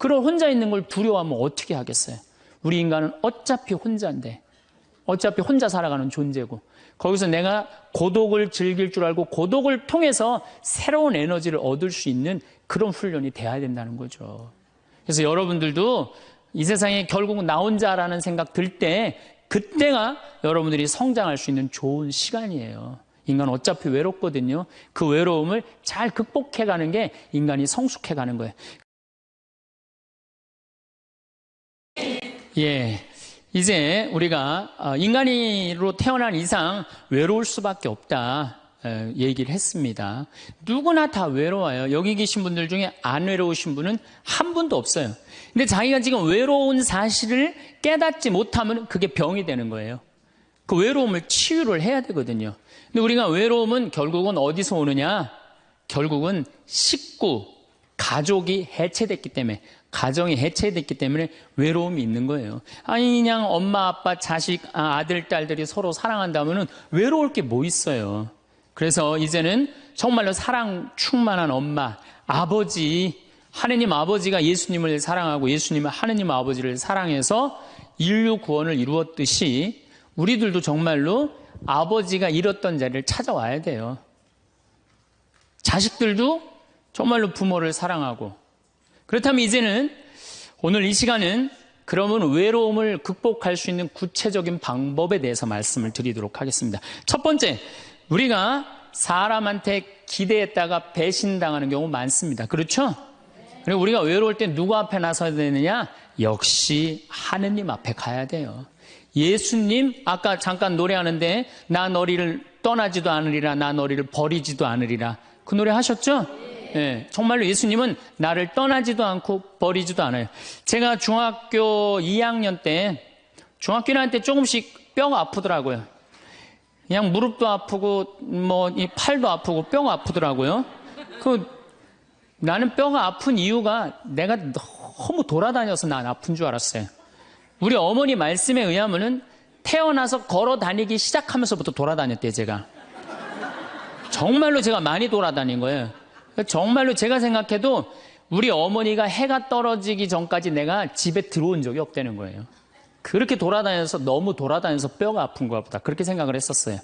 그런 혼자 있는 걸 두려워하면 어떻게 하겠어요? 우리 인간은 어차피 혼자인데, 어차피 혼자 살아가는 존재고, 거기서 내가 고독을 즐길 줄 알고 고독을 통해서 새로운 에너지를 얻을 수 있는 그런 훈련이 돼야 된다는 거죠. 그래서 여러분들도 이 세상에 결국은 나 혼자라는 생각 들 때, 그때가 여러분들이 성장할 수 있는 좋은 시간이에요. 인간은 어차피 외롭거든요. 그 외로움을 잘 극복해가는 게 인간이 성숙해가는 거예요. 예, 이제 우리가 인간으로 태어난 이상 외로울 수밖에 없다 얘기를 했습니다. 누구나 다 외로워요. 여기 계신 분들 중에 안 외로우신 분은 한 분도 없어요. 근데 자기가 지금 외로운 사실을 깨닫지 못하면 그게 병이 되는 거예요. 그 외로움을 치유를 해야 되거든요. 근데 우리가 외로움은 결국은 어디서 오느냐? 결국은 식구, 가족이 해체됐기 때문에, 가정이 해체됐기 때문에 외로움이 있는 거예요. 아니 그냥 엄마, 아빠, 자식, 아들, 딸들이 서로 사랑한다면은 외로울 게 뭐 있어요. 그래서 이제는 정말로 사랑 충만한 엄마, 아버지, 하느님 아버지가 예수님을 사랑하고 예수님은 하느님 아버지를 사랑해서 인류 구원을 이루었듯이 우리들도 정말로 아버지가 잃었던 자리를 찾아와야 돼요. 자식들도 정말로 부모를 사랑하고, 그렇다면 이제는 오늘 이 시간은 그러면 외로움을 극복할 수 있는 구체적인 방법에 대해서 말씀을 드리도록 하겠습니다. 첫 번째, 우리가 사람한테 기대했다가 배신당하는 경우 많습니다. 그렇죠? 그리고 우리가 외로울 때 누구 앞에 나서야 되느냐? 역시 하느님 앞에 가야 돼요. 예수님, 아까 잠깐 노래하는데 나 너희를 떠나지도 않으리라, 나 너희를 버리지도 않으리라, 그 노래 하셨죠? 네, 정말로 예수님은 나를 떠나지도 않고 버리지도 않아요. 제가 중학교 2학년 때, 중학교 1학년 때 조금씩 뼈가 아프더라고요. 그냥 무릎도 아프고 이 팔도 아프고 뼈가 아프더라고요. 나는 뼈가 아픈 이유가 내가 너무 돌아다녀서 난 아픈 줄 알았어요. 우리 어머니 말씀에 의하면은 태어나서 걸어 다니기 시작하면서부터 돌아다녔대요, 제가. 정말로 제가 많이 돌아다닌 거예요. 정말로 제가 생각해도 우리 어머니가 해가 떨어지기 전까지 내가 집에 들어온 적이 없다는 거예요. 그렇게 돌아다녀서, 너무 돌아다녀서 뼈가 아픈 것 보다, 그렇게 생각을 했었어요.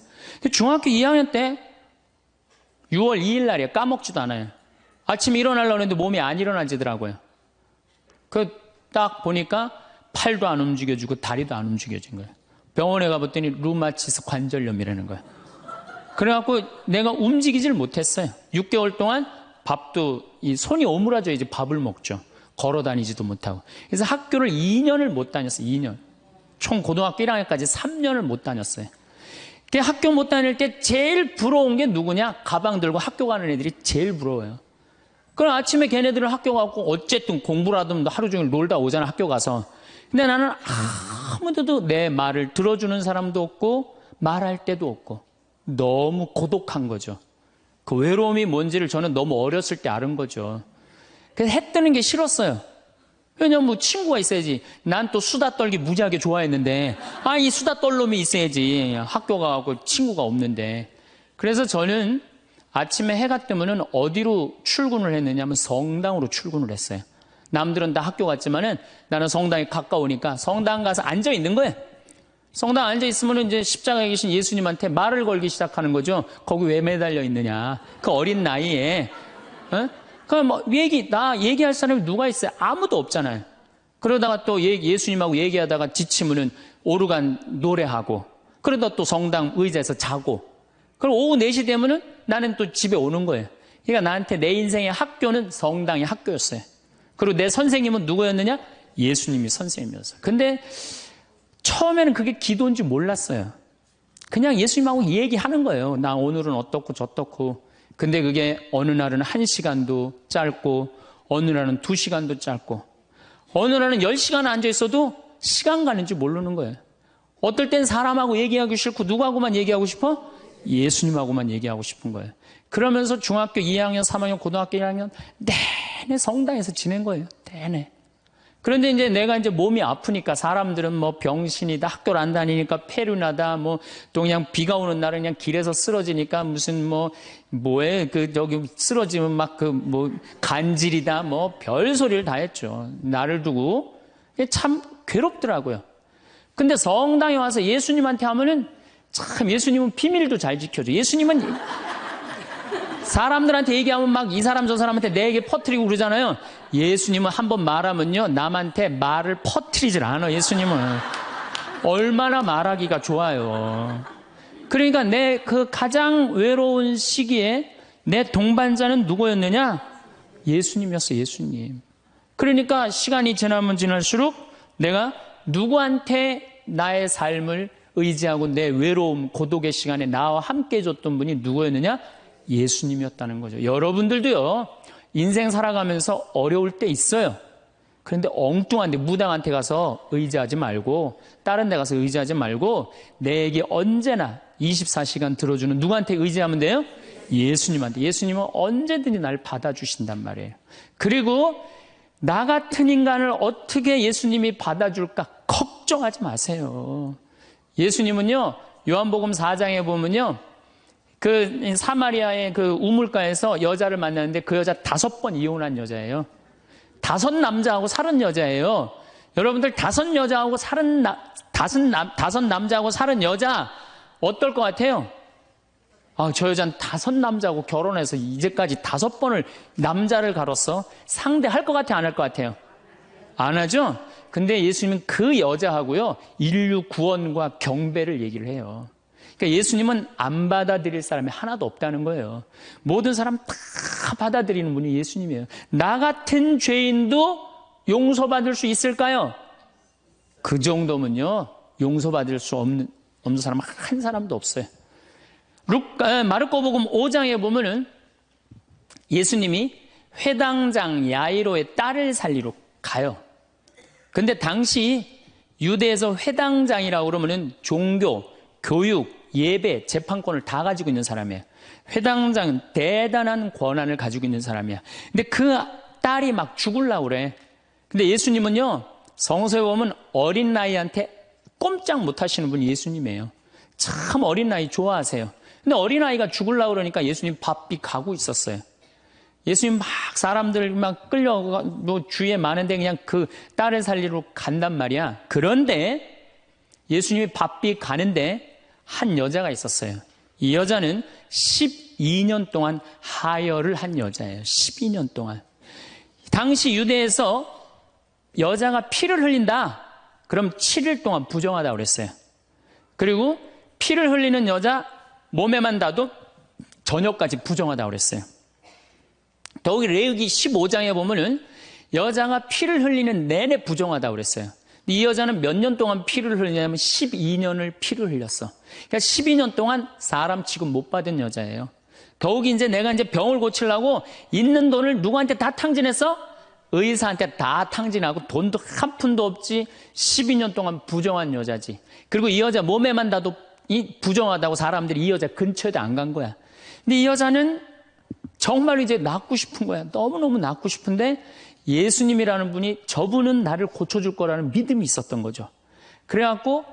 중학교 2학년 때 6월 2일 날이에요. 까먹지도 않아요. 아침에 일어나려고 했는데 몸이 안 일어나지더라고요. 딱 보니까 팔도 안 움직여지고 다리도 안 움직여진 거예요. 병원에 가봤더니 루마티스 관절염이라는 거예요. 그래갖고 내가 움직이질 못했어요. 6개월 동안 밥도, 손이 오므라져 이제 밥을 먹죠. 걸어 다니지도 못하고. 그래서 학교를 2년을 못 다녔어요. 2년. 총 고등학교 1학년까지 3년을 못 다녔어요. 학교 못 다닐 때 제일 부러운 게 누구냐? 가방 들고 학교 가는 애들이 제일 부러워요. 그럼 아침에 걔네들은 학교 가고 어쨌든 공부를 하든 하루 종일 놀다 오잖아, 학교 가서. 근데 나는 아무데도 내 말을 들어주는 사람도 없고 말할 데도 없고 너무 고독한 거죠. 그 외로움이 뭔지를 저는 너무 어렸을 때 알은 거죠. 그래서 해 뜨는 게 싫었어요. 왜냐면 친구가 있어야지. 난 또 수다 떨기 무지하게 좋아했는데 이 수다 떨 놈이 있어야지. 학교 가고 친구가 없는데. 그래서 저는 아침에 해가 뜨면은 어디로 출근을 했느냐면 성당으로 출근을 했어요. 남들은 다 학교 갔지만은 나는 성당이 가까우니까 성당 가서 앉아 있는 거예요. 성당 앉아 있으면 이제 십자가에 계신 예수님한테 말을 걸기 시작하는 거죠. 거기 왜 매달려 있느냐. 그 어린 나이에. 그럼 나 얘기할 사람이 누가 있어요? 아무도 없잖아요. 그러다가 또 예수님하고 얘기하다가 지치면은 오르간 노래하고, 그러다 또 성당 의자에서 자고, 그럼 오후 4시 되면은 나는 또 집에 오는 거예요. 그러니까 나한테 내 인생의 학교는 성당이 학교였어요. 그리고 내 선생님은 누구였느냐? 예수님이 선생님이었어요. 근데 처음에는 그게 기도인 줄 몰랐어요. 그냥 예수님하고 얘기하는 거예요. 나 오늘은 어떻고 저떻고. 근데 그게 어느 날은 1시간도 짧고, 어느 날은 2시간도 짧고, 어느 날은 10시간 앉아 있어도 시간 가는 줄 모르는 거예요. 어떨 땐 사람하고 얘기하기 싫고 누구하고만 얘기하고 싶어? 예수님하고만 얘기하고 싶은 거예요. 그러면서 중학교 2학년, 3학년, 고등학교 1학년 내내 성당에서 지낸 거예요. 내내. 그런데 이제 내가 이제 몸이 아프니까 사람들은 뭐 병신이다, 학교를 안 다니니까 폐륜하다, 뭐 또 그냥 비가 오는 날은 그냥 길에서 쓰러지니까 무슨 저기 쓰러지면 막 간질이다, 뭐 별 소리를 다 했죠. 나를 두고. 참 괴롭더라고요. 근데 성당에 와서 예수님한테 하면은 참 예수님은 비밀도 잘 지켜줘. 예수님은 사람들한테 얘기하면 막 이 사람 저 사람한테 내 얘기 퍼뜨리고 그러잖아요. 예수님은 한번 말하면요, 남한테 말을 퍼뜨리질 않아. 예수님은 얼마나 말하기가 좋아요. 그러니까 내 그 가장 외로운 시기에 내 동반자는 누구였느냐? 예수님이었어. 예수님. 그러니까 시간이 지나면 지날수록 내가 누구한테 나의 삶을 의지하고 내 외로움, 고독의 시간에 나와 함께 해줬던 분이 누구였느냐? 예수님이었다는 거죠. 여러분들도요, 인생 살아가면서 어려울 때 있어요. 그런데 엉뚱한데 무당한테 가서 의지하지 말고, 다른 데 가서 의지하지 말고, 내게 언제나 24시간 들어주는 누구한테 의지하면 돼요? 예수님한테. 예수님은 언제든지 날 받아주신단 말이에요. 그리고 나 같은 인간을 어떻게 예수님이 받아줄까 걱정하지 마세요. 예수님은요, 요한복음 4장에 보면요, 그 사마리아의 그 우물가에서 여자를 만났는데 그 여자 5번 이혼한 여자예요. 5 남자하고 살은 여자예요. 여러분들 5 여자하고 살은 5 남자하고 살은 여자 어떨 것 같아요? 저 여자는 5 남자하고 결혼해서 이제까지 5번을 남자를 가로써 상대할 것 같아요? 안 할 것 같아요? 안 하죠? 근데 예수님은 그 여자하고요, 인류 구원과 경배를 얘기를 해요. 그러니까 예수님은 안 받아들일 사람이 하나도 없다는 거예요. 모든 사람 다 받아들이는 분이 예수님이에요. 나 같은 죄인도 용서받을 수 있을까요? 그 정도면요, 용서받을 수 없는 사람 한 사람도 없어요. 마르코복음 5장에 보면은 예수님이 회당장 야이로의 딸을 살리러 가요. 근데 당시 유대에서 회당장이라고 그러면은 종교, 교육, 예배, 재판권을 다 가지고 있는 사람이에요. 회당장은 대단한 권한을 가지고 있는 사람이야. 근데 그 딸이 막 죽으려고 그래. 근데 예수님은요, 성서에 보면 어린 나이한테 꼼짝 못 하시는 분이 예수님이에요. 참 어린 나이 좋아하세요. 근데 어린아이가 죽으려고 그러니까 예수님 바삐 가고 있었어요. 예수님 막 사람들 막 끌려 주위에 많은데 그냥 그 딸을 살리러 간단 말이야. 그런데 예수님이 바삐 가는데 한 여자가 있었어요. 이 여자는 12년 동안 하혈을 한 여자예요. 12년 동안. 당시 유대에서 여자가 피를 흘린다, 그럼 7일 동안 부정하다고 그랬어요. 그리고 피를 흘리는 여자 몸에만 닿아도 저녁까지 부정하다고 그랬어요. 더욱이 레위기 15장에 보면은 여자가 피를 흘리는 내내 부정하다고 그랬어요. 이 여자는 몇 년 동안 피를 흘리냐면 12년을 피를 흘렸어. 그러니까 12년 동안 사람 취급 못 받은 여자예요. 더욱이 이제 내가 이제 병을 고치려고 있는 돈을 누구한테 다 탕진했어? 의사한테 다 탕진하고 돈도 한 푼도 없지. 12년 동안 부정한 여자지. 그리고 이 여자 몸에만 닿아도 부정하다고 사람들이 이 여자 근처에도 안 간 거야. 근데 이 여자는 정말 이제 낫고 싶은 거야. 너무너무 낫고 싶은데 예수님이라는 분이 저분은 나를 고쳐줄 거라는 믿음이 있었던 거죠. 그래갖고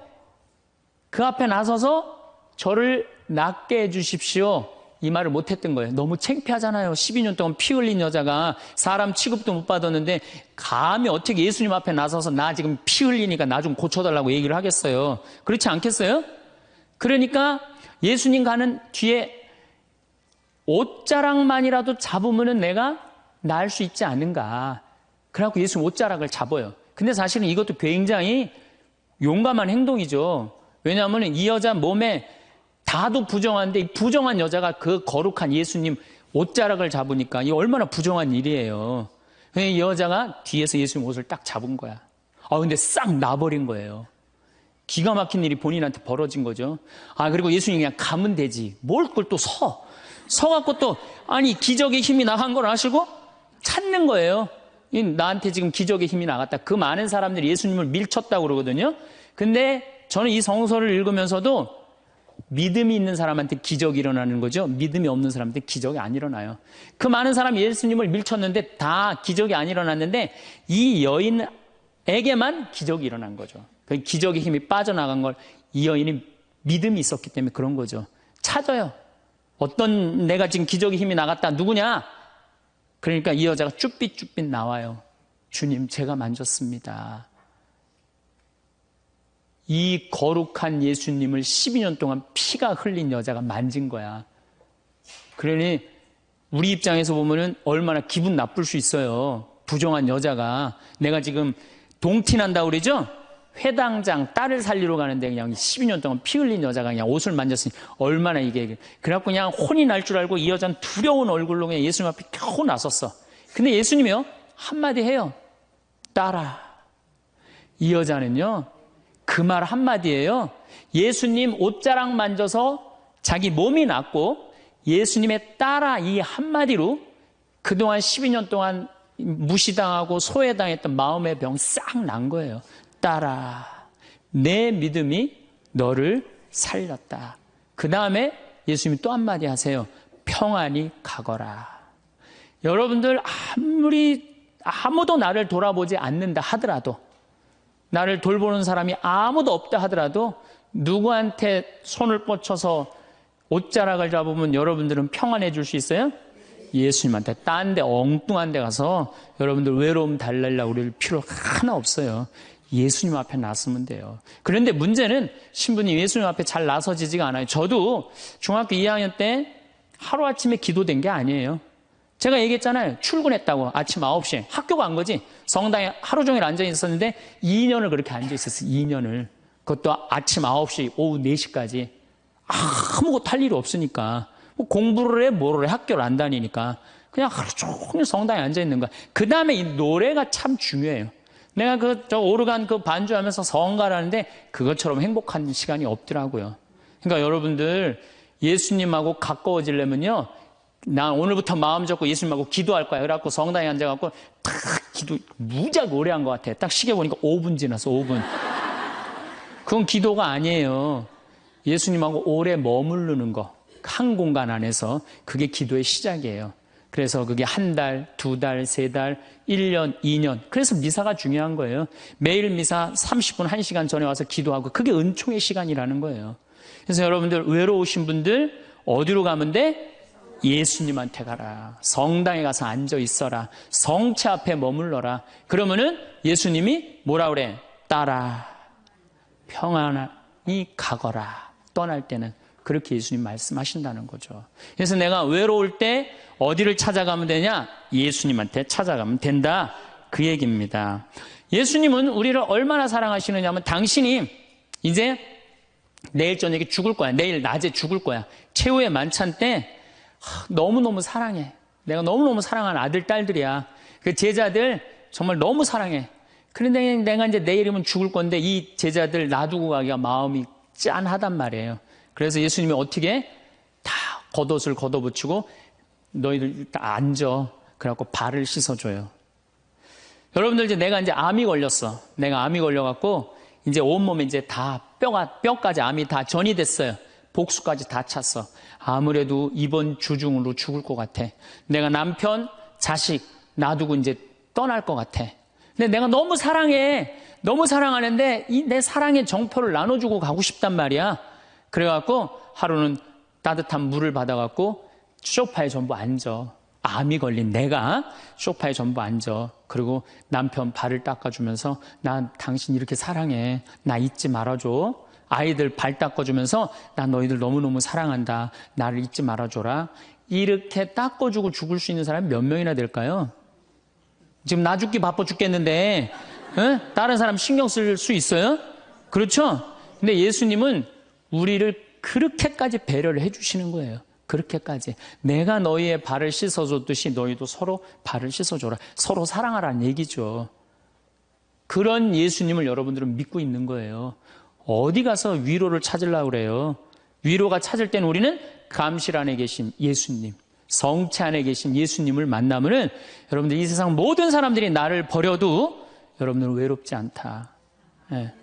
그 앞에 나서서 저를 낫게 해주십시오, 이 말을 못했던 거예요. 너무 창피하잖아요. 12년 동안 피 흘린 여자가 사람 취급도 못 받았는데 감히 어떻게 예수님 앞에 나서서 나 지금 피 흘리니까 나 좀 고쳐달라고 얘기를 하겠어요? 그렇지 않겠어요? 그러니까 예수님 가는 뒤에 옷자락만이라도 잡으면 내가 나을 수 있지 않은가. 그래갖고 예수님 옷자락을 잡아요. 근데 사실은 이것도 굉장히 용감한 행동이죠. 왜냐하면 이 여자 몸에 다도 부정한데 이 부정한 여자가 그 거룩한 예수님 옷자락을 잡으니까 이 얼마나 부정한 일이에요. 이 여자가 뒤에서 예수님 옷을 딱 잡은 거야. 근데 싹 나버린 거예요. 기가 막힌 일이 본인한테 벌어진 거죠. 그리고 예수님이 그냥 가면 되지. 뭘 그걸 또 서갖고 또, 기적의 힘이 나간 걸 아시고 찾는 거예요. 나한테 지금 기적의 힘이 나갔다. 그 많은 사람들이 예수님을 밀쳤다고 그러거든요. 근데 저는 이 성서를 읽으면서도 믿음이 있는 사람한테 기적이 일어나는 거죠. 믿음이 없는 사람한테 기적이 안 일어나요. 그 많은 사람이 예수님을 밀쳤는데 다 기적이 안 일어났는데 이 여인 에게만 기적이 일어난 거죠. 그 기적의 힘이 빠져나간 걸 이 여인이 믿음이 있었기 때문에 그런 거죠. 찾아요. 어떤 내가 지금 기적의 힘이 나갔다. 누구냐? 그러니까 이 여자가 쭈삣쭈삣 나와요. 주님, 제가 만졌습니다. 이 거룩한 예수님을 12년 동안 피가 흘린 여자가 만진 거야. 그러니 우리 입장에서 보면은 얼마나 기분 나쁠 수 있어요. 부정한 여자가. 내가 지금 동티난다고 그러죠? 회당장 딸을 살리러 가는데 그냥 12년 동안 피 흘린 여자가 그냥 옷을 만졌으니 얼마나 이게. 그래갖고 그냥 혼이 날 줄 알고 이 여자는 두려운 얼굴로 그냥 예수님 앞에 겨우 나섰어. 근데 예수님이요, 한마디 해요. 딸아. 이 여자는요, 그 말 한마디예요. 예수님 옷자락 만져서 자기 몸이 낫고 예수님의 딸아 이 한마디로 그동안 12년 동안 무시당하고 소외당했던 마음의 병 싹 난 거예요. 딸아, 내 믿음이 너를 살렸다. 그 다음에 예수님이 또 한마디 하세요. 평안히 가거라. 여러분들 아무도 나를 돌아보지 않는다 하더라도, 나를 돌보는 사람이 아무도 없다 하더라도 누구한테 손을 뻗쳐서 옷자락을 잡으면 여러분들은 평안해질 수 있어요? 예수님한테. 딴 데 엉뚱한 데 가서 여러분들 외로움 달래려고 그럴 필요 하나 없어요. 예수님 앞에 나서면 돼요. 그런데 문제는 신부님 예수님 앞에 잘 나서지지가 않아요. 저도 중학교 2학년 때 하루아침에 기도된 게 아니에요. 제가 얘기했잖아요. 출근했다고 아침 9시에 학교 간 거지. 성당에 하루 종일 앉아 있었는데 2년을 그렇게 앉아 있었어요. 2년을. 그것도 아침 9시 오후 4시까지. 아무것도 할 일이 없으니까. 뭐 공부를 해 뭐를 해 학교를 안 다니니까. 그냥 하루 종일 성당에 앉아 있는 거야. 그 다음에 이 노래가 참 중요해요. 내가 저 오르간 반주하면서 성가라는데 그것처럼 행복한 시간이 없더라고요. 그러니까 여러분들 예수님하고 가까워지려면요. 나 오늘부터 마음 잡고 예수님하고 기도할 거야. 그래갖고 성당에 앉아갖고 딱 기도 무지하게 오래 한 것 같아. 딱 시계 보니까 5분 지났어. 5분. 그건 기도가 아니에요. 예수님하고 오래 머무르는 거. 한 공간 안에서 그게 기도의 시작이에요. 그래서 그게 한 달, 2달, 3달, 1년, 2년. 그래서 미사가 중요한 거예요. 매일 미사 30분, 1시간 전에 와서 기도하고 그게 은총의 시간이라는 거예요. 그래서 여러분들 외로우신 분들 어디로 가면 돼? 예수님한테 가라. 성당에 가서 앉아 있어라. 성체 앞에 머물러라. 그러면은 예수님이 뭐라 그래? 따라 평안히 가거라. 떠날 때는 그렇게 예수님 말씀하신다는 거죠. 그래서 내가 외로울 때 어디를 찾아가면 되냐? 예수님한테 찾아가면 된다. 그 얘기입니다. 예수님은 우리를 얼마나 사랑하시느냐면 당신이 이제 내일 저녁에 죽을 거야. 내일 낮에 죽을 거야. 최후의 만찬 때 너무너무 사랑해. 내가 너무너무 사랑하는 아들, 딸들이야. 그 제자들 정말 너무 사랑해. 그런데 내가 이제 내일이면 죽을 건데 이 제자들 놔두고 가기가 마음이 짠하단 말이에요. 그래서 예수님이 어떻게 다 겉옷을 걷어붙이고 너희들 다 앉아. 그래갖고 발을 씻어줘요. 여러분들 이제 내가 이제 암이 걸렸어. 내가 암이 걸려갖고 이제 온몸에 이제 다 뼈까지 암이 다 전이 됐어요. 복수까지 다 찼어. 아무래도 이번 주 중으로 죽을 것 같아. 내가 남편, 자식 놔두고 이제 떠날 것 같아. 근데 내가 너무 사랑해. 너무 사랑하는데 이 내 사랑의 정표를 나눠주고 가고 싶단 말이야. 그래갖고 하루는 따뜻한 물을 받아갖고 소파에 전부 앉아. 암이 걸린 내가 소파에 전부 앉아. 그리고 남편 발을 닦아주면서 나 당신 이렇게 사랑해. 나 잊지 말아줘. 아이들 발 닦아주면서 나 너희들 너무너무 사랑한다. 나를 잊지 말아줘라. 이렇게 닦아주고 죽을 수 있는 사람이 몇 명이나 될까요? 지금 나 죽기 바빠 죽겠는데 다른 사람 신경 쓸 수 있어요? 그렇죠? 근데 예수님은 우리를 그렇게까지 배려를 해주시는 거예요. 그렇게까지. 내가 너희의 발을 씻어줬듯이 너희도 서로 발을 씻어줘라. 서로 사랑하라는 얘기죠. 그런 예수님을 여러분들은 믿고 있는 거예요. 어디 가서 위로를 찾으려고 그래요? 위로가 찾을 때는 우리는 감실 안에 계신 예수님, 성체 안에 계신 예수님을 만나면은 여러분들 이 세상 모든 사람들이 나를 버려도 여러분들은 외롭지 않다. 네,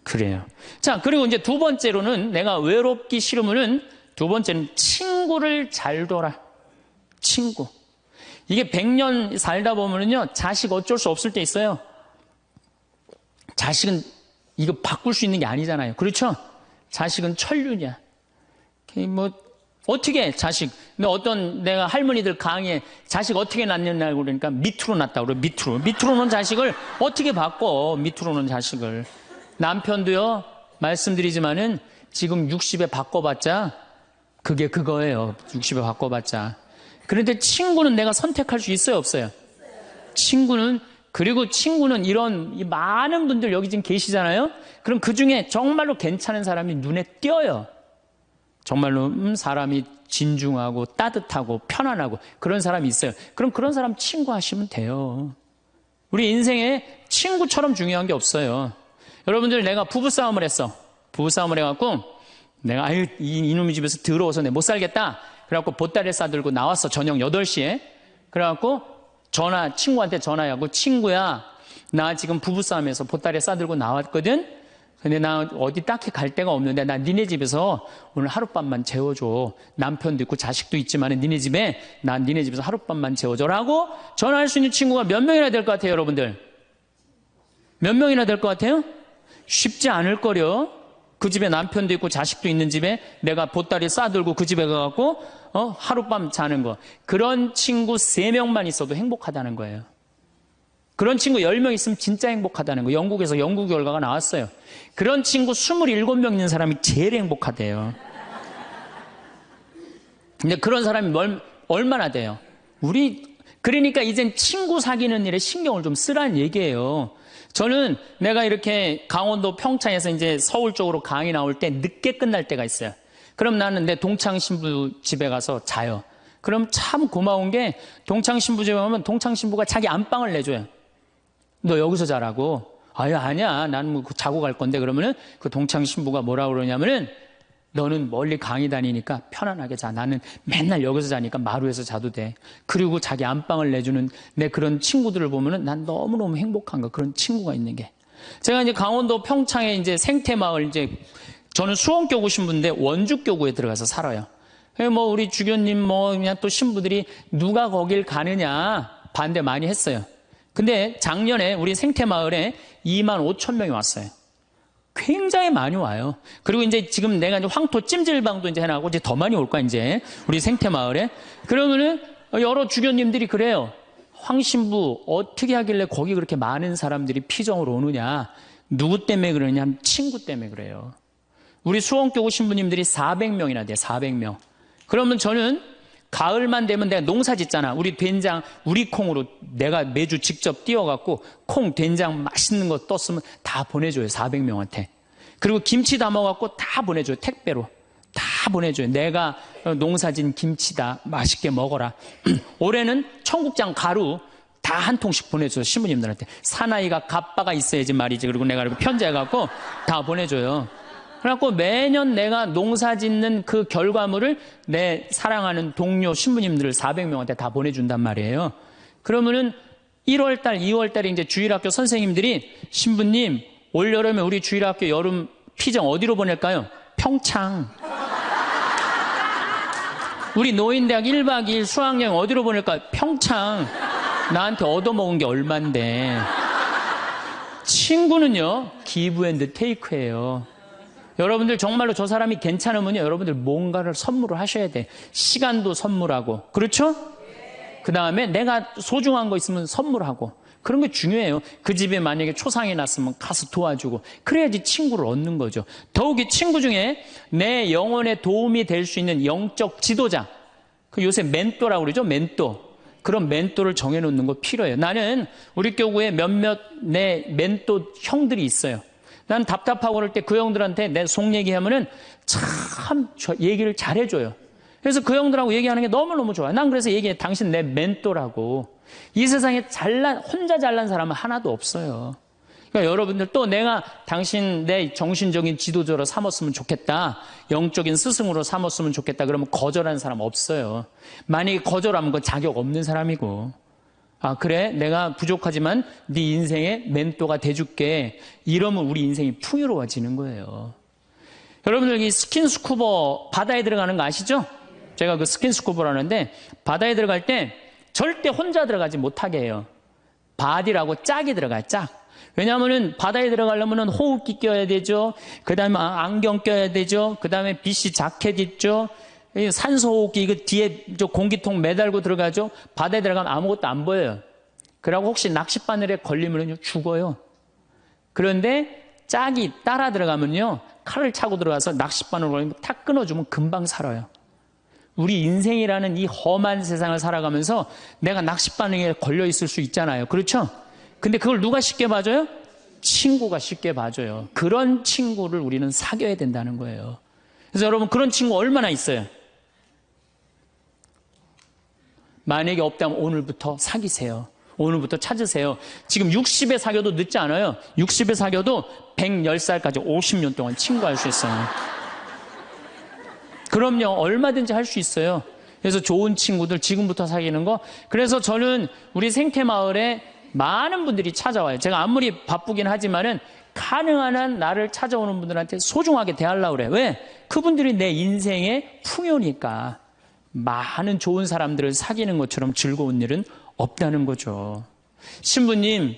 그래요. 자, 그리고 이제 두 번째로는 내가 외롭기 싫으면은 두 번째는 친구를 잘 둬라. 친구. 이게 100년 살다 보면은요, 자식 어쩔 수 없을 때 있어요. 자식은 이거 바꿀 수 있는 게 아니잖아요. 그렇죠? 자식은 천륜이야. 뭐 어떻게 자식, 어떤 내가 할머니들 강의에 자식 어떻게 낳느냐고 그러니까 밑으로 낳다고 그래. 밑으로 놓은 자식을 어떻게 바꿔. 밑으로 놓은 자식을. 남편도요, 말씀드리지만은 지금 60에 바꿔봤자 그게 그거예요. 60에 바꿔봤자. 그런데 친구는 내가 선택할 수 있어요, 없어요? 그리고 친구는 이런 많은 분들 여기 지금 계시잖아요? 그럼 그 중에 정말로 괜찮은 사람이 눈에 띄어요. 정말로 사람이 진중하고 따뜻하고 편안하고 그런 사람이 있어요. 그럼 그런 사람 친구하시면 돼요. 우리 인생에 친구처럼 중요한 게 없어요. 여러분들, 내가 부부싸움을 했어. 부부싸움을 해갖고 내가 이놈의 집에서 더러워서 내가 못 살겠다. 그래갖고 보따리를 싸들고 나왔어. 저녁 8시에. 그래갖고 친구한테 전화하고, 친구야, 나 지금 부부싸움에서 보따리 싸들고 나왔거든. 근데 나 어디 딱히 갈 데가 없는데 나 니네 집에서 오늘 하룻밤만 재워줘. 남편도 있고 자식도 있지만 니네 집에서 하룻밤만 재워줘라고 전화할 수 있는 친구가 몇 명이나 될 것 같아요, 여러분들? 몇 명이나 될 것 같아요? 쉽지 않을 거려. 그 집에 남편도 있고 자식도 있는 집에 내가 보따리 싸들고 그 집에 가갖고 하룻밤 자는 거. 그런 친구 3명만 있어도 행복하다는 거예요. 그런 친구 10명 있으면 진짜 행복하다는 거예요. 영국에서 연구 결과가 나왔어요. 그런 친구 27명 있는 사람이 제일 행복하대요. 근데 그런 사람이 얼마나 돼요? 그러니까 이젠 친구 사귀는 일에 신경을 좀 쓰라는 얘기예요. 저는 내가 이렇게 강원도 평창에서 이제 서울 쪽으로 강의 나올 때 늦게 끝날 때가 있어요. 그럼 나는 내 동창 신부 집에 가서 자요. 그럼 참 고마운 게 동창 신부 집에 가면 동창 신부가 자기 안방을 내줘요. 너 여기서 자라고. 아니야. 나는 뭐 자고 갈 건데. 그러면은 그 동창 신부가 뭐라고 그러냐면은 너는 멀리 강의 다니니까 편안하게 자. 나는 맨날 여기서 자니까 마루에서 자도 돼. 그리고 자기 안방을 내주는 내 그런 친구들을 보면은 난 너무너무 행복한 거. 그런 친구가 있는 게. 제가 이제 강원도 평창에 이제 생태마을 저는 수원교구 신부인데 원주교구에 들어가서 살아요. 뭐 우리 주교님 그냥 또 신부들이 누가 거길 가느냐 반대 많이 했어요. 근데 작년에 우리 생태마을에 25,000명이 왔어요. 굉장히 많이 와요. 그리고 이제 지금 내가 이제 황토 찜질방도 이제 해나가고 이제 더 많이 올 거야, 이제. 우리 생태마을에. 그러면은 여러 주교님들이 그래요. 황신부 어떻게 하길래 거기 그렇게 많은 사람들이 피정으로 오느냐. 누구 때문에 그러냐 하면 친구 때문에 그래요. 우리 수원교구 신부님들이 400명이나 돼요, 400명. 그러면 저는 가을만 되면 내가 농사 짓잖아. 우리 된장, 우리 콩으로 내가 매주 직접 띄워갖고 콩, 된장 맛있는 거 떴으면 다 보내줘요. 400명한테. 그리고 김치 담아갖고 다 보내줘요. 택배로. 다 보내줘요. 내가 농사진 김치다. 맛있게 먹어라. 올해는 청국장 가루 다 한 통씩 보내줘요. 신부님들한테. 사나이가 갑바가 있어야지 말이지. 그리고 내가 편지해갖고 다 보내줘요. 그래갖고 매년 내가 농사 짓는 그 결과물을 내 사랑하는 동료 신부님들을 400명한테 다 보내준단 말이에요. 그러면은 1월달, 2월달에 이제 주일학교 선생님들이 신부님, 올여름에 우리 주일학교 여름 피정 어디로 보낼까요? 평창. 우리 노인대학 1박 2일 수학여행 어디로 보낼까요? 평창. 나한테 얻어먹은 게 얼만데. 친구는요, 기브 앤드 테이크예요. 여러분들 정말로 저 사람이 괜찮으면요, 여러분들 뭔가를 선물을 하셔야 돼. 시간도 선물하고. 그렇죠? 그 다음에 내가 소중한 거 있으면 선물하고. 그런 게 중요해요. 그 집에 만약에 초상이 났으면 가서 도와주고. 그래야지 친구를 얻는 거죠. 더욱이 친구 중에 내 영혼에 도움이 될 수 있는 영적 지도자. 그 요새 멘토라고 그러죠? 멘토. 그런 멘토를 정해놓는 거 필요해요. 나는 우리 교구에 몇몇 내 멘토 형들이 있어요. 난 답답하고 그럴 때 그 형들한테 내 속 얘기하면은 참 얘기를 잘해줘요. 그래서 그 형들하고 얘기하는 게 너무너무 좋아요. 난 그래서 얘기해. 당신 내 멘토라고. 이 세상에 혼자 잘난 사람은 하나도 없어요. 그러니까 여러분들 또 내가 당신 내 정신적인 지도자로 삼았으면 좋겠다. 영적인 스승으로 삼았으면 좋겠다. 그러면 거절하는 사람 없어요. 만약에 거절하면 그 자격 없는 사람이고. 아, 그래? 내가 부족하지만 네 인생의 멘토가 돼줄게. 이러면 우리 인생이 풍요로워지는 거예요. 여러분들 이 스킨스쿠버 바다에 들어가는 거 아시죠? 제가 그 스킨스쿠버를 하는데 바다에 들어갈 때 절대 혼자 들어가지 못하게 해요. 바디라고 짝이 들어가요, 짝. 왜냐하면 바다에 들어가려면 호흡기 껴야 되죠. 그 다음에 안경 껴야 되죠. 그 다음에 BC 자켓 입죠. 산소호흡기 이거 뒤에 공기통 매달고 들어가죠. 바다에 들어가면 아무것도 안 보여요. 그러고 혹시 낚싯바늘에 걸리면 죽어요. 그런데 짝이 따라 들어가면요, 칼을 차고 들어가서 낚싯바늘 걸리면 탁 끊어주면 금방 살아요. 우리 인생이라는 이 험한 세상을 살아가면서 내가 낚싯바늘에 걸려 있을 수 있잖아요. 그렇죠? 근데 그걸 누가 쉽게 봐줘요? 친구가 쉽게 봐줘요. 그런 친구를 우리는 사귀어야 된다는 거예요. 그래서 여러분, 그런 친구 얼마나 있어요? 만약에 없다면 오늘부터 사귀세요. 오늘부터 찾으세요. 지금 60에 사귀어도 늦지 않아요. 60에 사귀어도 110살까지 50년 동안 친구할 수 있어요. 그럼요. 얼마든지 할 수 있어요. 그래서 좋은 친구들 지금부터 사귀는 거. 그래서 저는 우리 생태마을에 많은 분들이 찾아와요. 제가 아무리 바쁘긴 하지만은 가능한 한 나를 찾아오는 분들한테 소중하게 대하려고 그래요. 왜? 그분들이 내 인생의 풍요니까. 많은 좋은 사람들을 사귀는 것처럼 즐거운 일은 없다는 거죠. 신부님,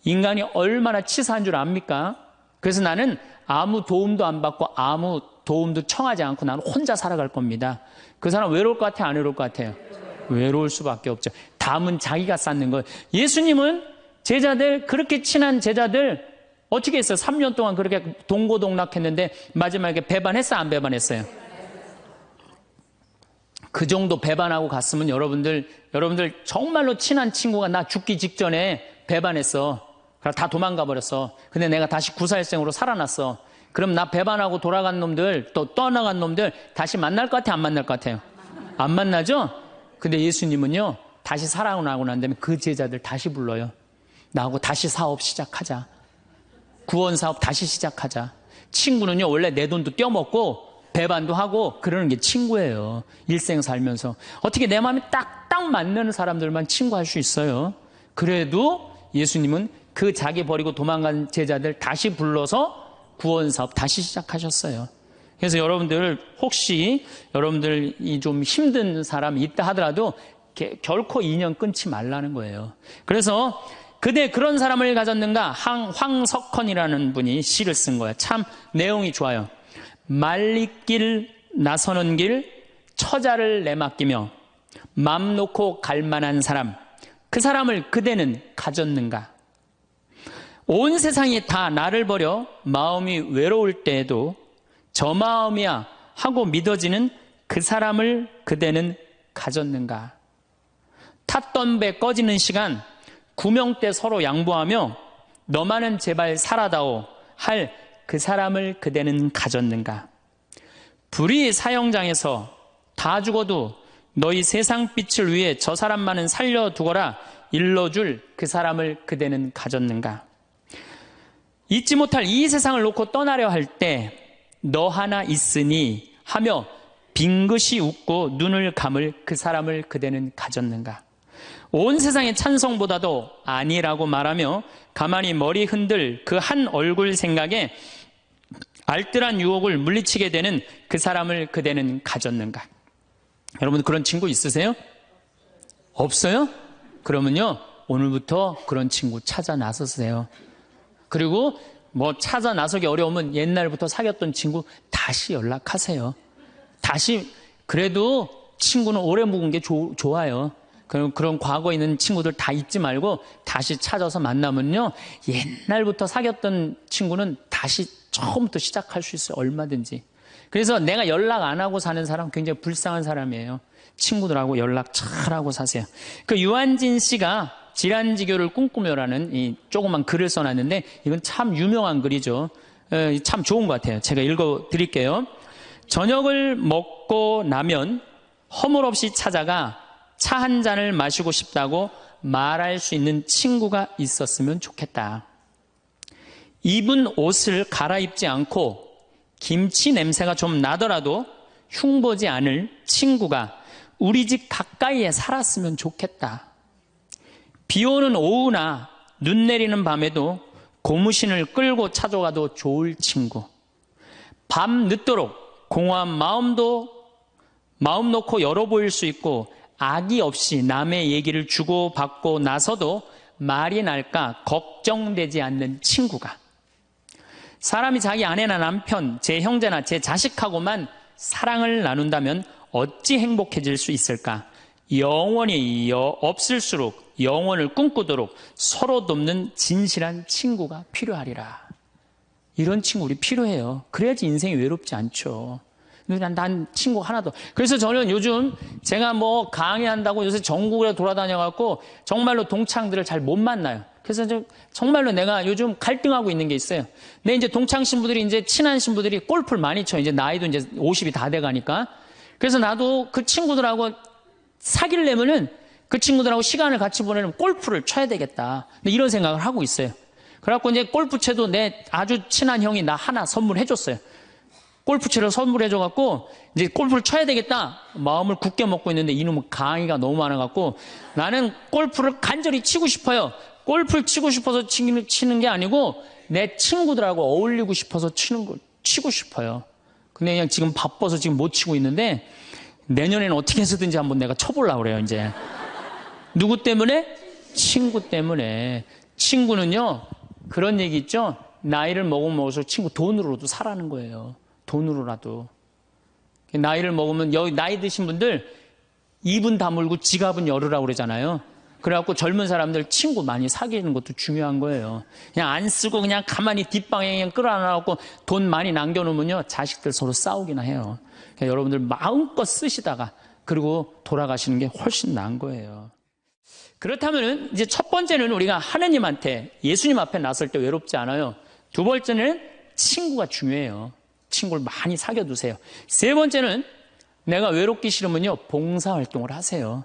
인간이 얼마나 치사한 줄 압니까? 그래서 나는 아무 도움도 안 받고 아무 도움도 청하지 않고 나는 혼자 살아갈 겁니다. 그 사람 외로울 것 같아요? 안 외로울 것 같아요? 외로울 수밖에 없죠. 담은 자기가 쌓는 거예요. 예수님은 제자들, 그렇게 친한 제자들 어떻게 했어요? 3년 동안 그렇게 동고동락했는데 마지막에 배반했어요? 안 배반했어요? 그 정도 배반하고 갔으면 여러분들 정말로 친한 친구가 나 죽기 직전에 배반했어. 다 도망가 버렸어. 근데 내가 다시 구사일생으로 살아났어. 그럼 나 배반하고 돌아간 놈들, 또 떠나간 놈들 다시 만날 것 같아요? 안 만날 것 같아요? 안 만나죠? 근데 예수님은요, 다시 살아나고 난 다음에 그 제자들 다시 불러요. 나하고 다시 사업 시작하자. 구원 사업 다시 시작하자. 친구는요, 원래 내 돈도 떼어먹고 배반도 하고 그러는 게 친구예요. 일생 살면서. 어떻게 내 마음에 딱 맞는 사람들만 친구할 수 있어요. 그래도 예수님은 그 자기 버리고 도망간 제자들 다시 불러서 구원 사업 다시 시작하셨어요. 그래서 여러분들, 혹시 여러분들이 좀 힘든 사람이 있다 하더라도 결코 인연 끊지 말라는 거예요. 그래서 그대 그런 사람을 가졌는가? 황석헌이라는 분이 시를 쓴 거예요. 참 내용이 좋아요. 말리길 나서는 길 처자를 내맡기며 맘 놓고 갈 만한 사람, 그 사람을 그대는 가졌는가? 온 세상이 다 나를 버려 마음이 외로울 때에도 저 마음이야 하고 믿어지는 그 사람을 그대는 가졌는가? 탔던 배 꺼지는 시간 구명대 서로 양보하며 너만은 제발 살아다오 할 그 사람을 그대는 가졌는가? 불의 사형장에서 다 죽어도 너희 세상 빛을 위해 저 사람만은 살려두거라 일러줄 그 사람을 그대는 가졌는가? 잊지 못할 이 세상을 놓고 떠나려 할 때 너 하나 있으니 하며 빙긋이 웃고 눈을 감을 그 사람을 그대는 가졌는가? 온 세상의 찬송보다도 아니라고 말하며 가만히 머리 흔들 그 한 얼굴 생각에 알뜰한 유혹을 물리치게 되는 그 사람을 그대는 가졌는가? 여러분 그런 친구 있으세요? 없어요? 그러면요, 오늘부터 그런 친구 찾아 나서세요. 그리고 뭐 찾아 나서기 어려우면 옛날부터 사귀었던 친구 다시 연락하세요. 다시. 그래도 친구는 오래 묵은 게 좋아요. 그런 과거에 있는 친구들 다 잊지 말고 다시 찾아서 만나면요, 옛날부터 사귀었던 친구는 다시 처음부터 시작할 수 있어요. 얼마든지. 그래서 내가 연락 안 하고 사는 사람 굉장히 불쌍한 사람이에요. 친구들하고 연락 잘하고 사세요. 그 유한진 씨가 질환지교를 꿈꾸며라는 이 조그만 글을 써놨는데 이건 참 유명한 글이죠. 참 좋은 것 같아요. 제가 읽어드릴게요. 저녁을 먹고 나면 허물없이 찾아가 차 한 잔을 마시고 싶다고 말할 수 있는 친구가 있었으면 좋겠다. 입은 옷을 갈아입지 않고 김치 냄새가 좀 나더라도 흉보지 않을 친구가 우리 집 가까이에 살았으면 좋겠다. 비 오는 오후나 눈 내리는 밤에도 고무신을 끌고 찾아가도 좋을 친구. 밤 늦도록 공허한 마음 놓고 열어 보일 수 있고 악의 없이 남의 얘기를 주고받고 나서도 말이 날까 걱정되지 않는 친구가. 사람이 자기 아내나 남편, 제 형제나 제 자식하고만 사랑을 나눈다면 어찌 행복해질 수 있을까? 영원히 없을수록 영원을 꿈꾸도록 서로 돕는 진실한 친구가 필요하리라. 이런 친구 우리 필요해요. 그래야지 인생이 외롭지 않죠. 난 친구 하나도. 그래서 저는 요즘 제가 뭐 강의한다고 요새 전국에 돌아다녀갖고 정말로 동창들을 잘 못 만나요. 그래서 정말로 내가 요즘 갈등하고 있는 게 있어요. 내 이제 동창 신부들이 이제 친한 신부들이 골프를 많이 쳐요. 이제 나이도 이제 50이 다 돼가니까. 그래서 나도 그 친구들하고 사귀려면은 그 친구들하고 시간을 같이 보내려면 골프를 쳐야 되겠다. 이런 생각을 하고 있어요. 그래갖고 이제 골프채도 내 아주 친한 형이 나 하나 선물해줬어요. 골프채를 선물해줘갖고 이제 골프를 쳐야 되겠다 마음을 굳게 먹고 있는데 이놈은 강의가 너무 많아갖고 나는 골프를 간절히 치고 싶어요. 골프를 치고 싶어서 치는 게 아니고 내 친구들하고 어울리고 싶어서 치고 싶어요. 근데 그냥 지금 바빠서 지금 못 치고 있는데 내년에는 어떻게 해서든지 한번 내가 쳐보려고 그래요. 이제 누구 때문에? 친구 때문에. 친구는요 그런 얘기 있죠. 나이를 먹으면 먹을수록 친구 돈으로도 사라는 거예요. 돈으로라도. 나이를 먹으면 여기 나이 드신 분들 입은 다물고 지갑은 열으라고 그러잖아요. 그래갖고 젊은 사람들 친구 많이 사귀는 것도 중요한 거예요. 그냥 안 쓰고 그냥 가만히 뒷방에 그냥 끌어안아갖고 돈 많이 남겨놓으면요 자식들 서로 싸우기나 해요. 그러니까 여러분들 마음껏 쓰시다가 그리고 돌아가시는 게 훨씬 나은 거예요. 그렇다면은 이제 첫 번째는 우리가 하느님한테 예수님 앞에 나설 때 외롭지 않아요. 두 번째는 친구가 중요해요. 친구를 많이 사귀어두세요. 세 번째는 내가 외롭기 싫으면요 봉사활동을 하세요.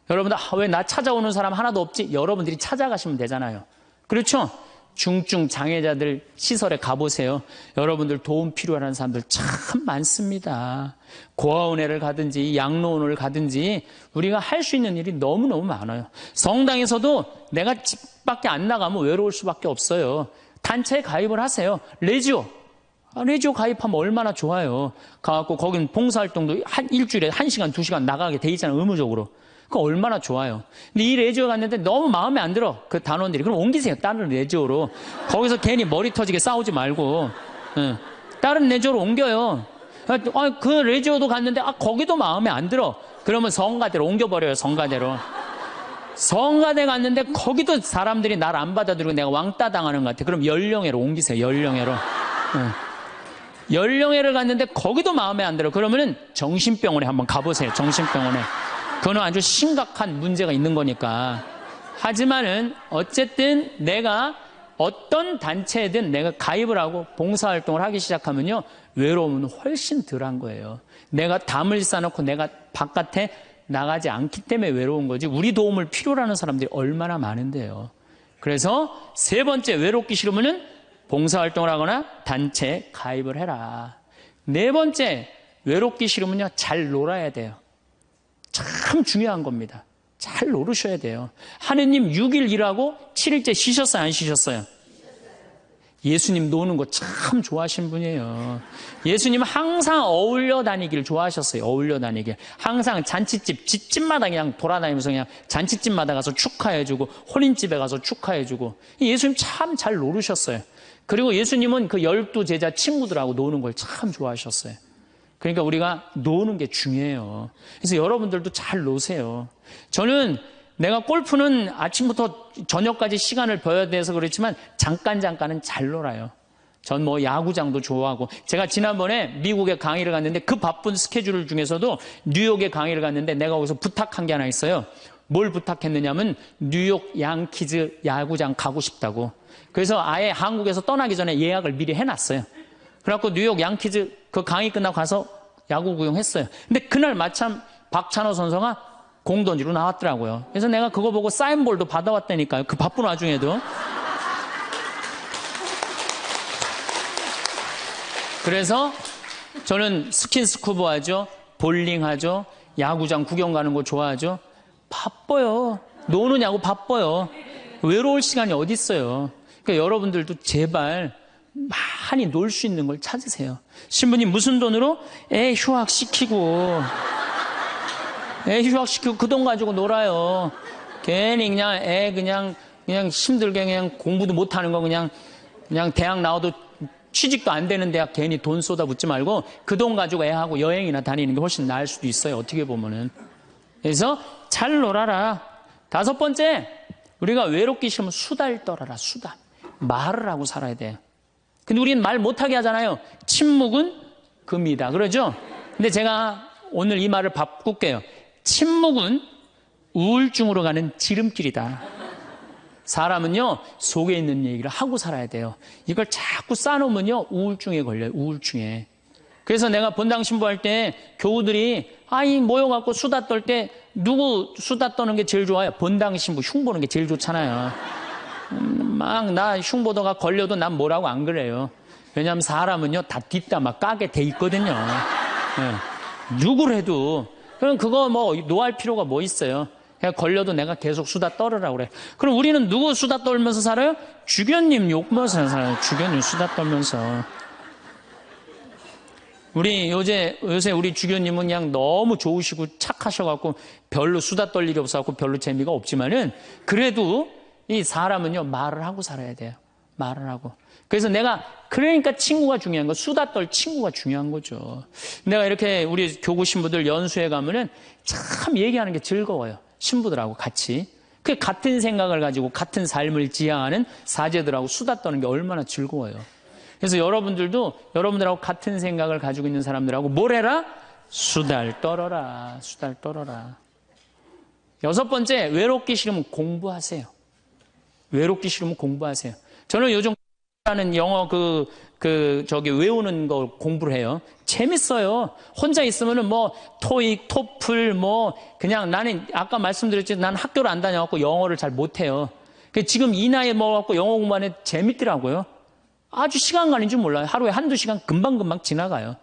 여러분들 왜 나 찾아오는 사람 하나도 없지? 여러분들이 찾아가시면 되잖아요. 그렇죠? 중증 장애자들 시설에 가보세요. 여러분들 도움 필요한 사람들 참 많습니다. 고아원회를 가든지 양로원을 가든지 우리가 할 수 있는 일이 너무너무 많아요. 성당에서도 내가 집 밖에 안 나가면 외로울 수밖에 없어요. 단체에 가입을 하세요. 레지오 가입하면 얼마나 좋아요. 가갖고 거긴 봉사활동도 일주일에 1시간, 2시간 나가게 돼 있잖아요. 의무적으로. 그거 얼마나 좋아요. 근데 이 레지오 갔는데 너무 마음에 안 들어. 그 단원들이. 그럼 옮기세요. 다른 레지오로. 거기서 괜히 머리 터지게 싸우지 말고. 다른 레지오로 옮겨요. 그 레지오도 갔는데 거기도 마음에 안 들어. 그러면 성가대로 옮겨버려요. 성가대로. 성가대 갔는데 거기도 사람들이 날 안 받아들이고 내가 왕따 당하는 것 같아. 그럼 연령회로 옮기세요. 연령회로. 연령회를 갔는데 거기도 마음에 안 들어. 그러면은 정신병원에 한번 가보세요. 정신병원에. 그거는 아주 심각한 문제가 있는 거니까. 하지만은 어쨌든 내가 어떤 단체에든 내가 가입을 하고 봉사활동을 하기 시작하면요 외로움은 훨씬 덜한 거예요. 내가 담을 쌓아놓고 내가 바깥에 나가지 않기 때문에 외로운 거지 우리 도움을 필요로 하는 사람들이 얼마나 많은데요. 그래서 세 번째 외롭기 싫으면은 봉사활동을 하거나 단체에 가입을 해라. 네 번째 외롭기 싫으면요 잘 놀아야 돼요. 참 중요한 겁니다. 잘 노르셔야 돼요. 하느님 6일 일하고 7일째 쉬셨어요? 안 쉬셨어요? 예수님 노는 거 참 좋아하신 분이에요. 예수님 항상 어울려 다니길 좋아하셨어요. 어울려 다니길. 항상 집집마다 그냥 돌아다니면서 그냥 잔치집마다 가서 축하해주고 혼인집에 가서 축하해주고 예수님 참 잘 노르셨어요. 그리고 예수님은 그 12제자 친구들하고 노는 걸 참 좋아하셨어요. 그러니까 우리가 노는 게 중요해요. 그래서 여러분들도 잘 노세요. 저는 내가 골프는 아침부터 저녁까지 시간을 버야 돼서 그렇지만 잠깐은 잘 놀아요. 전 뭐 야구장도 좋아하고 제가 지난번에 미국에 강의를 갔는데 그 바쁜 스케줄 중에서도 뉴욕에 강의를 갔는데 내가 거기서 부탁한 게 하나 있어요. 뭘 부탁했느냐면 뉴욕 양키즈 야구장 가고 싶다고. 그래서 아예 한국에서 떠나기 전에 예약을 미리 해놨어요. 그래갖고 뉴욕 양키즈 그 강의 끝나고 가서 야구 구경했어요. 근데 그날 마침 박찬호 선수가 공 던지러 나왔더라고요. 그래서 내가 그거 보고 사인볼도 받아왔다니까요. 그 바쁜 와중에도. 그래서 저는 스킨스쿠버 하죠. 볼링 하죠. 야구장 구경 가는 거 좋아하죠. 바빠요. 노느냐고 바빠요. 외로울 시간이 어디 있어요. 그러니까 여러분들도 제발 많이 놀 수 있는 걸 찾으세요. 신부님 무슨 돈으로? 애 휴학시키고 그 돈 가지고 놀아요. 괜히 그냥 애 그냥 그냥 힘들게 그냥 공부도 못하는 거 그냥 대학 나와도 취직도 안 되는 대학 괜히 돈 쏟아붓지 말고 그 돈 가지고 애하고 여행이나 다니는 게 훨씬 나을 수도 있어요. 어떻게 보면은. 그래서 잘 놀아라. 5번째, 우리가 외롭기 싫으면 수다를 떨어라. 수다. 말을 하고 살아야 돼요. 근데 우리는 말 못하게 하잖아요. 침묵은 금이다. 그러죠? 근데 제가 오늘 이 말을 바꿀게요. 침묵은 우울증으로 가는 지름길이다. 사람은요, 속에 있는 얘기를 하고 살아야 돼요. 이걸 자꾸 쌓아놓으면요, 우울증에 걸려요, 우울증에. 그래서 내가 본당 신부할 때 교우들이, 모여갖고 수다 떨 때, 누구 수다 떠는 게 제일 좋아요? 본당 신부 흉 보는 게 제일 좋잖아요. 나 흉 보다가 걸려도 난 뭐라고 안 그래요. 왜냐하면 사람은요, 다 뒷담화 까게 돼 있거든요. 네. 누구를 해도. 그럼 그거 노할 필요가 뭐 있어요? 그냥 걸려도 내가 계속 수다 떨으라고 그래. 그럼 우리는 누구 수다 떨면서 살아요? 주교님 욕먹으면서 살아요. 주교님 수다 떨면서. 우리 요새 우리 주교님은 그냥 너무 좋으시고 착하셔갖고 별로 수다 떨 일이 없어갖고 별로 재미가 없지만은 그래도 이 사람은요, 말을 하고 살아야 돼요. 말을 하고. 그래서 그러니까 친구가 중요한 거, 수다 떨 친구가 중요한 거죠. 내가 이렇게 우리 교구 신부들 연수회 가면은 참 얘기하는 게 즐거워요. 신부들하고 같이. 그 같은 생각을 가지고 같은 삶을 지향하는 사제들하고 수다 떠는 게 얼마나 즐거워요. 그래서 여러분들하고 같은 생각을 가지고 있는 사람들하고 뭘 해라? 수다를 떨어라. 수다를 떨어라. 6번째, 외롭기 싫으면 공부하세요. 외롭기 싫으면 공부하세요. 저는 요즘 하는 영어 외우는 거 공부를 해요. 재밌어요. 혼자 있으면은 토익, 토플, 그냥 나는 아까 말씀드렸지, 난 학교를 안 다녀갖고 영어를 잘 못해요. 지금 이 나이에 먹어갖고 영어 공부하는 재밌더라고요. 아주 시간 가는 줄 몰라요. 하루에 1-2시간 금방금방 지나가요.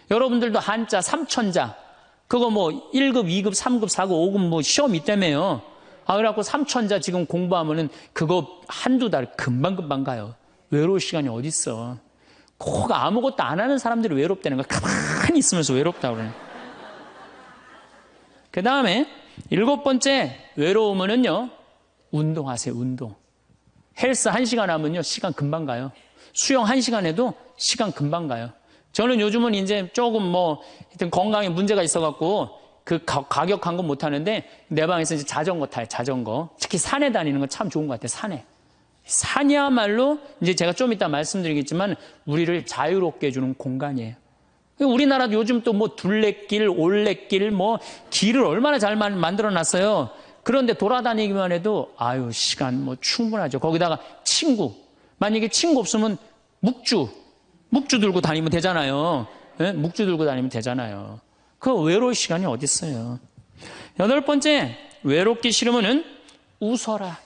여러분들도 한자, 3천자, 그거 1급, 2급, 3급, 4급, 5급 시험 있다며요. 그래갖고 3천자 지금 공부하면은 그거 1-2달 금방금방 가요. 외로울 시간이 어딨어. 꼭 아무것도 안 하는 사람들이 외롭다는 거야. 가만히 있으면서 외롭다고 그래요. 그 다음에 7번째, 외로우면은요, 운동하세요, 운동. 헬스 1시간 하면요, 시간 금방 가요. 수영 1시간 해도 시간 금방 가요. 저는 요즘은 이제 조금 하여튼 건강에 문제가 있어갖고 그 가격한 건 못하는데 내 방에서 이제 자전거 타요, 자전거. 특히 산에 다니는 건 참 좋은 것 같아요, 산에. 산이야말로 이제 제가 좀 이따 말씀드리겠지만 우리를 자유롭게 해주는 공간이에요. 우리나라도 요즘 또 둘레길, 올레길, 길을 얼마나 잘 만들어 놨어요. 그런데 돌아다니기만 해도 시간 충분하죠. 거기다가 친구. 만약에 친구 없으면 묵주 들고 다니면 되잖아요. 네? 묵주 들고 다니면 되잖아요. 그 외로울 시간이 어디 있어요. 8번째, 외롭기 싫으면은 웃어라.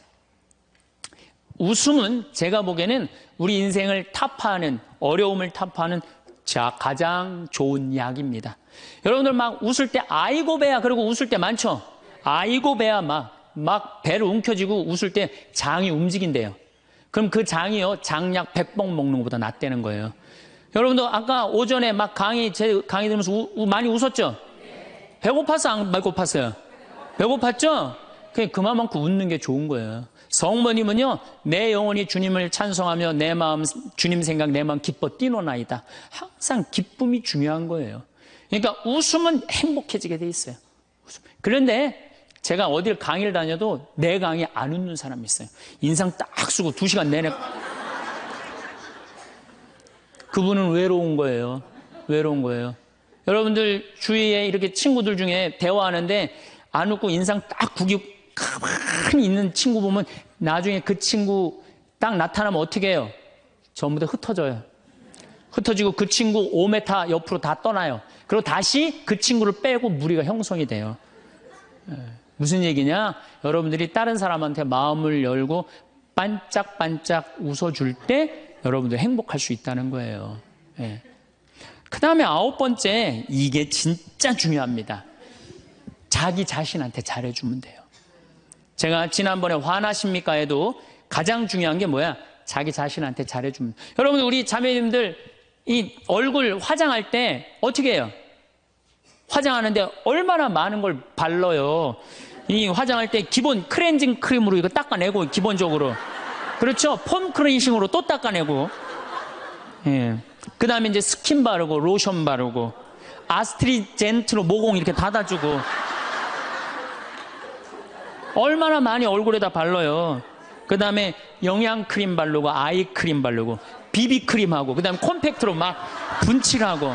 웃음은 제가 보기에는 우리 인생을 타파하는, 어려움을 타파하는 가장 좋은 약입니다. 여러분들 막 웃을 때 아이고 배야 그러고 웃을 때 많죠? 아이고 배야 막 배를 움켜쥐고 웃을 때 장이 움직인대요. 그럼 그 장이요, 장약 100봉 먹는 것보다 낫다는 거예요. 여러분들 아까 오전에 제 강의 들으면서 많이 웃었죠? 배고파서 안 배고팠어요? 배고팠죠? 그만큼 웃는 게 좋은 거예요. 성모님은요, 내 영혼이 주님을 찬송하며 내 마음 주님 생각 내 마음 기뻐 뛰노나이다. 항상 기쁨이 중요한 거예요. 그러니까 웃으면 행복해지게 돼 있어요. 그런데 제가 어딜 강의를 다녀도 내 강의 안 웃는 사람이 있어요. 인상 딱 쓰고 2시간 내내. 그분은 외로운 거예요. 외로운 거예요. 여러분들 주위에 이렇게 친구들 중에 대화하는데 안 웃고 인상 딱 구기고 가만히 있는 친구 보면 나중에 그 친구 딱 나타나면 어떻게 해요? 전부 다 흩어져요. 흩어지고 그 친구 5m 옆으로 다 떠나요. 그리고 다시 그 친구를 빼고 무리가 형성이 돼요. 무슨 얘기냐? 여러분들이 다른 사람한테 마음을 열고 반짝반짝 웃어줄 때 여러분들 행복할 수 있다는 거예요. 그 다음에 9번째, 이게 진짜 중요합니다. 자기 자신한테 잘해주면 돼요. 제가 지난번에 화나십니까 에도 가장 중요한 게 뭐야? 자기 자신한테 잘해주면. 여러분, 우리 자매님들 이 얼굴 화장할 때 어떻게 해요? 화장하는데 얼마나 많은 걸 발라요. 이 화장할 때 기본 클렌징 크림으로 이거 닦아내고, 기본적으로. 그렇죠? 폼 클렌징으로 또 닦아내고. 예. 그 다음에 이제 스킨 바르고, 로션 바르고, 아스트리젠트로 모공 이렇게 닫아주고. 얼마나 많이 얼굴에다 발라요. 그 다음에 영양크림 바르고, 아이크림 바르고, 비비크림하고, 그 다음에 콤팩트로 막 분칠하고.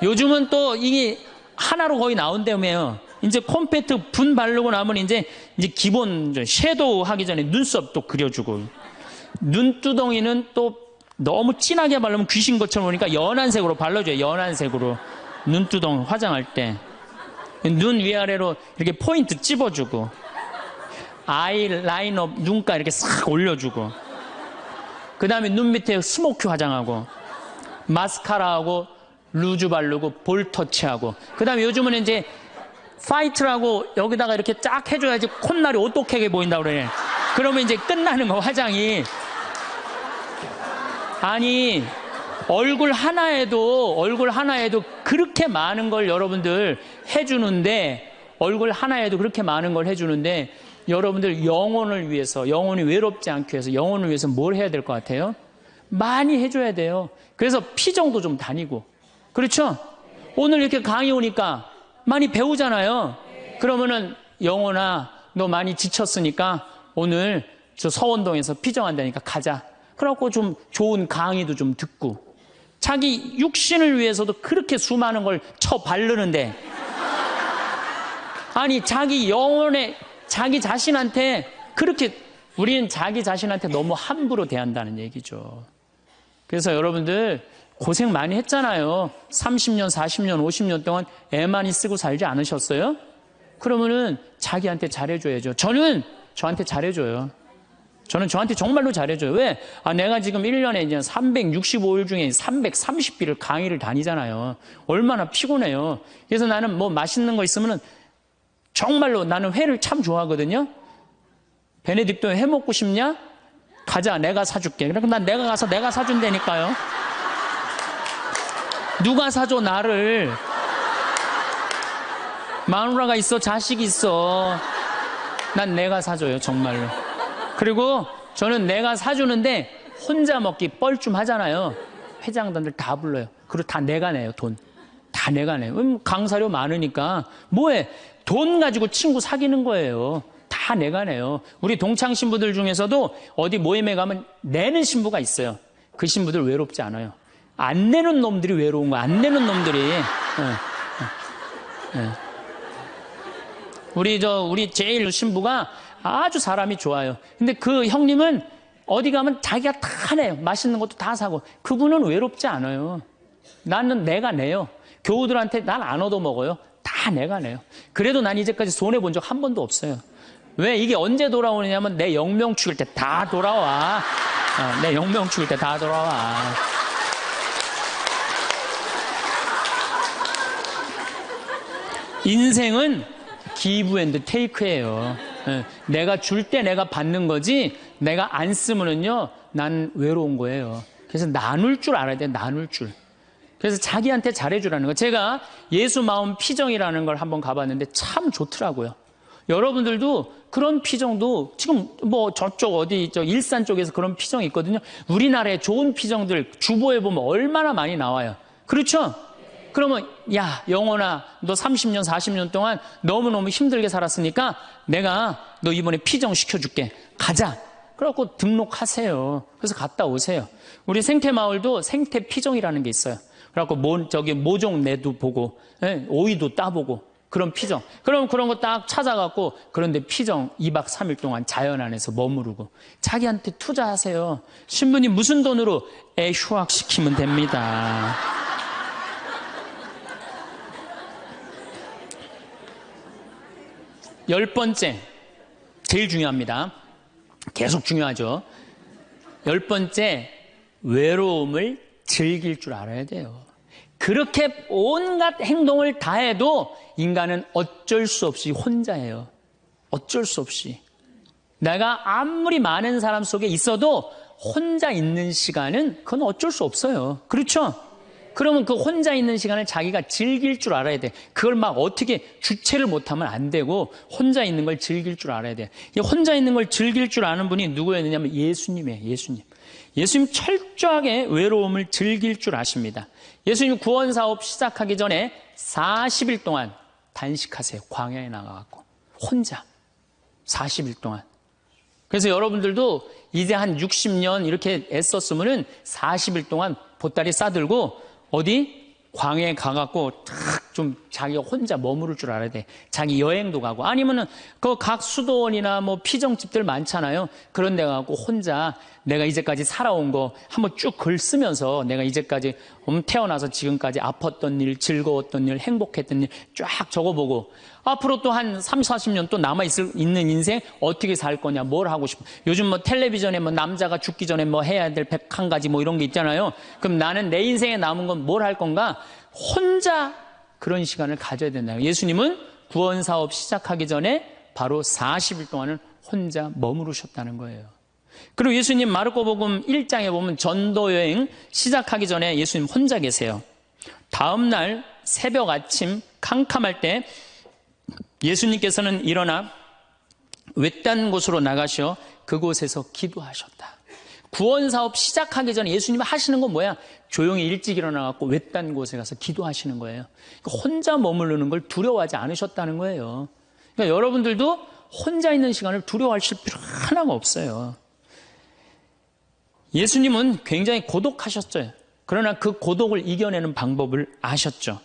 요즘은 또 이게 하나로 거의 나온다며요. 이제 콤팩트 분 바르고 나면 이제 기본 섀도우 하기 전에 눈썹도 그려주고, 눈두덩이는 또 너무 진하게 바르면 귀신 것처럼 보니까 연한 색으로 발라줘요. 연한 색으로. 눈두덩이 화장할 때. 눈 위아래로 이렇게 포인트 찝어주고, 아이라이너 눈가 이렇게 싹 올려주고, 그 다음에 눈 밑에 스모키 화장하고, 마스카라하고, 루즈 바르고, 볼 터치하고, 그 다음에 요즘은 이제 파이트라고 여기다가 이렇게 쫙 해줘야지 콧날이 오똑하게 보인다고 그래. 그러면 이제 끝나는 거, 화장이. 아니, 얼굴 하나에도 그렇게 많은 걸 여러분들 해주는데, 얼굴 하나에도 그렇게 많은 걸 해주는데, 여러분들 영혼을 위해서, 영혼이 외롭지 않기 위해서, 영혼을 위해서 뭘 해야 될 것 같아요? 많이 해줘야 돼요. 그래서 피정도 좀 다니고. 그렇죠? 오늘 이렇게 강의 오니까 많이 배우잖아요. 그러면은 영혼아, 너 많이 지쳤으니까 오늘 저 서원동에서 피정한다니까 가자. 그래갖고 좀 좋은 강의도 좀 듣고. 자기 육신을 위해서도 그렇게 수많은 걸 쳐 바르는데, 아니 자기 영혼에, 자기 자신한테 그렇게, 우리는 자기 자신한테 너무 함부로 대한다는 얘기죠. 그래서 여러분들 고생 많이 했잖아요. 30년, 40년, 50년 동안 애 많이 쓰고 살지 않으셨어요? 그러면은 자기한테 잘해줘야죠. 저는 저한테 잘해줘요. 저는 저한테 정말로 잘해줘요. 왜? 내가 지금 1년에 이제 365일 중에 330일을 강의를 다니잖아요. 얼마나 피곤해요. 그래서 나는 뭐 맛있는 거 있으면은 정말로, 나는 회를 참 좋아하거든요. 베네딕토 회 먹고 싶냐? 가자, 내가 사줄게. 그럼 난 내가 가서 내가 사준다니까요. 누가 사줘, 나를. 마누라가 있어, 자식이 있어. 난 내가 사줘요, 정말로. 그리고 저는 내가 사주는데 혼자 먹기 뻘쭘하잖아요. 회장단들 다 불러요. 그리고 다 내가 내요, 돈. 다 내가 내요. 강사료 많으니까. 뭐해? 돈 가지고 친구 사귀는 거예요. 다 내가 내요. 우리 동창 신부들 중에서도 어디 모임에 가면 내는 신부가 있어요. 그 신부들 외롭지 않아요. 안 내는 놈들이 외로운 거야. 안 내는 놈들이. 우리 제일 신부가 아주 사람이 좋아요. 근데 그 형님은 어디 가면 자기가 다 내요. 맛있는 것도 다 사고. 그분은 외롭지 않아요. 나는 내가 내요. 교우들한테 난 안 얻어먹어요. 다 내가 내요. 그래도 난 이제까지 손해본 적 한 번도 없어요. 왜? 이게 언제 돌아오느냐면 내 영명 죽일 때 다 돌아와. 내 영명 죽일 때 다 돌아와. 인생은 기브 앤드 테이크예요. 내가 줄 때 내가 받는 거지, 내가 안 쓰면은요, 난 외로운 거예요. 그래서 나눌 줄 알아야 돼, 나눌 줄. 그래서 자기한테 잘해주라는 거. 제가 예수 마음 피정이라는 걸 한번 가봤는데 참 좋더라고요. 여러분들도 그런 피정도 지금 뭐 저쪽 어디 저 일산 쪽에서 그런 피정이 있거든요. 우리나라에 좋은 피정들 주보에 보면 얼마나 많이 나와요. 그렇죠? 그러면 야, 영혼아, 너 30년 40년 동안 너무너무 힘들게 살았으니까 내가 너 이번에 피정 시켜줄게. 가자. 그래갖고 등록하세요. 그래서 갔다 오세요. 우리 생태마을도 생태피정이라는 게 있어요. 그래갖고 모종내도 보고, 오이도 따보고, 그런 피정. 그럼 그런 거 딱 찾아갖고, 그런데 피정 2박 3일 동안 자연 안에서 머무르고, 자기한테 투자하세요. 신부님 무슨 돈으로? 애 휴학시키면 됩니다. 열 번째, 제일 중요합니다. 계속 중요하죠. 열 번째, 외로움을 즐길 줄 알아야 돼요. 그렇게 온갖 행동을 다 해도 인간은 어쩔 수 없이 혼자예요. 어쩔 수 없이. 내가 아무리 많은 사람 속에 있어도 혼자 있는 시간은 그건 어쩔 수 없어요. 그렇죠? 그러면 그 혼자 있는 시간을 자기가 즐길 줄 알아야 돼. 그걸 막 어떻게 주체를 못하면 안 되고 혼자 있는 걸 즐길 줄 알아야 돼. 이 혼자 있는 걸 즐길 줄 아는 분이 누구였느냐면 예수님이에요. 예수님. 예수님 철저하게 외로움을 즐길 줄 아십니다. 예수님 구원 사업 시작하기 전에 40일 동안 단식하세요. 광야에 나가갖고 혼자 40일 동안. 그래서 여러분들도 이제 한 60년 이렇게 애썼으면은 40일 동안 보따리 싸들고 어디 광야에 가갖고 탁 좀 자기가 혼자 머무를 줄 알아야 돼. 자기 여행도 가고 아니면은 그 각 수도원이나 뭐 피정집들 많잖아요. 그런 데 가갖고 혼자 내가 이제까지 살아온 거 한번 쭉 글 쓰면서 내가 이제까지 태어나서 지금까지 아팠던 일, 즐거웠던 일, 행복했던 일 쫙 적어보고 앞으로 또 한 30, 40년 또 남아있는 인생 어떻게 살 거냐, 뭘 하고 싶어. 요즘 뭐 텔레비전에 뭐 남자가 죽기 전에 뭐 해야 될 101가지 뭐 이런 게 있잖아요. 그럼 나는 내 인생에 남은 건 뭘 할 건가? 혼자 그런 시간을 가져야 된다. 예수님은 구원 사업 시작하기 전에 바로 40일 동안은 혼자 머무르셨다는 거예요. 그리고 예수님 마르코복음 1장에 보면 전도 여행 시작하기 전에 예수님 혼자 계세요. 다음 날 새벽 아침 캄캄할 때 예수님께서는 일어나 외딴 곳으로 나가셔 그곳에서 기도하셨다. 구원 사업 시작하기 전에 예수님이 하시는 건 뭐야? 조용히 일찍 일어나갖고 외딴 곳에 가서 기도하시는 거예요. 혼자 머무르는 걸 두려워하지 않으셨다는 거예요. 그러니까 여러분들도 혼자 있는 시간을 두려워하실 필요 하나가 없어요. 예수님은 굉장히 고독하셨어요. 그러나 그 고독을 이겨내는 방법을 아셨죠.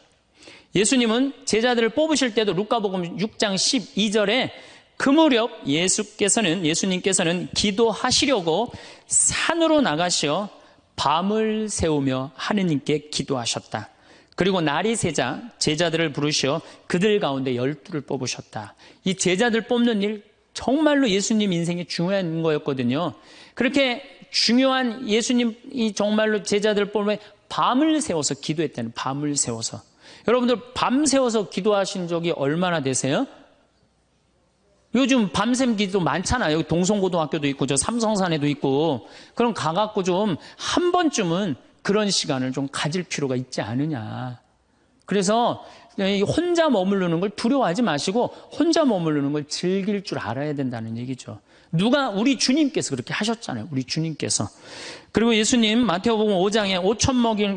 예수님은 제자들을 뽑으실 때도 루카복음 6장 12절에 그 무렵 예수님께서는 기도하시려고 산으로 나가시어 밤을 새우며 하느님께 기도하셨다. 그리고 날이 새자 제자들을 부르시어 그들 가운데 12를 뽑으셨다. 이 제자들 뽑는 일 정말로 예수님 인생에 중요한 거였거든요. 그렇게 중요한 예수님이 정말로 제자들 뽑으면 밤을 새워서 기도했다는, 밤을 새워서. 여러분들 밤 새워서 기도하신 적이 얼마나 되세요? 요즘 밤샘 기도 많잖아요. 여기 동성고등학교도 있고 저 삼성산에도 있고. 그럼 가갖고 좀 한 번쯤은 그런 시간을 좀 가질 필요가 있지 않느냐. 그래서 혼자 머무르는 걸 두려워하지 마시고 혼자 머무르는 걸 즐길 줄 알아야 된다는 얘기죠. 우리 주님께서 그렇게 하셨잖아요. 우리 주님께서. 그리고 예수님 마태복음 5장에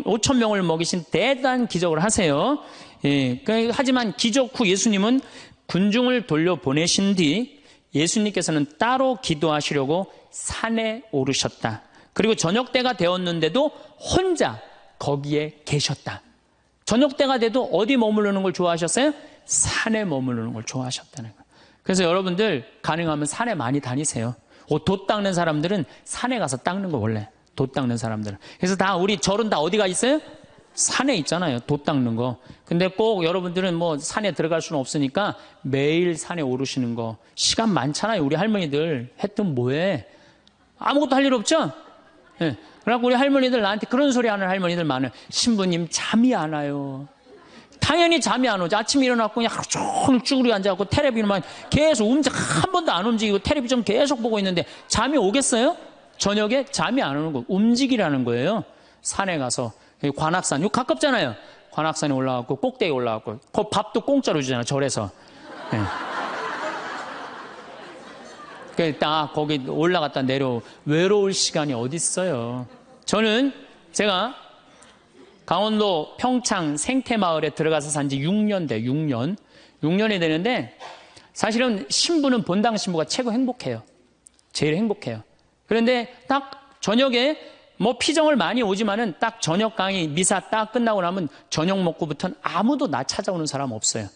5천 명을 먹이신 대단한 기적을 하세요. 예, 하지만 기적 후 예수님은 군중을 돌려보내신 뒤 예수님께서는 따로 기도하시려고 산에 오르셨다. 그리고 저녁 때가 되었는데도 혼자 거기에 계셨다. 저녁 때가 돼도 어디 머무르는 걸 좋아하셨어요? 산에 머무르는 걸 좋아하셨다는 거예요. 그래서 여러분들 가능하면 산에 많이 다니세요. 돛 닦는 사람들은 산에 가서 닦는 거 원래. 돛 닦는 사람들은. 그래서 다 우리 절은 다 어디가 있어요? 산에 있잖아요. 돛 닦는 거. 근데 꼭 여러분들은 뭐 산에 들어갈 수는 없으니까 매일 산에 오르시는 거. 시간 많잖아요. 우리 할머니들 했던 뭐해? 아무것도 할 일 없죠? 네. 그래갖고 우리 할머니들 나한테 그런 소리 하는 할머니들 많아요. 신부님 잠이 안 와요. 당연히 잠이 안 오죠. 아침에 일어나고 그냥 하루 종일 쭈그리 앉아갖고 텔레비전만 계속 한 번도 안 움직이고 텔레비전 계속 보고 있는데 잠이 오겠어요? 저녁에 잠이 안 오는 거. 움직이라는 거예요. 산에 가서. 관악산, 이거 가깝잖아요. 관악산에 올라가고 꼭대기 올라가고 그 밥도 공짜로 주잖아요. 절에서. 네. 딱 거기 올라갔다 외로울 시간이 어디 있어요. 저는 제가 강원도 평창 생태마을에 들어가서 산 지 6년 돼. 6년이 되는데 사실은 신부는 본당 신부가 최고 행복해요. 제일 행복해요. 그런데 딱 저녁에 뭐 피정을 많이 오지만은 딱 저녁 강의 미사 딱 끝나고 나면 저녁 먹고부터는 아무도 나 찾아오는 사람 없어요.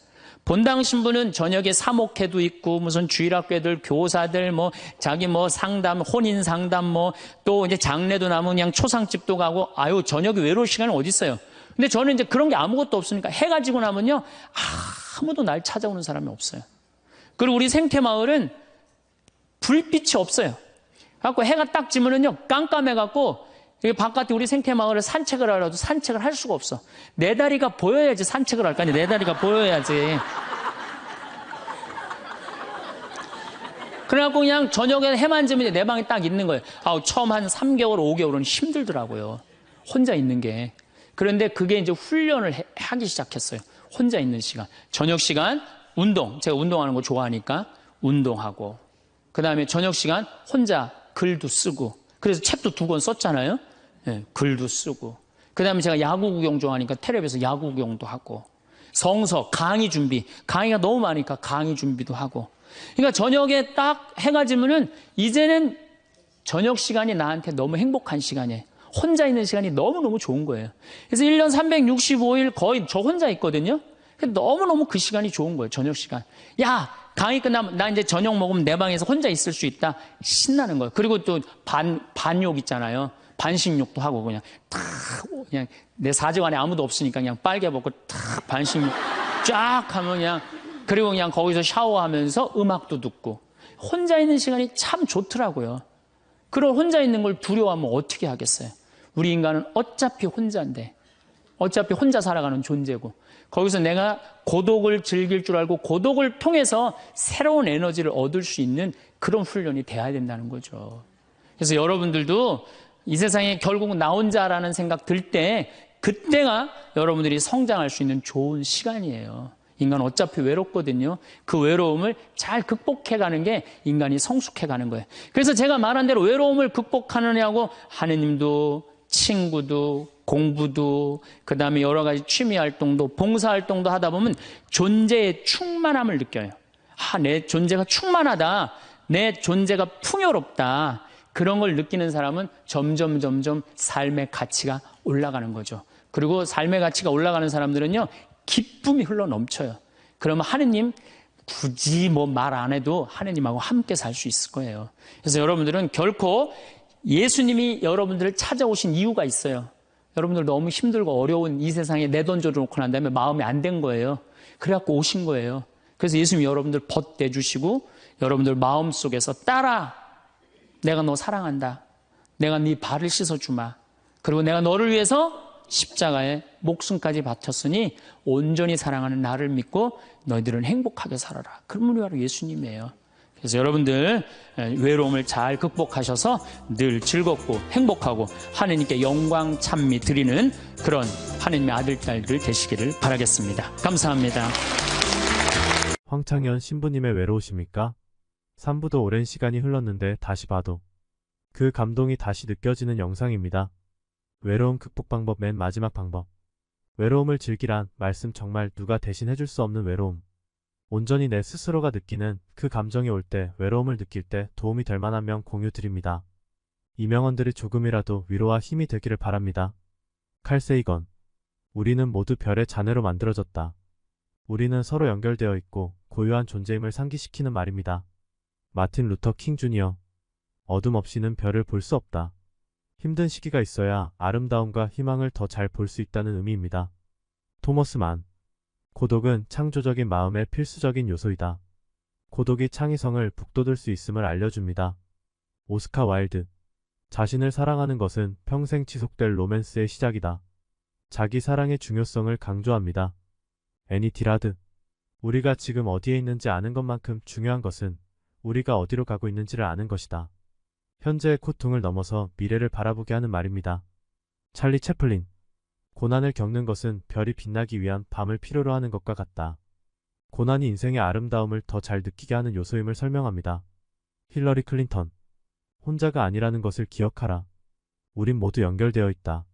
본당 신부는 저녁에 사목회도 있고 무슨 주일학교들 교사들 뭐 자기 뭐 상담 혼인 상담 뭐 또 이제 장례도 나면 그냥 초상집도 가고 아유 저녁에 외로울 시간은 어디 있어요. 근데 저는 이제 그런 게 아무것도 없으니까 해가 지고 나면요 아무도 날 찾아오는 사람이 없어요. 그리고 우리 생태마을은 불빛이 없어요. 갖고 해가 딱 지면은요 깜깜해갖고 바깥에 우리 생태마을을 산책을 하려도 산책을 할 수가 없어. 내 다리가 보여야지 산책을 할 거 아니야. 내 다리가 보여야지. 그래갖고 그냥 저녁에 해만 지면 내 방에 딱 있는 거예요. 처음 한 3개월, 5개월은 힘들더라고요. 혼자 있는 게. 그런데 그게 이제 훈련을 하기 시작했어요. 혼자 있는 시간. 저녁 시간 운동. 제가 운동하는 거 좋아하니까 운동하고. 그 다음에 저녁 시간 혼자 글도 쓰고. 그래서 책도 2권 썼잖아요. 네, 글도 쓰고. 그 다음에 제가 야구 구경 좋아하니까 텔레비에서 야구 구경도 하고. 성서, 강의 준비. 강의가 너무 많으니까 강의 준비도 하고. 그러니까 저녁에 딱 해가 지면은 이제는 저녁 시간이 나한테 너무 행복한 시간이에요. 혼자 있는 시간이 너무너무 좋은 거예요. 그래서 1년 365일 거의 저 혼자 있거든요. 너무너무 그 시간이 좋은 거예요. 저녁 시간. 야, 강의 끝나면 나 이제 저녁 먹으면 내 방에서 혼자 있을 수 있다. 신나는 거예요. 그리고 또 반욕 있잖아요. 반식욕도 하고 그냥 내 사적 안에 아무도 없으니까 그냥 빨개 벗고 탁 반식욕 쫙 하면 그냥 그리고 그냥 거기서 샤워하면서 음악도 듣고 혼자 있는 시간이 참 좋더라고요. 그럼 혼자 있는 걸 두려워하면 어떻게 하겠어요? 우리 인간은 어차피 혼자인데 어차피 혼자 살아가는 존재고 거기서 내가 고독을 즐길 줄 알고 고독을 통해서 새로운 에너지를 얻을 수 있는 그런 훈련이 돼야 된다는 거죠. 그래서 여러분들도 이 세상에 결국 나 혼자라는 생각 들 때 그때가 여러분들이 성장할 수 있는 좋은 시간이에요. 인간 어차피 외롭거든요. 그 외로움을 잘 극복해가는 게 인간이 성숙해가는 거예요. 그래서 제가 말한 대로 외로움을 극복하느냐고 하느님도 친구도 공부도 그다음에 여러 가지 취미 활동도 봉사 활동도 하다 보면 존재의 충만함을 느껴요. 내 존재가 충만하다. 내 존재가 풍요롭다. 그런 걸 느끼는 사람은 점점 삶의 가치가 올라가는 거죠. 그리고 삶의 가치가 올라가는 사람들은요. 기쁨이 흘러 넘쳐요. 그러면 하느님 굳이 뭐 말 안 해도 하느님하고 함께 살 수 있을 거예요. 그래서 여러분들은 결코 예수님이 여러분들을 찾아오신 이유가 있어요. 여러분들 너무 힘들고 어려운 이 세상에 내던져 놓고 난 다음에 마음이 안 된 거예요. 그래갖고 오신 거예요. 그래서 예수님이 여러분들 벗대주시고 여러분들 마음속에서 딸아 내가 너 사랑한다. 내가 네 발을 씻어주마. 그리고 내가 너를 위해서 십자가에 목숨까지 바쳤으니 온전히 사랑하는 나를 믿고 너희들은 행복하게 살아라. 그런 분이 바로 예수님이에요. 그래서 여러분들 외로움을 잘 극복하셔서 늘 즐겁고 행복하고 하느님께 영광 찬미 드리는 그런 하느님의 아들 딸들 되시기를 바라겠습니다. 감사합니다. 황창현 신부님의 외로우십니까? 3부도 오랜 시간이 흘렀는데 다시 봐도 그 감동이 다시 느껴지는 영상입니다. 외로움 극복 방법 맨 마지막 방법. 외로움을 즐기란 말씀 정말 누가 대신 해줄 수 없는 외로움. 온전히 내 스스로가 느끼는 그 감정이 올 때 외로움을 느낄 때 도움이 될 만한 명 공유 드립니다. 이 명언들이 조금이라도 위로와 힘이 되기를 바랍니다. 칼 세이건. 우리는 모두 별의 자녀로 만들어졌다. 우리는 서로 연결되어 있고 고유한 존재임을 상기시키는 말입니다. 마틴 루터 킹 주니어. 어둠 없이는 별을 볼 수 없다. 힘든 시기가 있어야 아름다움과 희망을 더 잘 볼 수 있다는 의미입니다. 토머스 만. 고독은 창조적인 마음의 필수적인 요소이다. 고독이 창의성을 북돋을 수 있음을 알려줍니다. 오스카 와일드. 자신을 사랑하는 것은 평생 지속될 로맨스의 시작이다. 자기 사랑의 중요성을 강조합니다. 애니 디라드. 우리가 지금 어디에 있는지 아는 것만큼 중요한 것은 우리가 어디로 가고 있는지를 아는 것이다. 현재의 고통을 넘어서 미래를 바라보게 하는 말입니다. 찰리 채플린. 고난을 겪는 것은 별이 빛나기 위한 밤을 필요로 하는 것과 같다. 고난이 인생의 아름다움을 더 잘 느끼게 하는 요소임을 설명합니다. 힐러리 클린턴. 혼자가 아니라는 것을 기억하라. 우린 모두 연결되어 있다.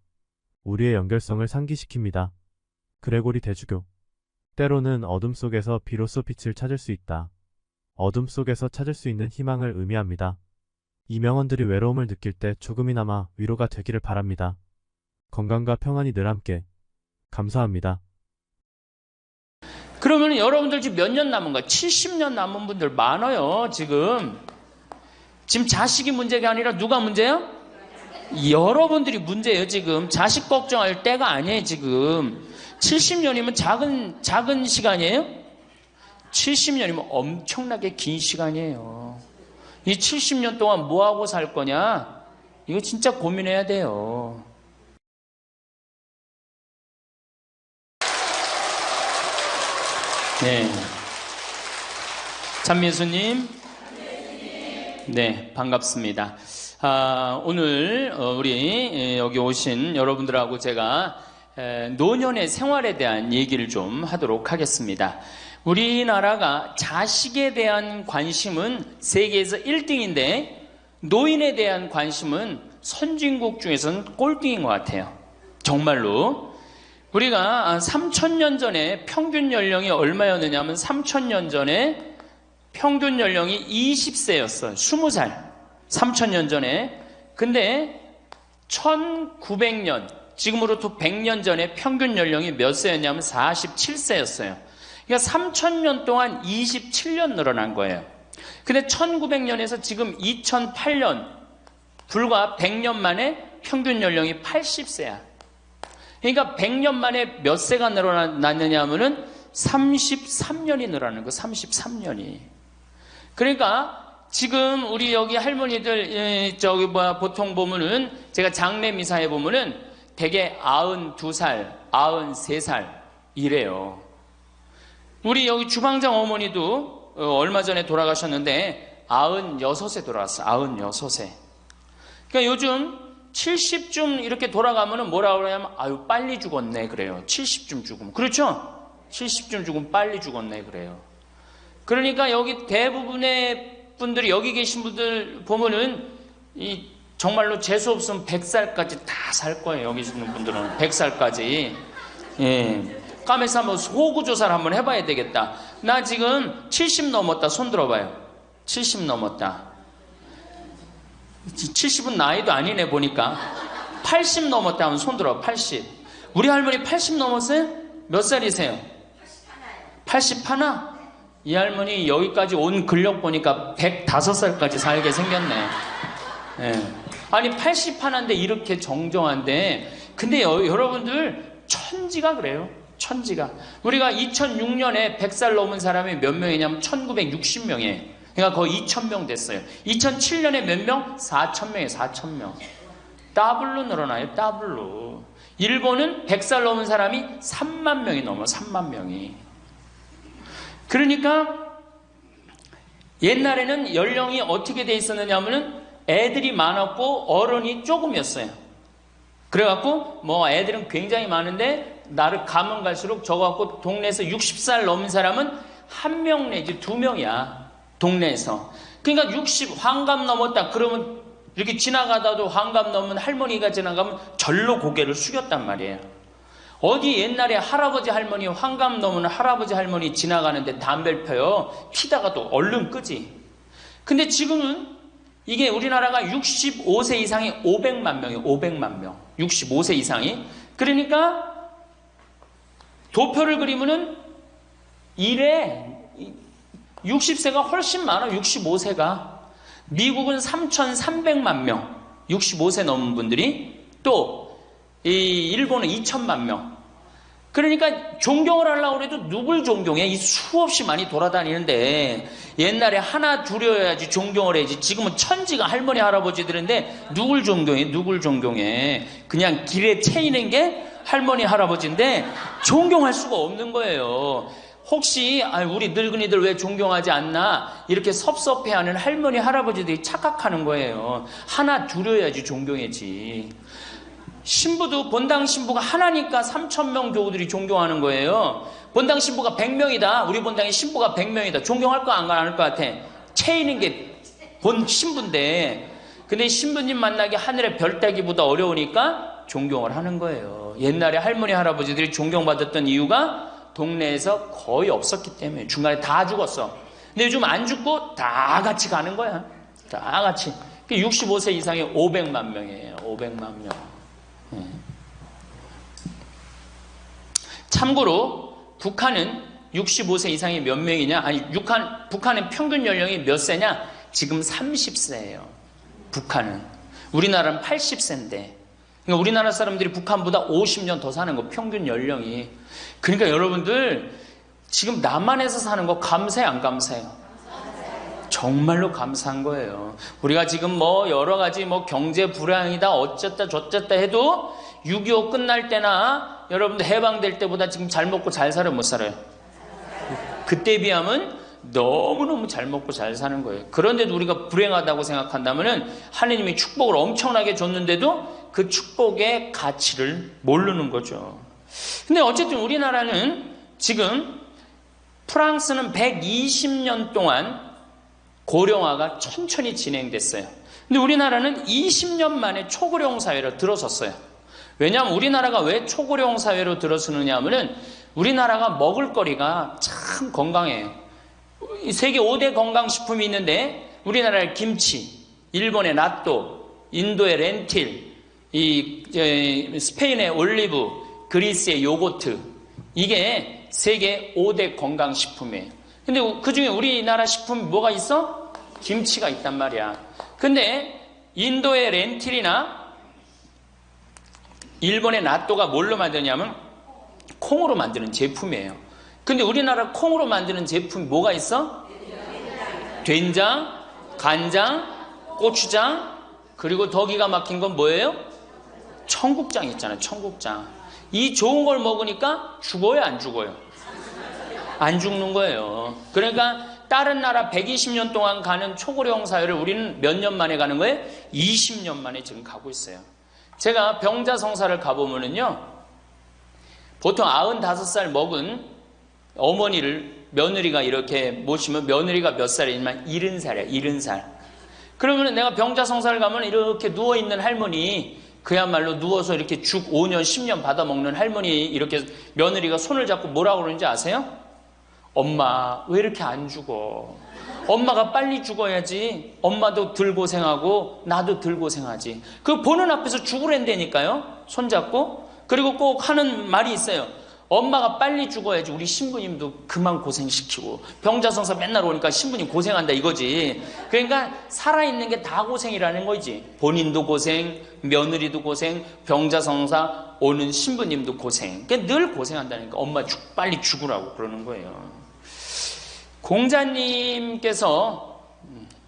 우리의 연결성을 상기시킵니다. 그레고리 대주교. 때로는 어둠 속에서 비로소 빛을 찾을 수 있다. 어둠 속에서 찾을 수 있는 희망을 의미합니다. 이 명언들이 외로움을 느낄 때 조금이나마 위로가 되기를 바랍니다. 건강과 평안이 늘 함께. 감사합니다. 그러면 여러분들 지금 몇 년 남은 거야? 70년 남은 분들 많아요. 지금 자식이 문제가 아니라 누가 문제예요? 여러분들이 문제예요. 지금 자식 걱정할 때가 아니에요. 지금 70년이면 작은 시간이에요? 70년이면 엄청나게 긴 시간이에요. 이 70년 동안 뭐하고 살 거냐? 이거 진짜 고민해야 돼요. 네. 찬민수님. 네, 반갑습니다. 오늘 우리 여기 오신 여러분들하고 제가 노년의 생활에 대한 얘기를 좀 하도록 하겠습니다. 우리나라가 자식에 대한 관심은 세계에서 1등인데 노인에 대한 관심은 선진국 중에서는 꼴등인 것 같아요. 정말로. 우리가 3,000년 전에 평균 연령이 얼마였느냐 하면 3,000년 전에 평균 연령이 20세였어요. 20살. 3,000년 전에. 근데 1900년, 지금으로부터 100년 전에 평균 연령이 몇 세였냐면 47세였어요. 그러니까 3,000년 동안 27년 늘어난 거예요. 근데 1900년에서 지금 2008년, 불과 100년 만에 평균 연령이 80세야. 그러니까 100년 만에 몇 세가 늘어났느냐 하면은 33년이 늘어나는 거, 33년이. 그러니까 지금 우리 여기 할머니들, 보통 보면은, 제가 장례 미사에 보면은 대개 92살, 93살 이래요. 우리 여기 주방장 어머니도 얼마 전에 돌아가셨는데 96세 돌아갔어요. 96세. 그러니까 요즘 70쯤 이렇게 돌아가면은 뭐라 그러냐면 아유 빨리 죽었네 그래요. 70쯤 죽으면. 그렇죠? 70쯤 죽으면 빨리 죽었네 그래요. 그러니까 여기 대부분의 분들이 여기 계신 분들 보면은 이 정말로 재수 없으면 100살까지 다 살 거예요. 여기 있는 분들은 100살까지. 예. 까매서 한번 호구조사를 한번 해봐야 되겠다. 나 지금 70 넘었다. 손 들어봐요. 70 넘었다. 70은 나이도 아니네 보니까. 80 넘었다 하면 손 들어. 80. 우리 할머니 80 넘었어요? 몇 살이세요? 81? 이 할머니 여기까지 온 근력 보니까 105살까지 살게 생겼네. 예. 아니 81인데 이렇게 정정한데, 근데 여러분들 천지가 그래요. 천지가. 우리가 2006년에 100살 넘은 사람이 몇 명이냐면 1960명이에요. 그러니까 거의 2,000명 됐어요. 2007년에 몇 명? 4,000명이에요. 4,000명. 더블로 늘어나요. 더블로. 일본은 100살 넘은 사람이 3만 명이 넘어. 3만 명이. 그러니까 옛날에는 연령이 어떻게 돼 있었느냐 하면은 애들이 많았고 어른이 조금이었어요. 그래갖고 뭐 애들은 굉장히 많은데 나를 가면 갈수록 저거갖고 동네에서 60살 넘은 사람은 1명 내지 2명이야. 동네에서. 그러니까 60 환갑 넘었다 그러면 이렇게 지나가다도 환갑 넘은 할머니가 지나가면 절로 고개를 숙였단 말이에요. 어디 옛날에 할아버지 할머니 환갑 넘은 할아버지 할머니 지나가는데 담배를 펴요. 피다가도 얼른 끄지. 근데 지금은 이게 우리나라가 65세 이상이 500만 명이에요. 500만 명. 65세 이상이. 그러니까 도표를 그리면은 이래 60세가 훨씬 많아. 65세가. 미국은 3,300만 명. 65세 넘은 분들이. 또 이 일본은 2천만 명. 그러니까 존경을 하려고 해도 누굴 존경해? 이 수없이 많이 돌아다니는데 옛날에 하나 둘이어야지 존경을 해야지. 지금은 천지가 할머니 할아버지들인데 누굴 존경해? 누굴 존경해? 그냥 길에 채이는 게 할머니 할아버지인데 존경할 수가 없는 거예요. 혹시 우리 늙은이들 왜 존경하지 않나 이렇게 섭섭해하는 할머니 할아버지들이 착각하는 거예요. 하나 둘이어야지 존경해지. 신부도 본당 신부가 하나니까 3,000명 교우들이 존경하는 거예요. 본당 신부가 100명이다. 우리 본당에 신부가 100명이다. 존경할 거 안 할 것 같아. 채이는 게 본 신부인데, 근데 신부님 만나기 하늘의 별 따기보다 어려우니까 존경을 하는 거예요. 옛날에 할머니 할아버지들이 존경받았던 이유가 동네에서 거의 없었기 때문에. 중간에 다 죽었어. 근데 요즘 안 죽고 다 같이 가는 거야. 다 같이. 65세 이상이 500만 명이에요. 500만 명. 참고로 북한은 65세 이상이 몇 명이냐? 아니, 북한은 평균 연령이 몇 세냐? 지금 30세예요. 북한은. 우리나라는 80세인데. 그러니까 우리나라 사람들이 북한보다 50년 더 사는 거, 평균 연령이. 그러니까 여러분들 지금 남한에서 사는 거 감사해, 안 감사해요? 정말로 감사한 거예요. 우리가 지금 뭐 여러 가지 뭐 경제 불황이다 어쨌다 저쨌다 해도 6.25 끝날 때나 여러분들 해방될 때보다 지금 잘 먹고 잘 살아요, 못 살아요? 그때 비하면 너무너무 잘 먹고 잘 사는 거예요. 그런데도 우리가 불행하다고 생각한다면은 하느님이 축복을 엄청나게 줬는데도 그 축복의 가치를 모르는 거죠. 근데 어쨌든 우리나라는 지금 프랑스는 120년 동안 고령화가 천천히 진행됐어요. 근데 우리나라는 20년 만에 초고령 사회로 들어섰어요. 왜냐하면 우리나라가 왜 초고령 사회로 들어서느냐 하면은 우리나라가 먹을 거리가 참 건강해요. 세계 5대 건강식품이 있는데 우리나라의 김치, 일본의 나또, 인도의 렌틸, 스페인의 올리브, 그리스의 요거트, 이게 세계 5대 건강식품이에요. 근데 그 중에 우리나라 식품이 뭐가 있어? 김치가 있단 말이야. 근데 인도의 렌틸이나 일본의 나또가 뭘로 만드냐면 콩으로 만드는 제품이에요. 근데 우리나라 콩으로 만드는 제품이 뭐가 있어? 된장, 간장, 고추장, 그리고 더 기가 막힌 건 뭐예요? 청국장 있잖아요. 청국장. 이 좋은 걸 먹으니까 죽어요, 안 죽어요? 안 죽는 거예요. 그러니까 다른 나라 120년 동안 가는 초고령 사회를 우리는 몇 년 만에 가는 거예요? 20년 만에 지금 가고 있어요. 제가 병자성사를 가보면은요, 보통 95살 먹은 어머니를 며느리가 이렇게 모시면 며느리가 몇 살이냐면 70살이야, 70살. 그러면 내가 병자성사를 가면 이렇게 누워있는 할머니, 그야말로 누워서 이렇게 죽 5년, 10년 받아먹는 할머니, 이렇게 며느리가 손을 잡고 뭐라고 그러는지 아세요? 엄마, 왜 이렇게 안 죽어? 엄마가 빨리 죽어야지. 엄마도 덜 고생하고 나도 덜 고생하지. 그 보는 앞에서 죽으랜다니까요. 손잡고. 그리고 꼭 하는 말이 있어요. 엄마가 빨리 죽어야지 우리 신부님도 그만 고생시키고. 병자성사 맨날 오니까 신부님 고생한다 이거지. 그러니까 살아있는 게 다 고생이라는 거지. 본인도 고생, 며느리도 고생, 병자성사 오는 신부님도 고생. 그러니까 늘 고생한다니까. 엄마 빨리 죽으라고 그러는 거예요. 공자님께서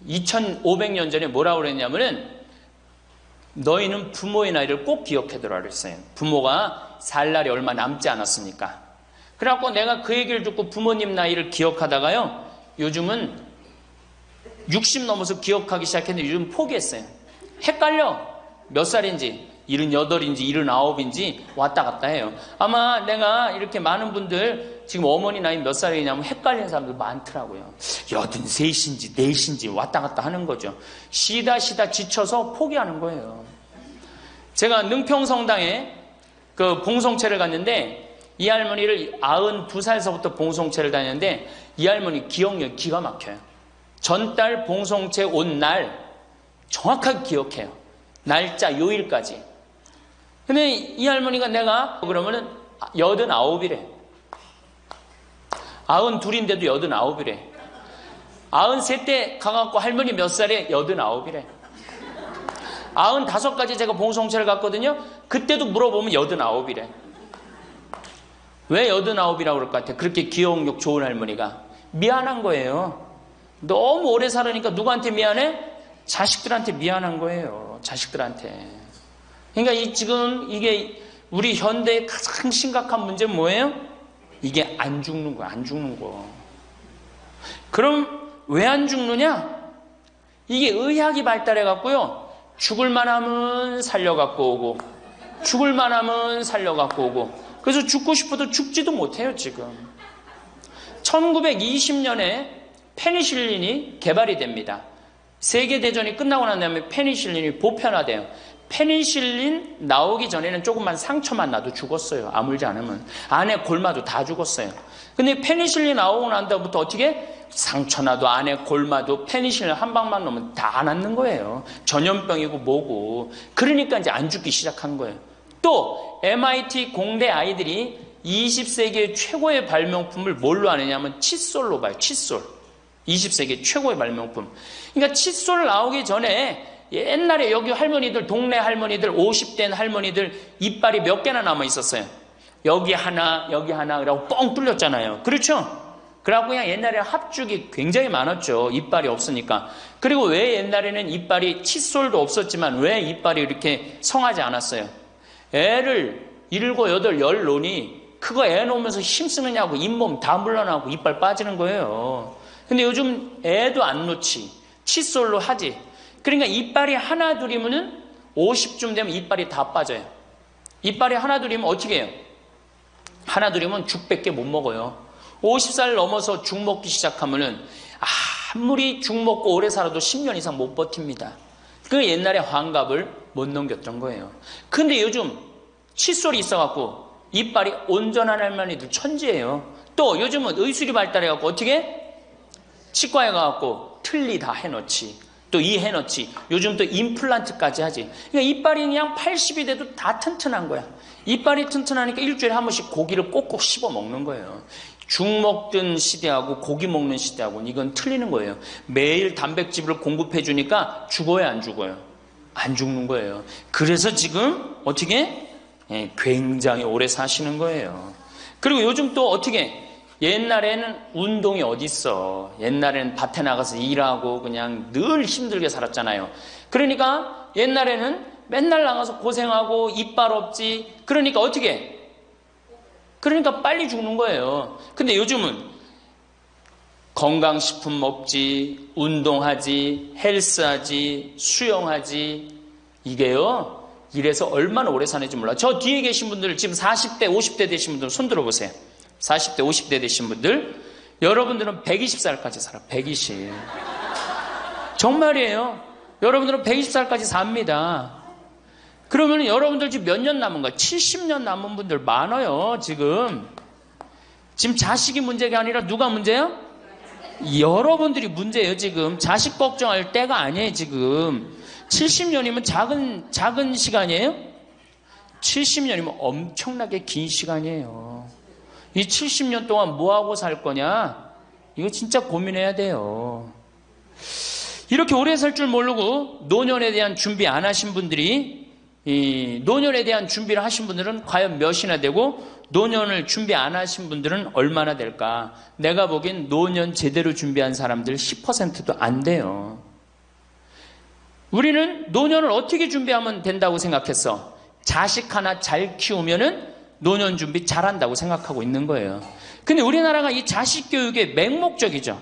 2500년 전에 뭐라고 그랬냐면은 너희는 부모의 나이를 꼭 기억해두라 그랬어요. 부모가 살 날이 얼마 남지 않았으니까. 그래갖고 내가 그 얘기를 듣고 부모님 나이를 기억하다가요, 요즘은 60 넘어서 기억하기 시작했는데 요즘 포기했어요. 헷갈려. 몇 살인지 78인지 79인지 왔다 갔다 해요. 아마 내가 이렇게 많은 분들 지금 어머니 나이 몇 살이냐면 헷갈리는 사람들 많더라고요. 83인지 4인지 왔다 갔다 하는 거죠. 쉬다 지쳐서 포기하는 거예요. 제가 능평성당에 그 봉송체를 갔는데 이 할머니를 92살서부터 봉송체를 다녔는데 이 할머니 기억력이 기가 막혀요. 전달 봉송체 온 날 정확하게 기억해요. 날짜 요일까지. 근데 이 할머니가 내가 그러면은 89이래. 92인데도 89이래. 93때 가갖고 할머니 몇 살에 89이래. 95까지 제가 봉송체를 갔거든요. 그때도 물어보면 89이래. 왜 89이라고 그럴 것 같아? 그렇게 기억력 좋은 할머니가. 미안한 거예요. 너무 오래 살으니까 누구한테 미안해? 자식들한테 미안한 거예요. 자식들한테. 그러니까 지금 이게 우리 현대의 가장 심각한 문제는 뭐예요? 이게 안 죽는 거, 안 죽는 거. 그럼 왜 안 죽느냐? 이게 의학이 발달해 갖고요. 죽을만 하면 살려갖고 오고, 죽을만 하면 살려갖고 오고. 그래서 죽고 싶어도 죽지도 못해요, 지금. 1920년에 페니실린이 개발이 됩니다. 세계대전이 끝나고 난 다음에 페니실린이 보편화돼요. 페니실린 나오기 전에는 조금만 상처만 나도 죽었어요. 아물지 않으면. 안에 골마도 다 죽었어요. 근데 페니실린 나오고 난 다음부터 어떻게? 상처 나도 안에 골마도 페니실린 한 방만 넣으면 다 낫는 거예요. 전염병이고 뭐고. 그러니까 이제 안 죽기 시작한 거예요. 또 MIT 공대 아이들이 20세기의 최고의 발명품을 뭘로 아느냐면 칫솔로 봐요. 칫솔. 20세기 최고의 발명품. 그러니까 칫솔 나오기 전에 옛날에 여기 할머니들, 동네 할머니들, 50대 할머니들 이빨이 몇 개나 남아 있었어요. 여기 하나, 그러고 뻥 뚫렸잖아요. 그렇죠? 그래갖고 그냥 옛날에 합죽이 굉장히 많았죠. 이빨이 없으니까. 그리고 왜 옛날에는 이빨이, 칫솔도 없었지만 왜 이빨이 이렇게 성하지 않았어요? 애를 7, 8, 10 놓으니 그거 애 놓으면서 힘쓰느냐고 잇몸 다 물러나고 이빨 빠지는 거예요. 근데 요즘 애도 안 놓지. 칫솔로 하지. 그러니까 이빨이 하나 둘이면은 50쯤 되면 이빨이 다 빠져요. 이빨이 하나 둘이면 어떻게 해요? 하나 둘이면 죽밖에 못 먹어요. 50살 넘어서 죽 먹기 시작하면은 아무리 죽 먹고 오래 살아도 10년 이상 못 버팁니다. 그 옛날에 환갑을 못 넘겼던 거예요. 근데 요즘 칫솔이 있어갖고 이빨이 온전한 할머니들 천지예요. 또 요즘은 의술이 발달해갖고 어떻게? 치과에 가갖고 틀니 다 해놓지. 또 이 해놓지. 요즘 또 임플란트까지 하지. 그러니까 이빨이 그냥 80이 돼도 다 튼튼한 거야. 이빨이 튼튼하니까 일주일에 한 번씩 고기를 꼭꼭 씹어 먹는 거예요. 죽 먹던 시대하고 고기 먹는 시대하고는 이건 틀리는 거예요. 매일 단백질을 공급해 주니까 죽어요, 안 죽어요? 안 죽는 거예요. 그래서 지금 어떻게? 굉장히 오래 사시는 거예요. 그리고 요즘 또 어떻게? 옛날에는 운동이 어딨어. 옛날에는 밭에 나가서 일하고 그냥 늘 힘들게 살았잖아요. 그러니까 옛날에는 맨날 나가서 고생하고 이빨 없지. 그러니까 어떻게? 그러니까 빨리 죽는 거예요. 근데 요즘은 건강식품 먹지, 운동하지, 헬스하지, 수영하지. 이게요, 이래서 얼마나 오래 사는지 몰라. 저 뒤에 계신 분들, 지금 40대, 50대 되신 분들 손 들어보세요. 40대, 50대 되신 분들, 여러분들은 120살까지 살아. 120. 정말이에요. 여러분들은 120살까지 삽니다. 그러면 여러분들 지금 몇 년 남은 거야? 70년 남은 분들 많아요, 지금. 지금 자식이 문제가 아니라 누가 문제예요? 여러분들이 문제예요, 지금. 자식 걱정할 때가 아니에요, 지금. 70년이면 작은 시간이에요? 70년이면 엄청나게 긴 시간이에요. 이 70년 동안 뭐하고 살 거냐? 이거 진짜 고민해야 돼요. 이렇게 오래 살 줄 모르고 노년에 대한 준비 안 하신 분들이, 이 노년에 대한 준비를 하신 분들은 과연 몇이나 되고, 노년을 준비 안 하신 분들은 얼마나 될까? 내가 보기엔 노년 제대로 준비한 사람들 10%도 안 돼요. 우리는 노년을 어떻게 준비하면 된다고 생각했어? 자식 하나 잘 키우면은 노년 준비 잘한다고 생각하고 있는 거예요. 근데 우리나라가 이 자식 교육의 맹목적이죠.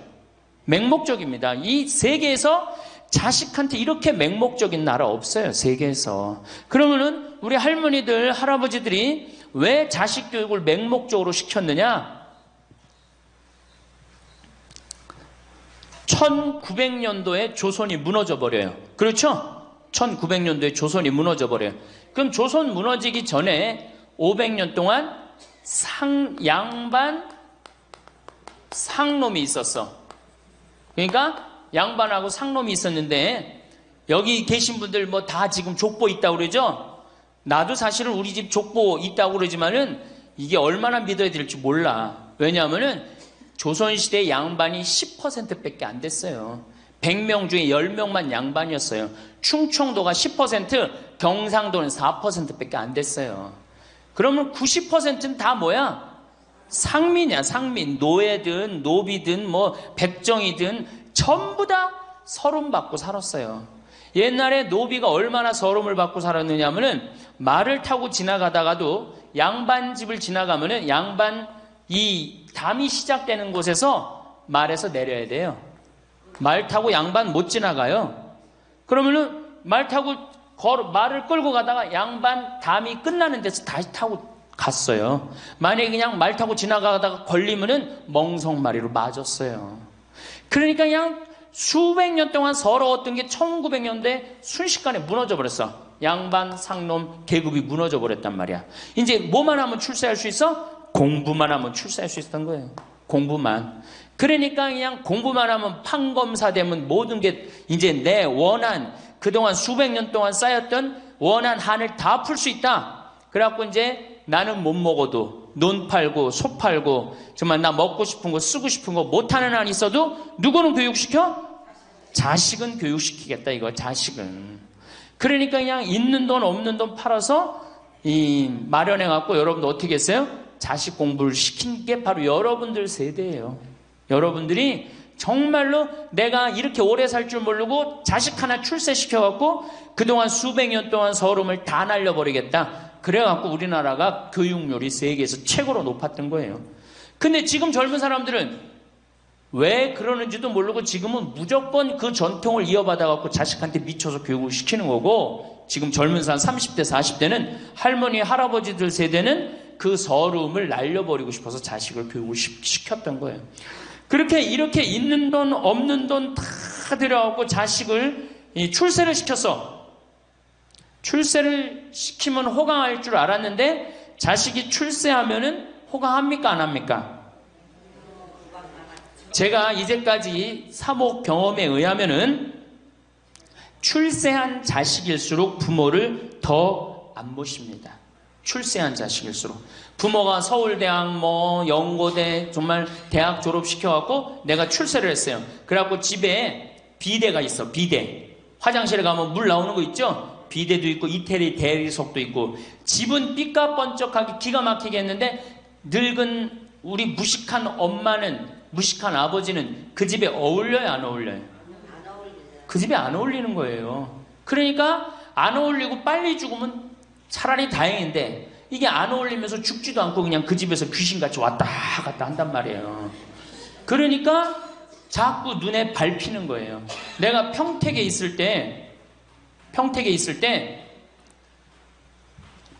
맹목적입니다. 이 세계에서 자식한테 이렇게 맹목적인 나라 없어요, 세계에서. 그러면은 우리 할머니들, 할아버지들이 왜 자식 교육을 맹목적으로 시켰느냐? 1900년도에 조선이 무너져 버려요. 그렇죠? 1900년도에 조선이 무너져 버려요. 그럼 조선 무너지기 전에 500년 동안 양반 상놈이 있었어. 그러니까 양반하고 상놈이 있었는데, 여기 계신 분들 뭐 다 지금 족보 있다고 그러죠? 나도 사실은 우리 집 족보 있다고 그러지만은 이게 얼마나 믿어야 될지 몰라. 왜냐하면은 조선시대 양반이 10%밖에 안 됐어요. 100명 중에 10명만 양반이었어요. 충청도가 10%, 경상도는 4%밖에 안 됐어요. 그러면 90%는 다 뭐야? 상민이야, 상민. 노예든 노비든 뭐 백정이든 전부 다 서름 받고 살았어요. 옛날에 노비가 얼마나 서름을 받고 살았느냐 하면은, 말을 타고 지나가다가도 양반 집을 지나가면은 양반 이 담이 시작되는 곳에서 말에서 내려야 돼요. 말 타고 양반 못 지나가요. 그러면은 말 타고 말을 끌고 가다가 양반 담이 끝나는 데서 다시 타고 갔어요. 만약에 그냥 말 타고 지나가다가 걸리면은 멍석마리로 맞았어요. 그러니까 그냥 수백 년 동안 서러웠던 게 1900년대 순식간에 무너져 버렸어. 양반, 상놈, 계급이 무너져 버렸단 말이야. 이제 뭐만 하면 출세할 수 있어? 공부만 하면 출세할 수 있었던 거예요. 공부만. 그러니까 그냥 공부만 하면 판검사 되면 모든 게 이제 내 원한, 그동안 수백 년 동안 쌓였던 원한 한을 다 풀 수 있다. 그래갖고 이제 나는 못 먹어도 논 팔고 소 팔고 정말 나 먹고 싶은 거 쓰고 싶은 거 못하는 한 있어도 누구는 교육시켜? 자식은 교육시키겠다, 이거. 자식은. 그러니까 그냥 있는 돈 없는 돈 팔아서 마련해갖고 여러분들 어떻게 했어요? 자식 공부를 시킨 게 바로 여러분들 세대예요. 여러분들이 정말로 내가 이렇게 오래 살 줄 모르고 자식 하나 출세시켜갖고 그동안 수백 년 동안 서름을 다 날려버리겠다. 그래갖고 우리나라가 교육률이 세계에서 최고로 높았던 거예요. 근데 지금 젊은 사람들은 왜 그러는지도 모르고 지금은 무조건 그 전통을 이어받아갖고 자식한테 미쳐서 교육을 시키는 거고, 지금 젊은 사람 30대 40대는 할머니 할아버지들 세대는 그 서러움을 날려버리고 싶어서 자식을 교육을 시켰던 거예요. 그렇게 이렇게 있는 돈 없는 돈 다 들여갖고 자식을 출세를 시켰어. 출세를 시키면 호강할 줄 알았는데 자식이 출세하면은 호강합니까 안 합니까? 제가 이제까지 사목 경험에 의하면은 출세한 자식일수록 부모를 더 안 모십니다. 출세한 자식일수록. 부모가 서울대학 연고대 정말 대학 졸업시켜갖고 내가 출세를 했어요. 그래갖고 집에 비데가 있어. 비데. 화장실에 가면 물 나오는 거 있죠? 비데도 있고 이태리 대리석도 있고. 집은 삐까번쩍하게 기가 막히게 했는데 늙은 우리 무식한 엄마는, 무식한 아버지는 그 집에 어울려요 안 어울려요? 그 집에 안 어울리는 거예요. 그러니까 안 어울리고 빨리 죽으면 차라리 다행인데 이게 안 어울리면서 죽지도 않고 그냥 그 집에서 귀신같이 왔다 갔다 한단 말이에요. 그러니까 자꾸 눈에 밟히는 거예요. 내가 평택에 있을 때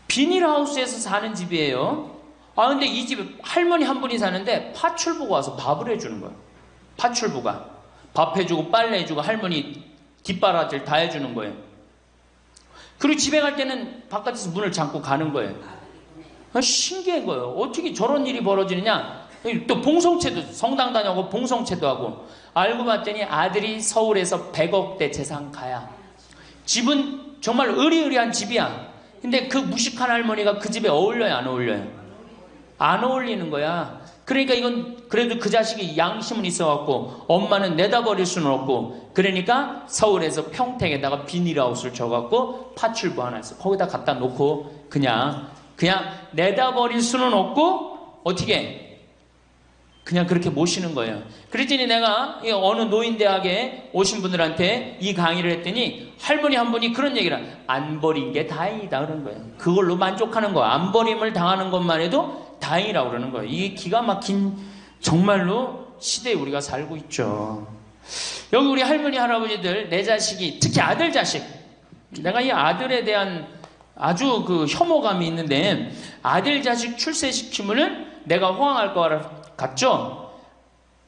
비닐하우스에서 사는 집이에요. 근데 이 집에 할머니 한 분이 사는데 파출부가 와서 밥을 해주는 거예요. 파출부가 밥 해주고 빨래 해주고 할머니 뒷바라지를 다 해주는 거예요. 그리고 집에 갈 때는 바깥에서 문을 잠고 가는 거예요. 신기한 거예요. 어떻게 저런 일이 벌어지느냐. 또 봉송체도, 성당 다녀고 봉송체도 하고. 알고 봤더니 아들이 서울에서 100억대 재산가야. 집은 정말 으리으리한 집이야. 근데 그 무식한 할머니가 그 집에 어울려요 안 어울려요? 안 어울리는 거야. 그러니까 이건 그래도 그 자식이 양심은 있어갖고 엄마는 내다버릴 수는 없고, 그러니까 서울에서 평택에다가 비닐하우스를 줘갖고 파출부 하나 있어. 거기다 갖다 놓고 그냥 내다버릴 수는 없고 어떻게 그냥 그렇게 모시는 거예요. 그랬더니 내가 어느 노인대학에 오신 분들한테 이 강의를 했더니 할머니 한 분이 그런 얘기를 안 버린 게 다행이다 그런 거예요. 그걸로 만족하는 거야. 안 버림을 당하는 것만 해도 다행이라고 그러는 거예요. 이게 기가 막힌 정말로 시대에 우리가 살고 있죠. 여기 우리 할머니 할아버지들 내 자식이, 특히 아들 자식, 내가 이 아들에 대한 아주 그 혐오감이 있는데, 아들 자식 출세시키면은 내가 호강할 것 같죠?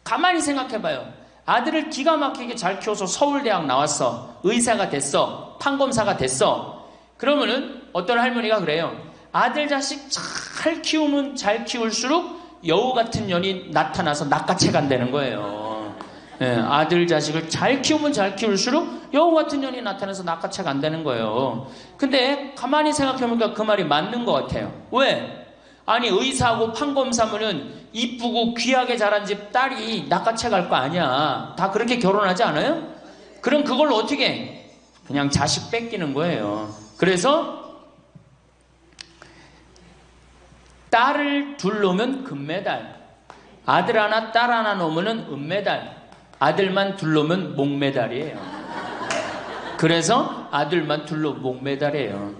가만히 생각해봐요. 아들을 기가 막히게 잘 키워서 서울대학 나왔어, 의사가 됐어, 판검사가 됐어. 그러면은 어떤 할머니가 그래요. 아들 자식 잘 키우면 잘 키울수록 여우 같은 년이 나타나서 낚아채 간다는 거예요. 아들 자식을 잘 키우면 잘 키울수록 여우 같은 년이 나타나서 낚아채 간다는 거예요. 근데 가만히 생각해보니까 그 말이 맞는 것 같아요. 왜? 아니 의사하고 판검사면은 이쁘고 귀하게 자란 집 딸이 낚아채 갈 거 아니야. 다 그렇게 결혼하지 않아요? 그럼 그걸 어떻게 해? 그냥 자식 뺏기는 거예요. 그래서 딸을 둘 놓으면 금메달, 아들 하나 딸 하나 놓으면 은메달, 아들만 둘 놓으면 목메달이에요. 그래서 아들만 둘 놓으면 목메달이에요.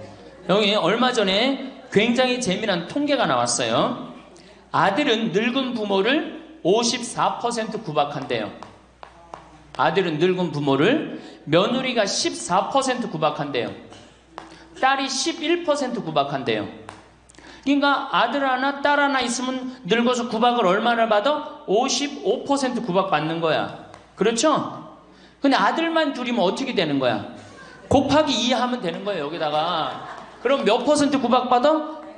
여기 얼마 전에 굉장히 재미난 통계가 나왔어요. 아들은 늙은 부모를 54% 구박한대요. 아들은 늙은 부모를, 며느리가 14% 구박한대요. 딸이 11% 구박한대요. 그러니까 아들 하나 딸 하나 있으면 늙어서 구박을 얼마나 받아? 55% 구박받는 거야. 그렇죠? 근데 아들만 둘이면 어떻게 되는 거야? 곱하기 2 하면 되는 거예요. 여기다가. 그럼 몇 퍼센트 구박받아?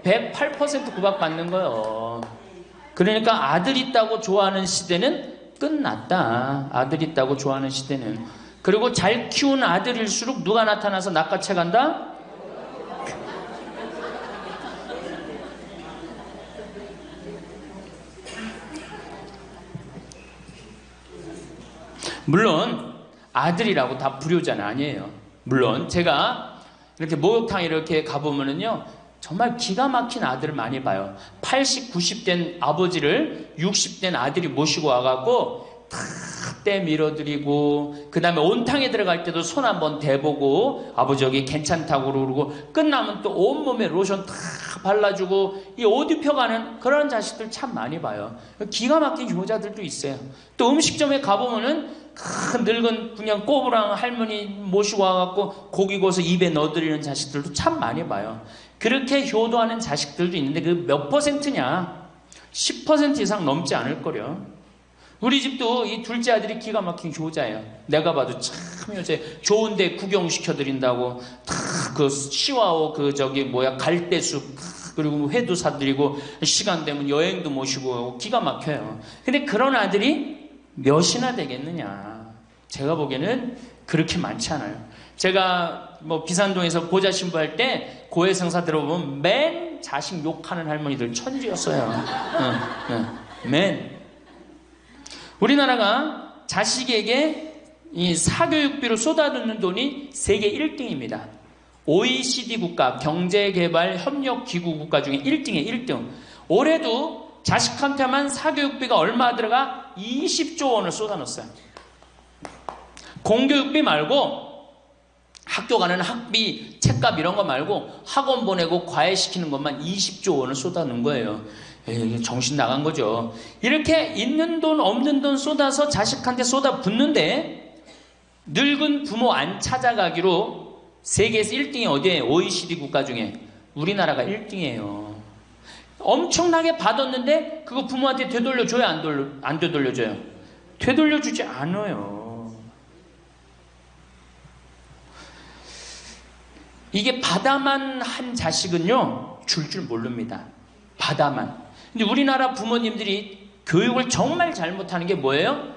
108% 구박받는 거예요. 그러니까 아들 있다고 좋아하는 시대는 끝났다. 아들 있다고 좋아하는 시대는. 그리고 잘 키운 아들일수록 누가 나타나서 낚아채 간다? 물론 아들이라고 다 불효자는 아니에요. 물론 제가 이렇게 목욕탕 이렇게 가보면은요 정말 기가 막힌 아들을 많이 봐요. 80, 90된 아버지를 60된 아들이 모시고 와갖고 다 때 밀어드리고, 그 다음에 온탕에 들어갈 때도 손 한번 대보고 아버지 여기 괜찮다고 그러고, 끝나면 또 온몸에 로션 다 발라주고 이 옷 입혀가는 그런 자식들 참 많이 봐요. 기가 막힌 효자들도 있어요. 또 음식점에 가보면은 큰 늙은 그냥 꼬부랑 할머니 모시고 와갖고 고기 구워서 입에 넣어드리는 자식들도 참 많이 봐요. 그렇게 효도하는 자식들도 있는데 그 몇 퍼센트냐? 10% 이상 넘지 않을 거려. 우리 집도 이 둘째 아들이 기가 막힌 효자예요. 내가 봐도 참 요새 좋은데 구경시켜드린다고 그 시와오 갈대숲 그리고 회도 사드리고 시간 되면 여행도 모시고 기가 막혀요. 근데 그런 아들이 몇이나 되겠느냐? 제가 보기에는 그렇게 많지 않아요. 제가 비산동에서 보좌 신부할 때 고해성사 들어보면 맨 자식 욕하는 할머니들 천지였어요. 맨. 우리나라가 자식에게 이 사교육비로 쏟아붓는 돈이 세계 1등입니다. OECD 국가, 경제개발협력기구 국가 중에 1등이에요. 1등. 올해도 자식한테만 사교육비가 얼마 들어가? 20조 원을 쏟아넣었어요. 공교육비 말고 학교 가는 학비, 책값 이런 거 말고 학원 보내고 과외시키는 것만 20조 원을 쏟아놓은 거예요. 정신 나간 거죠. 이렇게 있는 돈 없는 돈 쏟아서 자식한테 쏟아붓는데 늙은 부모 안 찾아가기로 세계에서 1등이 어디에? OECD 국가 중에 우리나라가 1등이에요. 엄청나게 받았는데 그거 부모한테 되돌려줘요? 안 되돌려줘요? 되돌려주지 않아요. 이게 받아만 한 자식은요 줄 모릅니다. 받아만. 근데 우리나라 부모님들이 교육을 정말 잘못하는 게 뭐예요?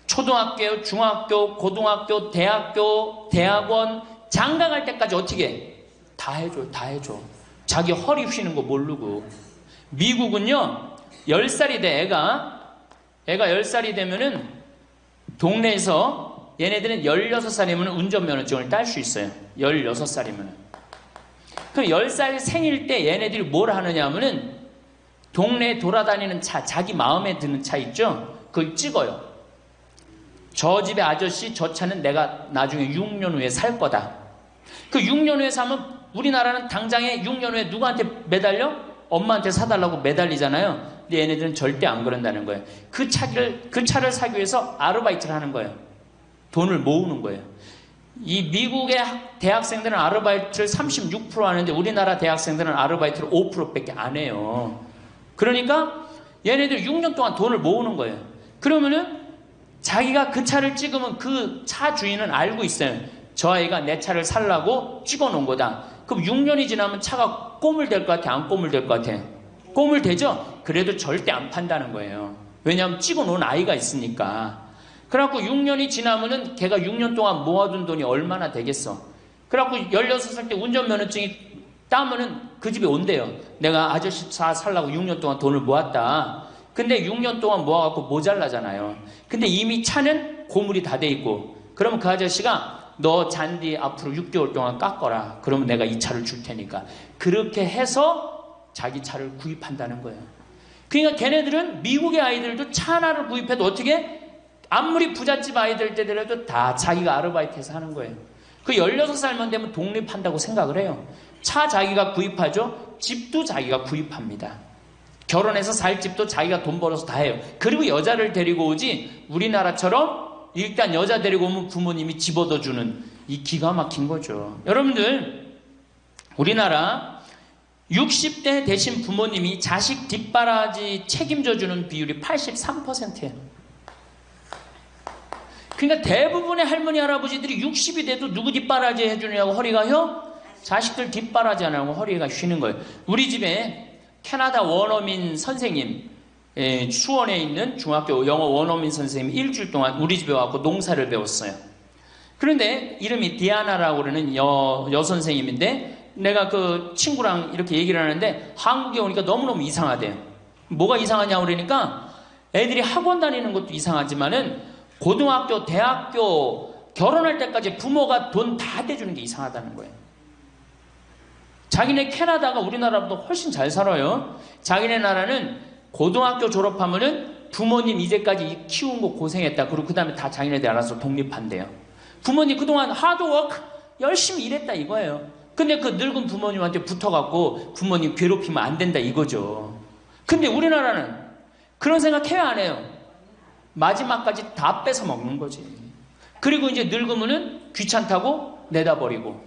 초등학교, 중학교, 고등학교, 대학교, 대학원 장가 갈 때까지 어떻게 해? 다 해줘. 자기 허리 휘는 거 모르고. 미국은요 10살이 돼 애가 10살이 되면은 동네에서 얘네들은 16살이면 운전면허증을 딸 수 있어요. 16살이면. 그럼 10살 생일 때 얘네들이 뭘 하느냐 하면은 동네에 돌아다니는 차, 자기 마음에 드는 차 있죠? 그걸 찍어요. 저 집의 아저씨 저 차는 내가 나중에 6년 후에 살 거다. 그 6년 후에 사면 우리나라는 당장에 6년 후에 누구한테 매달려? 엄마한테 사달라고 매달리잖아요. 근데 얘네들은 절대 안 그런다는 거예요. 그 차를 사기 위해서 아르바이트를 하는 거예요. 돈을 모으는 거예요. 이 미국의 대학생들은 아르바이트를 36% 하는데 우리나라 대학생들은 아르바이트를 5%밖에 안 해요. 그러니까 얘네들 6년 동안 돈을 모으는 거예요. 그러면은 자기가 그 차를 찍으면 그 차 주인은 알고 있어요. 저 아이가 내 차를 살라고 찍어 놓은 거다. 그럼 6년이 지나면 차가 꼬물될 것 같아? 안 꼬물될 것 같아? 꼬물되죠? 그래도 절대 안 판다는 거예요. 왜냐하면 찍어 놓은 아이가 있으니까. 그래갖고 6년이 지나면은 걔가 6년 동안 모아둔 돈이 얼마나 되겠어. 그래갖고 16살 때 운전면허증이 따면은 그 집에 온대요. 내가 아저씨 차 살라고 6년 동안 돈을 모았다. 근데 6년 동안 모아갖고 모자라잖아요. 근데 이미 차는 고물이 다 돼 있고, 그러면 그 아저씨가 너 잔디 앞으로 6개월 동안 깎어라. 그러면 내가 이 차를 줄 테니까. 그렇게 해서 자기 차를 구입한다는 거예요. 그러니까 걔네들은 미국의 아이들도 차 하나를 구입해도 어떻게? 아무리 부잣집 아이들 때더라도 다 자기가 아르바이트해서 하는 거예요. 그 16살만 되면 독립한다고 생각을 해요. 차 자기가 구입하죠. 집도 자기가 구입합니다. 결혼해서 살 집도 자기가 돈 벌어서 다 해요. 그리고 여자를 데리고 오지 우리나라처럼 일단 여자 데리고 오면 부모님이 집 얻어주는 이 기가 막힌 거죠. 여러분들 우리나라 60대 되신 부모님이 자식 뒷바라지 책임져주는 비율이 83%예요. 그러니까 대부분의 할머니 할아버지들이 60이 돼도 누구 뒷바라지 해주느냐고 허리가 휘어? 자식들 뒷바라지 안 하고 허리가 쉬는 거예요. 우리 집에 캐나다 원어민 선생님, 수원에 있는 중학교 영어 원어민 선생님이 일주일 동안 우리 집에 와서 농사를 배웠어요. 그런데 이름이 디아나라고 그러는 여선생님인데 내가 그 친구랑 이렇게 얘기를 하는데 한국에 오니까 너무너무 이상하대요. 뭐가 이상하냐고 그러니까 애들이 학원 다니는 것도 이상하지만은 고등학교, 대학교 결혼할 때까지 부모가 돈 다 대주는 게 이상하다는 거예요. 자기네 캐나다가 우리나라보다 훨씬 잘 살아요. 자기네 나라는 고등학교 졸업하면은 부모님 이제까지 키운 거 고생했다. 그리고 그 다음에 다 자기네들 알아서 독립한대요. 부모님 그동안 하드워크 열심히 일했다 이거예요. 근데 그 늙은 부모님한테 붙어갖고 부모님 괴롭히면 안 된다 이거죠. 근데 우리나라는 그런 생각 해요 안 해요? 마지막까지 다 뺏어 먹는 거지. 그리고 이제 늙으면은 귀찮다고 내다 버리고.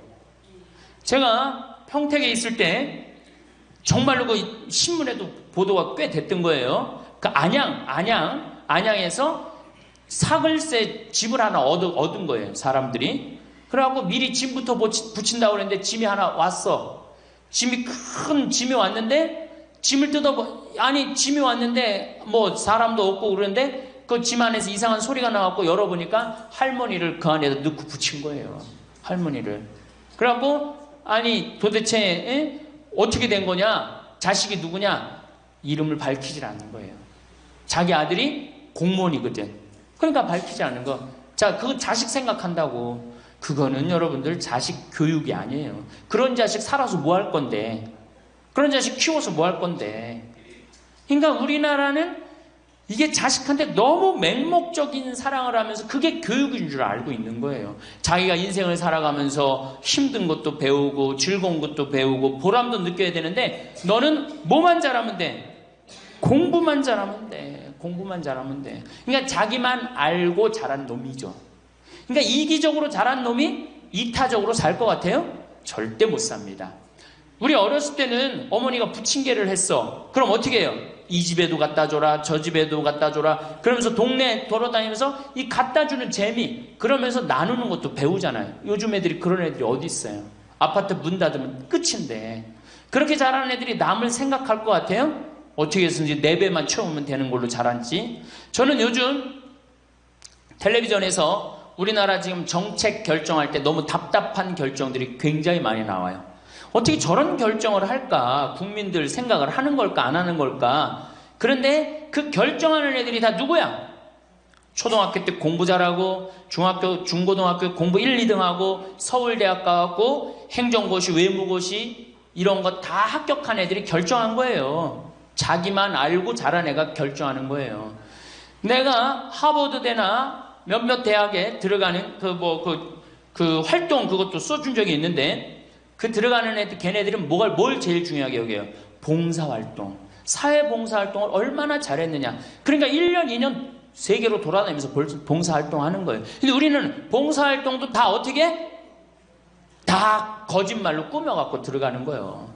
제가 평택에 있을 때 정말로 그 신문에도 보도가 꽤 됐던 거예요. 그 안양에서 사글세 집을 하나 얻은 거예요, 사람들이. 그래갖고 미리 짐부터 붙인다고 그랬는데 짐이 하나 왔어. 큰 짐이 왔는데 짐을 짐이 왔는데 뭐 사람도 없고 그러는데 그 짐 안에서 이상한 소리가 나갖고 열어보니까 할머니를 그 안에다 넣고 붙인 거예요. 할머니를. 그래갖고 아니 도대체 어떻게 된 거냐? 자식이 누구냐? 이름을 밝히질 않는 거예요. 자기 아들이 공무원이거든. 그러니까 밝히지 않는 거. 자, 그거 자식 생각한다고. 그거는 여러분들 자식 교육이 아니에요. 그런 자식 살아서 뭐 할 건데. 그런 자식 키워서 뭐 할 건데. 그러니까 우리나라는 이게 자식한테 너무 맹목적인 사랑을 하면서 그게 교육인 줄 알고 있는 거예요. 자기가 인생을 살아가면서 힘든 것도 배우고 즐거운 것도 배우고 보람도 느껴야 되는데 너는 뭐만 잘하면 돼? 공부만 잘하면 돼. 공부만 잘하면 돼. 그러니까 자기만 알고 자란 놈이죠. 그러니까 이기적으로 자란 놈이 이타적으로 살 것 같아요? 절대 못 삽니다. 우리 어렸을 때는 어머니가 부침개를 했어. 그럼 어떻게 해요? 이 집에도 갖다 줘라, 저 집에도 갖다 줘라. 그러면서 동네 돌아다니면서 이 갖다 주는 재미, 그러면서 나누는 것도 배우잖아요. 요즘 애들이 그런 애들이 어디 있어요? 아파트 문 닫으면 끝인데. 그렇게 자라는 애들이 남을 생각할 것 같아요? 어떻게 해서든지 4배만 채우면 되는 걸로 자랐지. 저는 요즘 텔레비전에서 우리나라 지금 정책 결정할 때 너무 답답한 결정들이 굉장히 많이 나와요. 어떻게 저런 결정을 할까? 국민들 생각을 하는 걸까? 안 하는 걸까? 그런데 그 결정하는 애들이 다 누구야? 초등학교 때 공부 잘하고 중학교, 중고등학교 공부 1, 2등 하고 서울대학 가고 행정고시, 외무고시 이런 거 다 합격한 애들이 결정한 거예요. 자기만 알고 자란 애가 결정하는 거예요. 내가 하버드대나 몇몇 대학에 들어가는 그 활동 그것도 써준 적이 있는데 그 들어가는 애들, 걔네들은 뭘 제일 중요하게 여겨요? 봉사활동. 사회봉사활동을 얼마나 잘했느냐. 그러니까 1년, 2년 세계로 돌아다니면서 봉사활동 하는 거예요. 근데 우리는 봉사활동도 다 어떻게? 다 거짓말로 꾸며갖고 들어가는 거예요.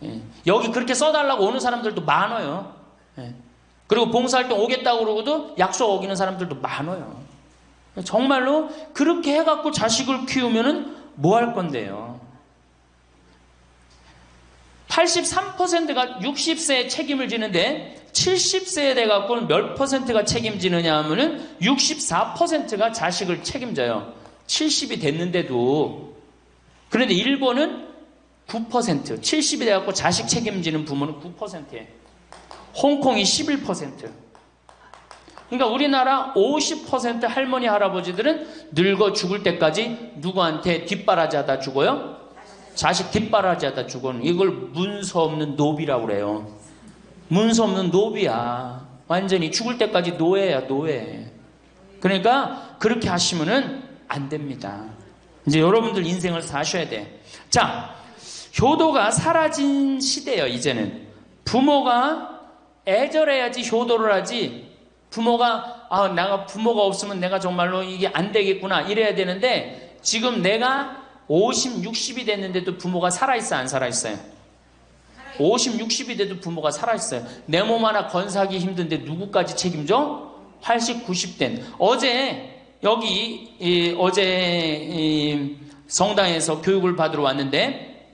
예. 여기 그렇게 써달라고 오는 사람들도 많아요. 예. 그리고 봉사활동 오겠다고 그러고도 약속 어기는 사람들도 많아요. 정말로 그렇게 해갖고 자식을 키우면은 뭐 할 건데요? 83%가 60세에 책임을 지는데 70세에 돼갖고는 몇 %가 책임지느냐 하면은 64%가 자식을 책임져요. 70이 됐는데도. 그런데 일본은 9%, 70이 돼갖고 자식 책임지는 부모는 9%예요. 홍콩이 11%. 그러니까 우리나라 50% 할머니, 할아버지들은 늙어 죽을 때까지 누구한테 뒷바라지 하다 죽어요? 자식 뒷바라지 하다 죽어는 이걸 문서 없는 노비라고 그래요. 문서 없는 노비야. 완전히 죽을 때까지 노예야, 노예. 그러니까 그렇게 하시면은 안 됩니다. 이제 여러분들 인생을 사셔야 돼. 자, 효도가 사라진 시대예요, 이제는. 부모가 애절해야지 효도를 하지. 부모가 내가 부모가 없으면 내가 정말로 이게 안 되겠구나 이래야 되는데 지금 내가 50, 60이 됐는데도 부모가 살아있어, 안 살아있어요? 50, 60이 돼도 부모가 살아있어요. 내 몸 하나 건사하기 힘든데 누구까지 책임져? 80, 90된. 어제 성당에서 교육을 받으러 왔는데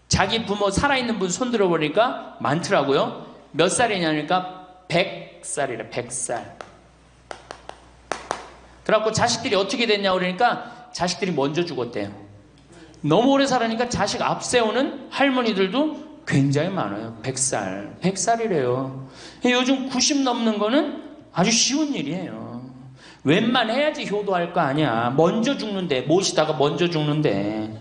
자기 부모 살아있는 분 손 들어보니까 많더라고요. 몇 살이냐니까 100살이래, 100살. 그래갖고 자식들이 어떻게 됐냐고 그러니까 자식들이 먼저 죽었대요. 너무 오래 살으니까 자식 앞세우는 할머니들도 굉장히 많아요. 100살. 100살이래요. 요즘 90 넘는 거는 아주 쉬운 일이에요. 웬만해야지 효도할 거 아니야. 먼저 죽는데, 모시다가 먼저 죽는데.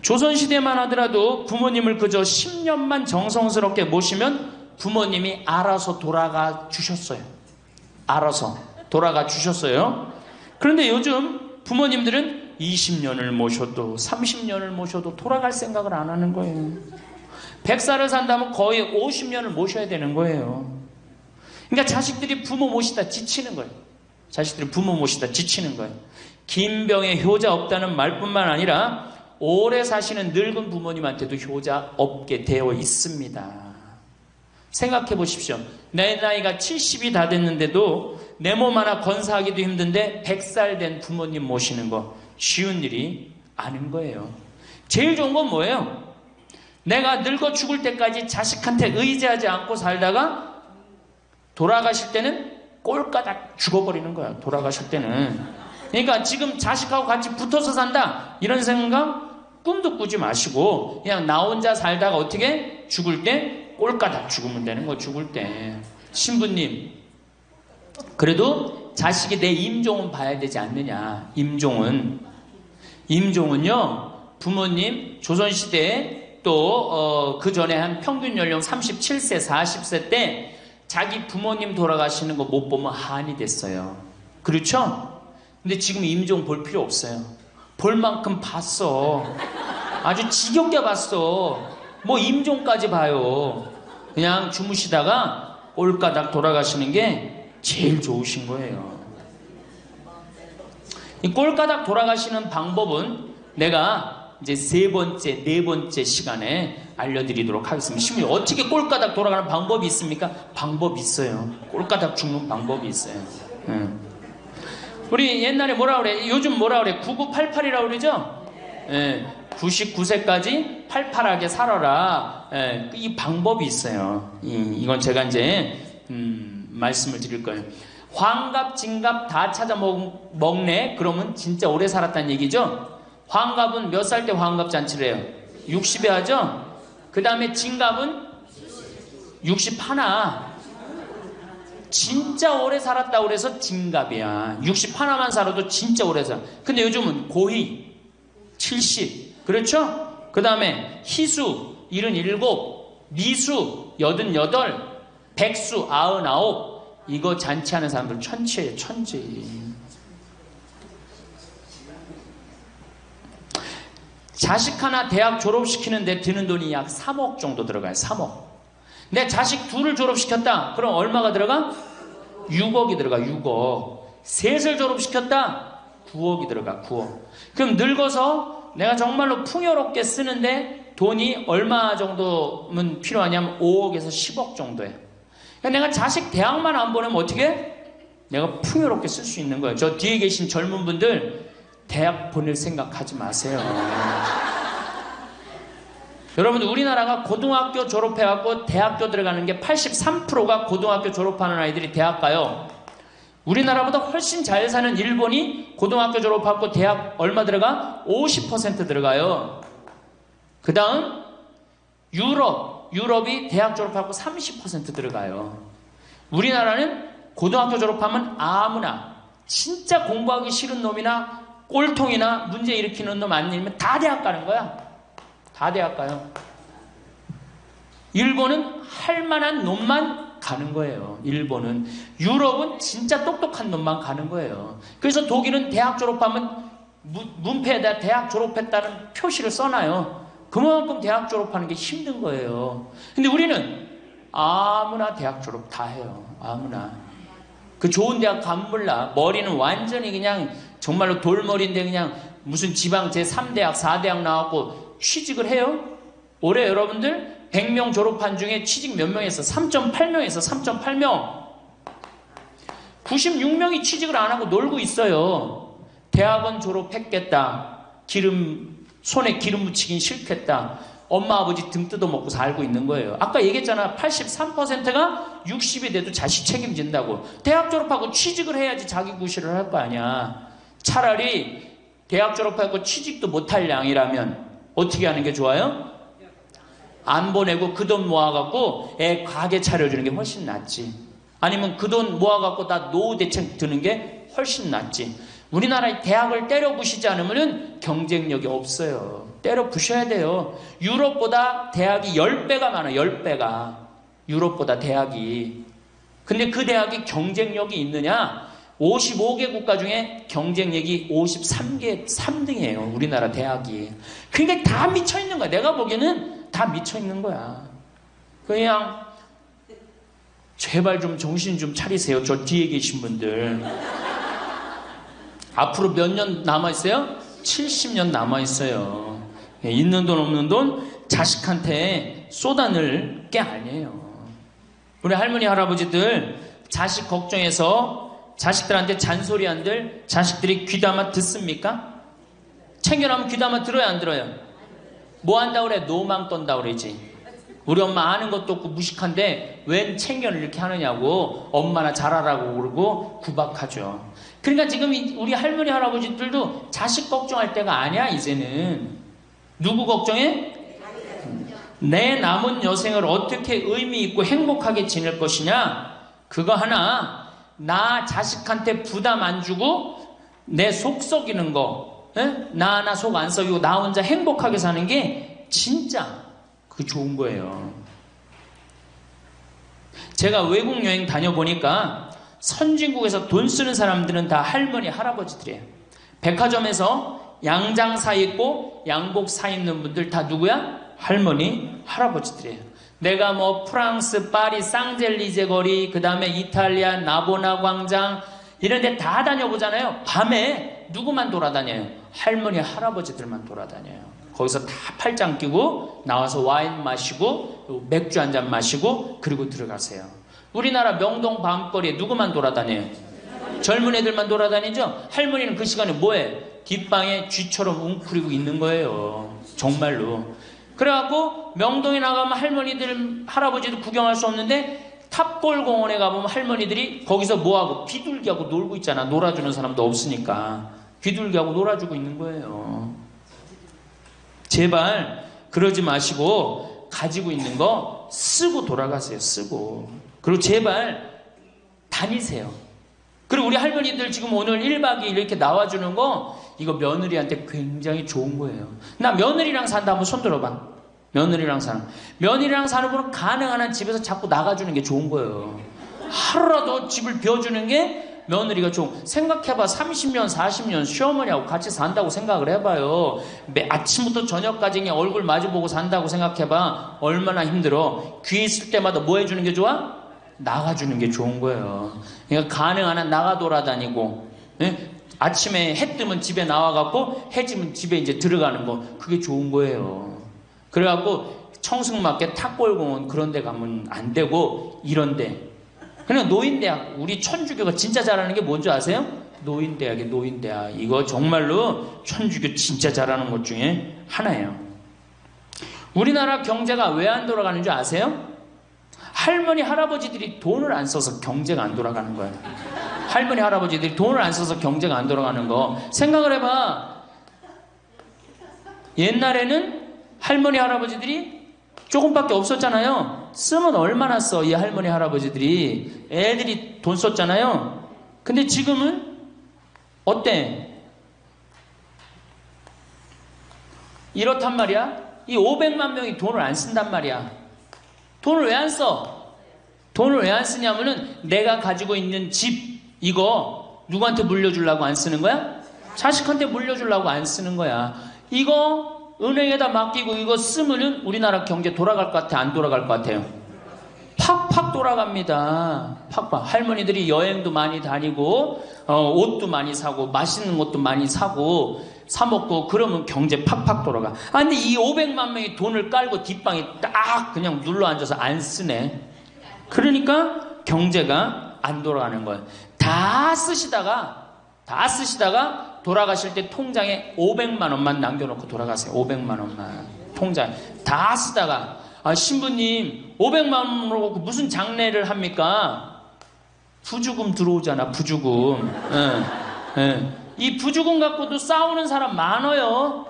조선시대만 하더라도 부모님을 그저 10년만 정성스럽게 모시면 부모님이 알아서 돌아가 주셨어요. 알아서 돌아가 주셨어요. 그런데 요즘 부모님들은 20년을 모셔도 30년을 모셔도 돌아갈 생각을 안 하는 거예요. 100살을 산다면 거의 50년을 모셔야 되는 거예요. 그러니까 자식들이 부모 모시다 지치는 거예요. 자식들이 부모 모시다 지치는 거예요. 김병에 효자 없다는 말뿐만 아니라 오래 사시는 늙은 부모님한테도 효자 없게 되어 있습니다. 생각해 보십시오. 내 나이가 70이 다 됐는데도 내 몸 하나 건사하기도 힘든데 100살 된 부모님 모시는 거 쉬운 일이 아닌 거예요. 제일 좋은 건 뭐예요? 내가 늙어 죽을 때까지 자식한테 의지하지 않고 살다가 돌아가실 때는 꼴까닥 죽어버리는 거야. 돌아가실 때는. 그러니까 지금 자식하고 같이 붙어서 산다 이런 생각 꿈도 꾸지 마시고 그냥 나 혼자 살다가 어떻게 죽을 때 꼴까닥 죽으면 되는 거. 죽을 때 신부님 그래도 자식이 내 임종은 봐야 되지 않느냐. 임종은요 부모님 조선시대에 또 그 전에 한 평균 연령 37세 40세 때 자기 부모님 돌아가시는 거 못 보면 한이 됐어요. 그렇죠? 근데 지금 임종 볼 필요 없어요. 볼 만큼 봤어. 아주 지겹게 봤어. 뭐 임종까지 봐요. 그냥 주무시다가 꼴까닥 돌아가시는 게 제일 좋으신 거예요. 이 꼴까닥 돌아가시는 방법은 내가 이제 네 번째 시간에 알려드리도록 하겠습니다. 신부님 어떻게 꼴까닥 돌아가는 방법이 있습니까? 방법이 있어요. 꼴까닥 죽는 방법이 있어요. 우리 옛날에 뭐라 그래? 요즘 뭐라 그래? 9988이라고 그러죠? 99세까지 팔팔하게 살아라. 이 방법이 있어요. 이건 제가 이제 말씀을 드릴 거예요. 환갑, 진갑 다 찾아 먹네? 그러면 진짜 오래 살았다는 얘기죠? 환갑은 몇 살 때 환갑 잔치를 해요? 60에 하죠? 그 다음에 진갑은 61. 진짜 오래 살았다고 그래서 진갑이야. 61만 살아도 진짜 오래 살아. 근데 요즘은 고희 70. 그렇죠? 그 다음에 희수 77, 미수 88, 백수 99. 이거 잔치하는 사람들 천치예요. 천지. 자식 하나 대학 졸업시키는데 드는 돈이 약 3억 정도 들어가요. 3억. 내 자식 둘을 졸업시켰다. 그럼 얼마가 들어가? 6억이 들어가. 6억. 셋을 졸업시켰다. 9억이 들어가. 9억. 그럼 늙어서 내가 정말로 풍요롭게 쓰는데 돈이 얼마 정도면 필요하냐면 5억에서 10억 정도예요. 그러니까 내가 자식 대학만 안 보내면 어떻게? 내가 풍요롭게 쓸 수 있는 거예요. 저 뒤에 계신 젊은 분들 대학 보낼 생각하지 마세요. 여러분 우리나라가 고등학교 졸업해갖고 대학교 들어가는 게 83%가 고등학교 졸업하는 아이들이 대학 가요. 우리나라보다 훨씬 잘 사는 일본이 고등학교 졸업하고 대학 얼마 들어가? 50% 들어가요. 그 다음 유럽이 대학 졸업하고 30% 들어가요. 우리나라는 고등학교 졸업하면 아무나 진짜 공부하기 싫은 놈이나 꼴통이나 문제 일으키는 놈 아니면 다 대학 가는 거야. 다 대학 가요. 일본은 할 만한 놈만 가는 거예요. 일본은. 유럽은 진짜 똑똑한 놈만 가는 거예요. 그래서 독일은 대학 졸업하면 문패에다 대학 졸업했다는 표시를 써놔요. 그만큼 대학 졸업하는 게 힘든 거예요. 근데 우리는 아무나 대학 졸업 다 해요. 아무나. 그 좋은 대학 가면 몰라. 머리는 완전히 그냥 정말로 돌머리인데 그냥 무슨 지방 제3대학, 4대학 나왔고 취직을 해요? 올해 여러분들 100명 졸업한 중에 취직 몇 명 했어? 3.8명에서 3.8명. 96명이 취직을 안 하고 놀고 있어요. 대학원 졸업했겠다. 손에 기름 묻히긴 싫겠다. 엄마 아버지 등 뜯어먹고 살고 있는 거예요. 아까 얘기했잖아. 83%가 60이 돼도 자식 책임진다고. 대학 졸업하고 취직을 해야지 자기 구실을 할 거 아니야. 차라리 대학 졸업하고 취직도 못할 양이라면 어떻게 하는 게 좋아요? 안 보내고 그 돈 모아갖고 애 가게 차려주는 게 훨씬 낫지. 아니면 그 돈 모아갖고 다 노후 대책 드는 게 훨씬 낫지. 우리나라의 대학을 때려 부시지 않으면 경쟁력이 없어요. 때려 부셔야 돼요. 유럽보다 대학이 10배가 많아요. 10배가. 유럽보다 대학이. 근데 그 대학이 경쟁력이 있느냐? 55개 국가 중에 경쟁력이 53개 3등이에요. 우리나라 대학이. 그러니까 다 미쳐있는 거야. 내가 보기에는 다 미쳐있는 거야. 그냥 제발 좀 정신 좀 차리세요. 저 뒤에 계신 분들. 앞으로 몇 년 남아있어요? 70년 남아있어요. 있는 돈 없는 돈 자식한테 쏟아낼 게 아니에요. 우리 할머니 할아버지들 자식 걱정해서 자식들한테 잔소리한들 자식들이 귀담아 듣습니까? 챙겨나면 귀담아 들어야 안 들어요? 뭐 한다고 그래? 노망 떤다 그러지. 우리 엄마 아는 것도 없고 무식한데 웬 챙겨를 이렇게 하느냐고 엄마나 잘하라고 그러고 구박하죠. 그러니까 지금 우리 할머니 할아버지들도 자식 걱정할 때가 아니야. 이제는 누구 걱정해? 내 남은 여생을 어떻게 의미 있고 행복하게 지낼 것이냐, 그거 하나. 나 자식한테 부담 안 주고 내 속 썩이는 거, 나 하나 속 안 썩이고 나 혼자 행복하게 사는 게 진짜 그 좋은 거예요. 제가 외국 여행 다녀보니까 선진국에서 돈 쓰는 사람들은 다 할머니 할아버지들이에요. 백화점에서 양장 사 입고 양복 사 입는 분들 다 누구야? 할머니 할아버지들이에요. 내가 뭐 프랑스 파리 쌍젤리제 거리, 그 다음에 이탈리아 나보나 광장 이런 데 다 다녀보잖아요. 밤에 누구만 돌아다녀요? 할머니 할아버지들만 돌아다녀요. 거기서 다 팔짱 끼고 나와서 와인 마시고 맥주 한 잔 마시고 그리고 들어가세요. 우리나라 명동 밤거리에 누구만 돌아다녀요? 젊은 애들만 돌아다니죠? 할머니는 그 시간에 뭐해? 뒷방에 쥐처럼 웅크리고 있는 거예요. 정말로. 그래갖고 명동에 나가면 할머니들 할아버지도 구경할 수 없는데 탑골 공원에 가보면 할머니들이 거기서 뭐하고 비둘기하고 놀고 있잖아. 놀아주는 사람도 없으니까 비둘기하고 놀아주고 있는 거예요. 제발 그러지 마시고 가지고 있는 거 쓰고 돌아가세요. 쓰고. 그리고 제발 다니세요. 그리고 우리 할머니들 지금 오늘 1박 2일 이렇게 나와주는 거 이거 며느리한테 굉장히 좋은 거예요. 나 며느리랑 산다 한번 손 들어봐. 며느리랑 사는 분은 가능한 한 집에서 자꾸 나가주는 게 좋은 거예요. 하루라도 집을 비워주는 게 며느리가 좋은. 생각해봐. 30년 40년 시어머니하고 같이 산다고 생각을 해봐요. 아침부터 저녁까지 그냥 얼굴 마주보고 산다고 생각해봐. 얼마나 힘들어. 귀 있을 때마다 뭐 해주는 게 좋아? 나가주는 게 좋은 거예요. 그러니까 가능한 한 나가 돌아다니고, 아침에 해 뜨면 집에 나와갖고 해 지면 집에 이제 들어가는 거, 그게 좋은 거예요. 그래갖고 청승맞게 탑골공원 그런 데 가면 안 되고 이런 데. 그냥 노인대학, 우리 천주교가 진짜 잘하는 게 뭔지 아세요? 노인대학이에요. 노인대학. 이거 정말로 천주교 진짜 잘하는 것 중에 하나예요. 우리나라 경제가 왜 안 돌아가는 줄 아세요? 할머니 할아버지들이 돈을 안 써서 경제가 안 돌아가는 거예요. 할머니 할아버지들이 돈을 안 써서 경제가 안 돌아가는 거 생각을 해봐. 옛날에는 할머니 할아버지들이 조금밖에 없었잖아요. 쓰면 얼마나 써, 이 할머니 할아버지들이. 애들이 돈 썼잖아요. 근데 지금은 어때? 이렇단 말이야. 이 500만 명이 돈을 안 쓴단 말이야. 돈을 왜 안 써? 돈을 왜 안 쓰냐면은 내가 가지고 있는 집 이거 누구한테 물려주려고 안 쓰는 거야? 자식한테 물려주려고 안 쓰는 거야. 이거 은행에다 맡기고 이거 쓰면은 우리나라 경제 돌아갈 것 같아? 안 돌아갈 것 같아요? 팍팍 돌아갑니다. 팍팍. 할머니들이 여행도 많이 다니고 옷도 많이 사고 맛있는 것도 많이 사고 사 먹고 그러면 경제 팍팍 돌아가. 아 근데 이 500만 명이 돈을 깔고 뒷방에 딱 그냥 눌러 앉아서 안 쓰네. 그러니까 경제가 안 돌아가는 거예요. 다 쓰시다가 돌아가실 때 통장에 500만 원만 남겨놓고 돌아가세요. 500만 원만 통장에 다 쓰다가 신부님 500만 원으로 무슨 장례를 합니까? 부주금 들어오잖아. 부주금. 이 부주금 갖고도 싸우는 사람 많아요.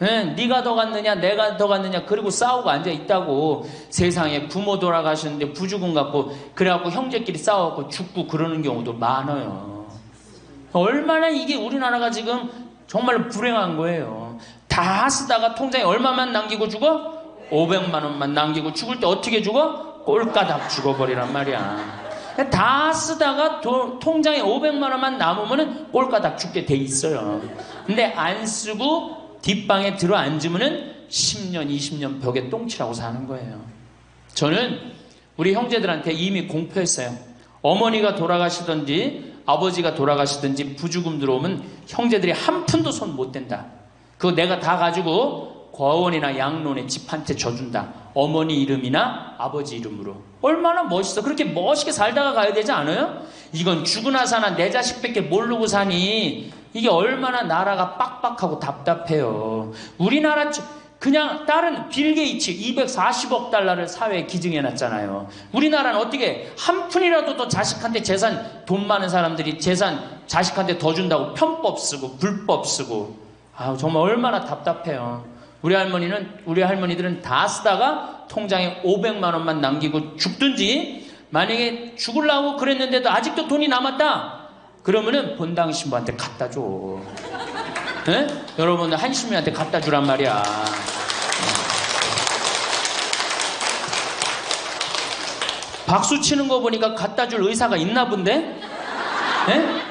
네가 더 갔느냐 내가 더 갔느냐 그리고 싸우고 앉아 있다고. 세상에 부모 돌아가셨는데 부주금 갖고 그래갖고 형제끼리 싸워갖고 죽고 그러는 경우도 많아요. 얼마나 이게 우리나라가 지금 정말 불행한 거예요. 다 쓰다가 통장에 얼마만 남기고 죽어? 500만 원만 남기고 죽을 때 어떻게 죽어? 꼴까닥 죽어버리란 말이야. 다 쓰다가 통장에 500만 원만 남으면 꼴까닥 죽게 돼 있어요. 근데 안 쓰고 뒷방에 들어 앉으면 10년 20년 벽에 똥치라고 사는 거예요. 저는 우리 형제들한테 이미 공표했어요. 어머니가 돌아가시든지 아버지가 돌아가시든지 부주금 들어오면 형제들이 한 푼도 손 못 댄다. 그거 내가 다 가지고 과원이나 양론에 집 한 채 져준다. 어머니 이름이나 아버지 이름으로. 얼마나 멋있어. 그렇게 멋있게 살다가 가야 되지 않아요? 이건 죽으나 사나 내 자식밖에 모르고 사니 이게 얼마나 나라가 빡빡하고 답답해요. 우리나라 그냥 다른 빌 게이츠 240억 달러를 사회에 기증해놨잖아요. 우리나라는 어떻게 한 푼이라도 더 자식한테 재산, 돈 많은 사람들이 재산 자식한테 더 준다고 편법 쓰고 불법 쓰고. 아, 정말 얼마나 답답해요. 우리 할머니들은 다 쓰다가 통장에 500만 원만 남기고 죽든지, 만약에 죽으려고 그랬는데도 아직도 돈이 남았다 그러면은 본당 신부한테 갖다 줘. 네? 여러분들 한신민한테 갖다 주란 말이야. 박수 치는 거 보니까 갖다 줄 의사가 있나 본데? 네?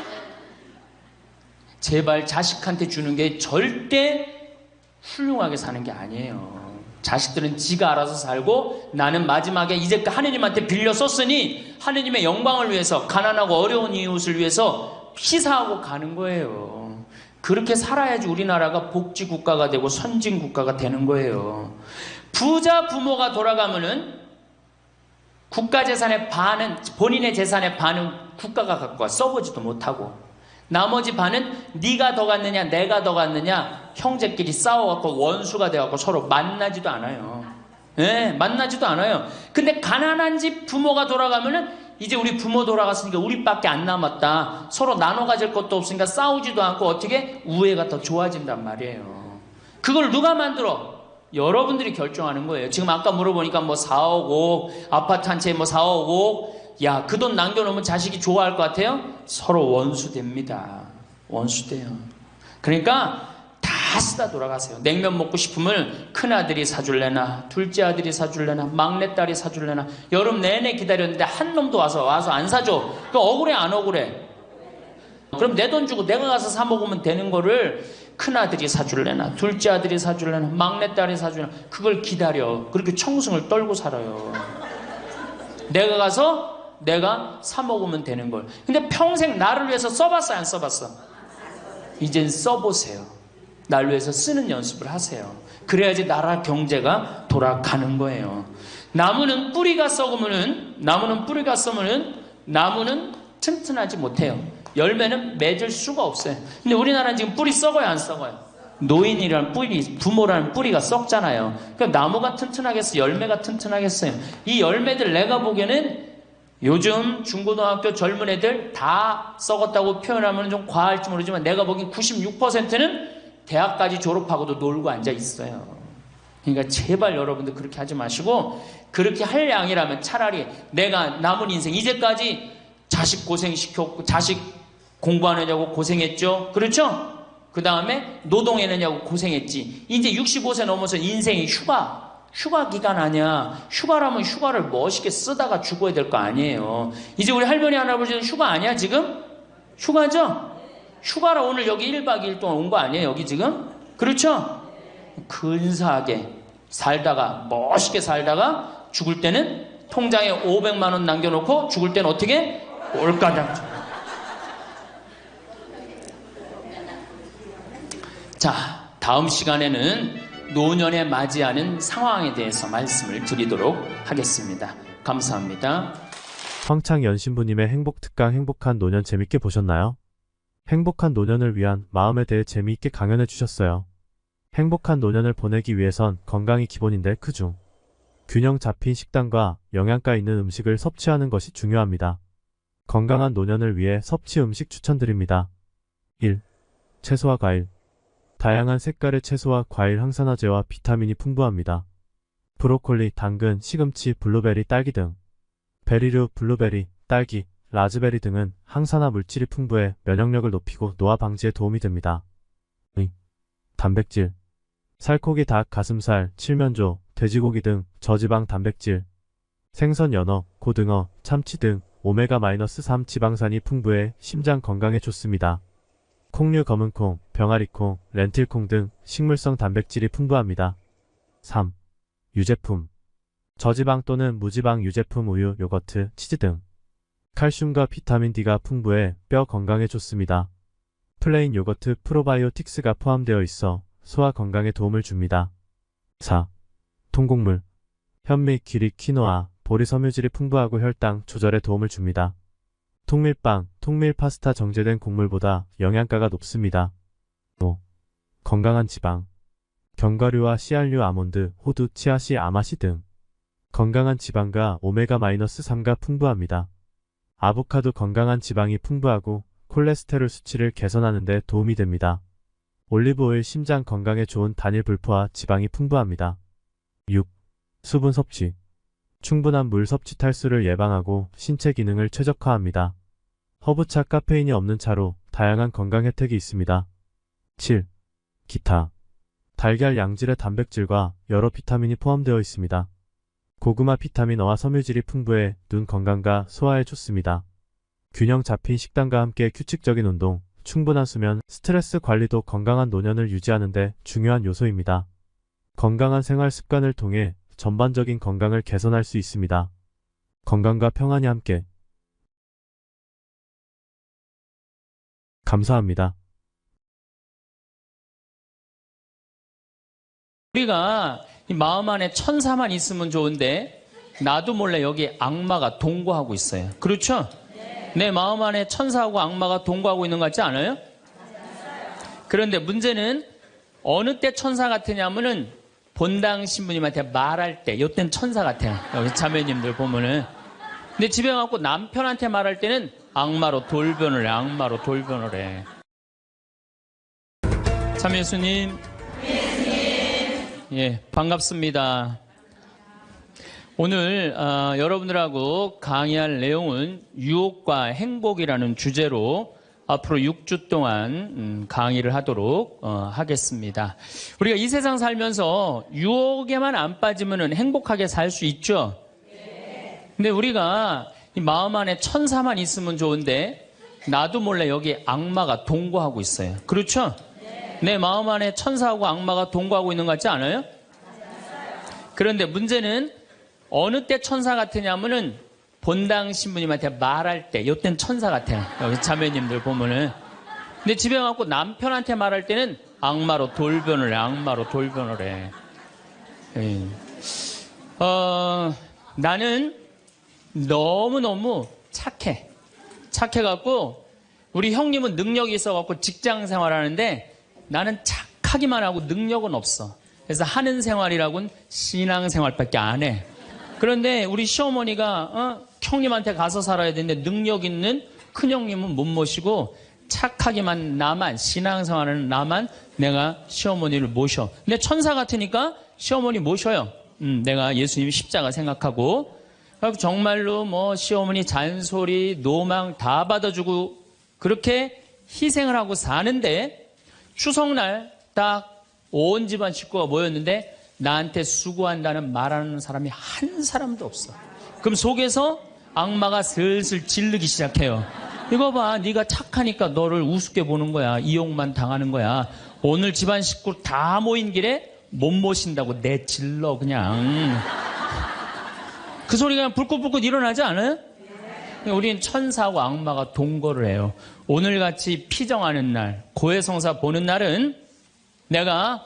제발 자식한테 주는 게 절대 훌륭하게 사는 게 아니에요. 자식들은 지가 알아서 살고 나는 마지막에 이제 하느님한테 빌려 썼으니 하느님의 영광을 위해서 가난하고 어려운 이웃을 위해서 희사하고 가는 거예요. 그렇게 살아야지 우리나라가 복지국가가 되고 선진국가가 되는 거예요. 부자 부모가 돌아가면은 국가재산의 반은, 본인의 재산의 반은 국가가 갖고 와 써보지도 못하고, 나머지 반은 네가 더 갖느냐 내가 더 갖느냐 형제끼리 싸워갖고 원수가 돼갖고 서로 만나지도 않아요. 예, 만나지도 않아요. 근데 가난한 집 부모가 돌아가면은 이제 우리 부모 돌아갔으니까 우리밖에 안 남았다. 서로 나눠 가질 것도 없으니까 싸우지도 않고 어떻게 우애가 더 좋아진단 말이에요. 그걸 누가 만들어? 여러분들이 결정하는 거예요. 지금 아까 물어보니까 뭐 4억 5억 아파트 한 채에 뭐 4억 5억, 야, 그 돈 남겨놓으면 자식이 좋아할 것 같아요? 서로 원수됩니다. 원수돼요. 그러니까 다 쓰다 돌아가세요. 냉면 먹고 싶으면 큰아들이 사줄래나 둘째 아들이 사줄래나 막내딸이 사줄래나 여름 내내 기다렸는데 한 놈도 와서 안 사줘. 그 억울해 안 억울해? 그럼 내 돈 주고 내가 가서 사 먹으면 되는 거를 큰아들이 사줄래나 둘째 아들이 사줄래나 막내딸이 사줄래나 그걸 기다려. 그렇게 청승을 떨고 살아요. 내가 가서 내가 사 먹으면 되는 걸. 근데 평생 나를 위해서 써봤어 안 써봤어? 이젠 써보세요. 나를 위해서 쓰는 연습을 하세요. 그래야지 나라 경제가 돌아가는 거예요. 나무는 뿌리가 썩으면은 나무는 튼튼하지 못해요. 열매는 맺을 수가 없어요. 근데 우리나라는 지금 뿌리 썩어요 안 썩어요? 노인이라는 뿌리, 부모라는 뿌리가 썩잖아요. 그러니까 나무가 튼튼하겠어요? 열매가 튼튼하겠어요? 이 열매들 내가 보기에는 요즘 중고등학교 젊은 애들 다 썩었다고 표현하면 좀 과할지 모르지만 내가 보기엔 96%는 대학까지 졸업하고도 놀고 앉아 있어요. 그러니까 제발 여러분들 그렇게 하지 마시고, 그렇게 할 양이라면 차라리 내가 남은 인생 이제까지 자식 고생시켰고 자식 공부 안 하냐고 고생했죠. 그렇죠? 그 다음에 노동해내냐고 고생했지. 이제 65세 넘어서 인생이 휴가 기간 아니야. 휴가라면 휴가를 멋있게 쓰다가 죽어야 될 거 아니에요. 이제 우리 할머니 할아버지는 휴가 아니야 지금? 휴가죠? 휴가라 오늘 여기 1박 2일 동안 온 거 아니에요 여기 지금? 그렇죠? 근사하게 살다가 멋있게 살다가 죽을 때는 통장에 500만 원 남겨놓고 죽을 때는 어떻게? 올가장. 자, 다음 시간에는 노년에 맞이하는 상황에 대해서 말씀을 드리도록 하겠습니다. 감사합니다. 황창연신부님의 행복특강 행복한 노년 재밌게 보셨나요? 행복한 노년을 위한 마음에 대해 재미있게 강연해 주셨어요. 행복한 노년을 보내기 위해선 건강이 기본인데 그중 균형 잡힌 식단과 영양가 있는 음식을 섭취하는 것이 중요합니다. 건강한 노년을 위해 섭취 음식 추천드립니다. 1. 채소와 과일. 다양한 색깔의 채소와 과일 항산화제와 비타민이 풍부합니다. 브로콜리, 당근, 시금치, 블루베리, 딸기 등 베리류, 블루베리, 딸기, 라즈베리 등은 항산화 물질이 풍부해 면역력을 높이고 노화 방지에 도움이 됩니다. 2. 단백질. 살코기, 닭, 가슴살, 칠면조, 돼지고기 등 저지방 단백질, 생선, 연어, 고등어, 참치 등 오메가-3 지방산이 풍부해 심장 건강에 좋습니다. 콩류, 검은콩, 병아리콩, 렌틸콩 등 식물성 단백질이 풍부합니다. 3. 유제품. 저지방 또는 무지방 유제품 우유, 요거트, 치즈 등 칼슘과 비타민 D가 풍부해 뼈 건강에 좋습니다. 플레인 요거트 프로바이오틱스가 포함되어 있어 소화 건강에 도움을 줍니다. 4. 통곡물 현미, 기리, 키노아, 보리, 섬유질이 풍부하고 혈당 조절에 도움을 줍니다. 통밀빵, 통밀 파스타 정제된 곡물보다 영양가가 높습니다. 5. 건강한 지방 견과류와 씨알류, 아몬드, 호두, 치아씨, 아마씨 등 건강한 지방과 오메가-3가 풍부합니다. 아보카도 건강한 지방이 풍부하고 콜레스테롤 수치를 개선하는 데 도움이 됩니다. 올리브오일 심장 건강에 좋은 단일 불포화 지방이 풍부합니다. 6. 수분 섭취 충분한 물 섭취 탈수를 예방하고 신체 기능을 최적화합니다. 허브차 카페인이 없는 차로 다양한 건강 혜택이 있습니다. 7. 기타 달걀 양질의 단백질과 여러 비타민이 포함되어 있습니다. 고구마 비타민어와 섬유질이 풍부해 눈 건강과 소화에 좋습니다. 균형 잡힌 식단과 함께 규칙적인 운동, 충분한 수면, 스트레스 관리도 건강한 노년을 유지하는 데 중요한 요소입니다. 건강한 생활 습관을 통해 전반적인 건강을 개선할 수 있습니다. 건강과 평안이 함께. 감사합니다. 우리가 이 마음 안에 천사만 있으면 좋은데 나도 몰래 여기 악마가 동거하고 있어요. 그렇죠? 내 마음 안에 천사하고 악마가 동거하고 있는 것 같지 않아요? 그런데 문제는 어느 때 천사 같으냐면은 본당 신부님한테 말할 때 이때는 천사 같아요. 여기 자매님들 보면은. 근데 집에 가고 남편한테 말할 때는 악마로 돌변을 해. 악마로 돌변을 해. 참 예수님. 예, 반갑습니다. 오늘 여러분들하고 강의할 내용은 유혹과 행복이라는 주제로 앞으로 6주 동안 강의를 하도록 하겠습니다. 우리가 이 세상 살면서 유혹에만 안 빠지면 행복하게 살 수 있죠? 근데 우리가 이 마음 안에 천사만 있으면 좋은데 나도 몰래 여기 악마가 동거하고 있어요. 그렇죠? 내 마음 안에 천사하고 악마가 동거하고 있는 것 같지 않아요? 그런데 문제는 어느 때 천사 같으냐면은 본당 신부님한테 말할 때 이때는 천사 같아요. 여기 자매님들 보면은. 근데 집에 가고 남편한테 말할 때는 악마로 돌변을 해. 악마로 돌변을 해. 예. 나는 너무너무 착해. 착해갖고 우리 형님은 능력이 있어갖고 직장 생활하는데 나는 착하기만 하고 능력은 없어. 그래서 하는 생활이라고는 신앙생활밖에 안 해. 그런데 우리 시어머니가 형님한테 가서 살아야 되는데 능력 있는 큰형님은 못 모시고 착하기만 나만 신앙생활하는 나만 내가 시어머니를 모셔. 근데 천사 같으니까 시어머니 모셔요. 내가 예수님 십자가 생각하고 정말로 뭐 시어머니 잔소리 노망 다 받아주고 그렇게 희생을 하고 사는데 추석날 딱 온 집안 식구가 모였는데 나한테 수고한다는 말하는 사람이 한 사람도 없어. 그럼 속에서 악마가 슬슬 질르기 시작해요. 이거 봐, 네가 착하니까 너를 우습게 보는 거야. 이용만 당하는 거야. 오늘 집안 식구 다 모인 길에 못 모신다고 내질러 그냥. 그 소리가 그냥 불꽃불꽃 일어나지 않아요? 우리는 천사하고 악마가 동거를 해요. 오늘같이 피정하는 날, 고해성사 보는 날은 내가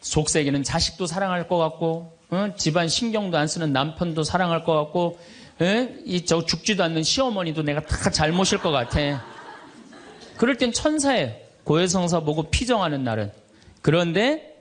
속세기는 자식도 사랑할 것 같고 집안 신경도 안 쓰는 남편도 사랑할 것 같고 저 죽지도 않는 시어머니도 내가 다 잘 모실 것 같아. 그럴 땐 천사예요. 고해성사 보고 피정하는 날은. 그런데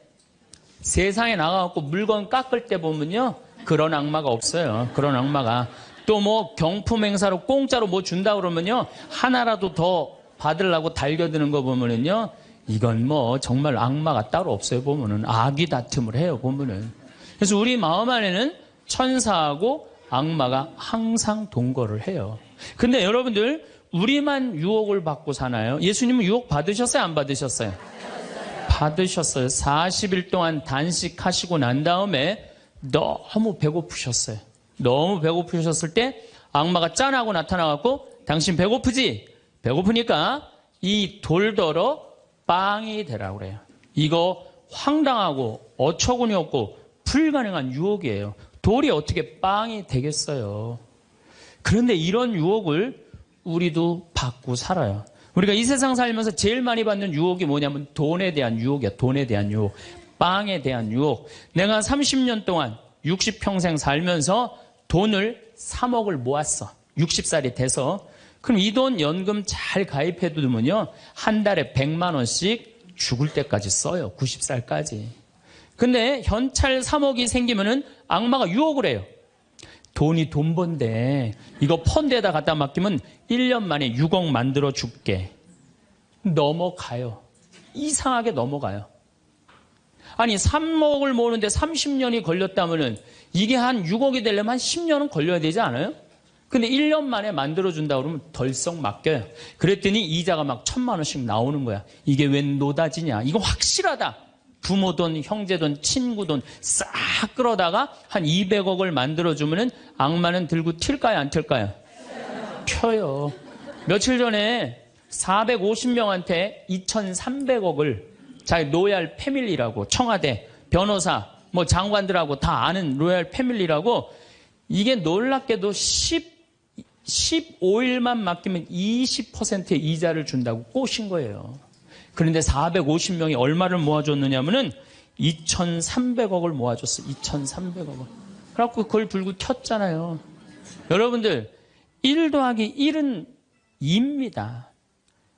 세상에 나가갖고 물건 깎을 때 보면요 그런 악마가 없어요. 그런 악마가. 또 뭐 경품 행사로 공짜로 뭐 준다 그러면요 하나라도 더 받으려고 달겨드는 거 보면은요 이건 뭐 정말 악마가 따로 없어요. 보면은 악이 다툼을 해요. 보면은. 그래서 우리 마음 안에는 천사하고 악마가 항상 동거를 해요. 근데 여러분들 우리만 유혹을 받고 사나요? 예수님은 유혹 받으셨어요? 안 받으셨어요? 받으셨어요. 40일 동안 단식하시고 난 다음에 너무 배고프셨어요. 너무 배고프셨을 때 악마가 짠하고 나타나갖고 당신 배고프지? 배고프니까 이 돌더러 빵이 되라고 그래요. 이거 황당하고 어처구니 없고 불가능한 유혹이에요. 돌이 어떻게 빵이 되겠어요? 그런데 이런 유혹을 우리도 받고 살아요. 우리가 이 세상 살면서 제일 많이 받는 유혹이 뭐냐면 돈에 대한 유혹이야. 돈에 대한 유혹. 빵에 대한 유혹. 내가 30년 동안 60평생 살면서 돈을 3억을 모았어. 60살이 돼서. 그럼 이 돈 연금 잘 가입해 두면요. 한 달에 100만 원씩 죽을 때까지 써요. 90살까지. 근데 현찰 3억이 생기면은 악마가 유혹을 해요. 돈이 돈 번데 이거 펀드에다 갖다 맡기면 1년 만에 6억 만들어 줄게. 넘어가요. 이상하게 넘어가요. 아니 3억을 모으는데 30년이 걸렸다면은 이게 한 6억이 되려면 한 10년은 걸려야 되지 않아요? 근데 1년 만에 만들어준다 그러면 덜썩 맡겨요. 그랬더니 이자가 막 1,000만 원씩 나오는 거야. 이게 웬 노다지냐. 이거 확실하다. 부모 돈, 형제 돈, 친구 돈 싹 끌어다가 한 200억을 만들어주면은 악마는 들고 튈까요, 안 튈까요? 펴요. 며칠 전에 450명한테 2,300억을 자기 로얄 패밀리라고 청와대, 변호사, 뭐 장관들하고 다 아는 로얄 패밀리라고 이게 놀랍게도 15일만 맡기면 20%의 이자를 준다고 꼬신 거예요. 그런데 450명이 얼마를 모아줬느냐면은 2,300억을 모아줬어. 2,300억을. 그래갖고 그걸 불고 튀었잖아요. 여러분들 1 더하기 1은 2입니다.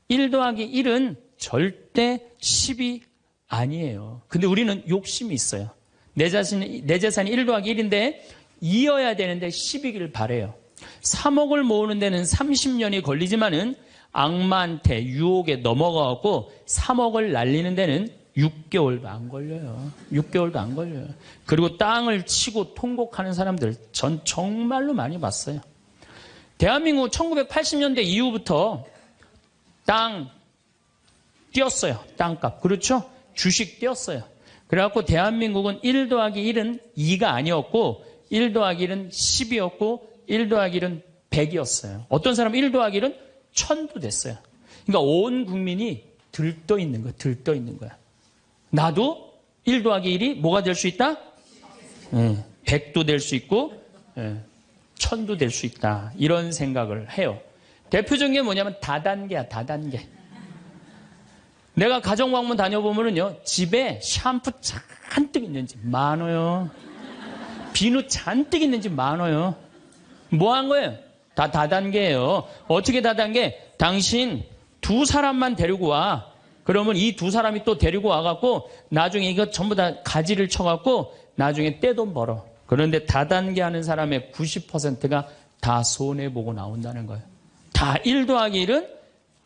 1 더하기 1은 절대 10이 아니에요. 근데 우리는 욕심이 있어요. 내 재산이 1 더하기 1인데 2여야 되는데 10이길 바래요. 3억을 모으는 데는 30년이 걸리지만은 악마한테 유혹에 넘어가고 3억을 날리는 데는 6개월도 안 걸려요. 6개월도 안 걸려요. 그리고 땅을 치고 통곡하는 사람들 전 정말로 많이 봤어요. 대한민국 1980년대 이후부터 땅 뛰었어요. 땅값. 그렇죠? 주식 뛰었어요. 그래갖고 대한민국은 1 더하기 1은 2가 아니었고 1 더하기 1은 10이었고 1 더하기 1은 100이었어요. 어떤 사람은 1 더하기 1은 1000도 됐어요. 그러니까 온 국민이 들떠 있는 거야. 들떠 있는 거야. 나도 1 더하기 1이 뭐가 될 수 있다? 100도 될 수 있고 1000도 될 수 있다. 이런 생각을 해요. 대표적인 게 뭐냐면 다단계야. 다단계. 내가 가정방문 다녀보면은요. 집에 샴푸 잔뜩 있는지 많아요. 비누 잔뜩 있는지 많아요. 뭐 한 거예요? 다 다단계예요. 어떻게 다단계? 당신 2 사람만 데리고 와. 그러면 이 2 사람이 또 데리고 와갖고 나중에 이거 전부 다 가지를 쳐갖고 나중에 떼돈 벌어. 그런데 다단계 하는 사람의 90%가 다 손해보고 나온다는 거예요. 다 1 더하기 1은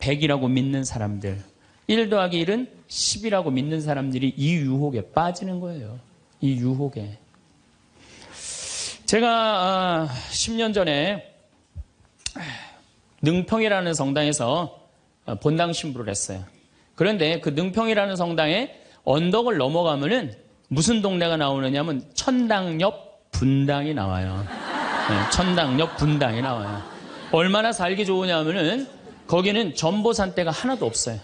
100이라고 믿는 사람들. 1 더하기 1은 10이라고 믿는 사람들이 이 유혹에 빠지는 거예요. 이 유혹에. 제가 10년 전에 능평이라는 성당에서 본당 신부를 했어요. 그런데 그 능평이라는 성당에 언덕을 넘어가면은 무슨 동네가 나오느냐면 천당 옆 분당이 나와요. 네, 천당 옆 분당이 나와요. 얼마나 살기 좋으냐면은 거기는 전보산대가 하나도 없어요.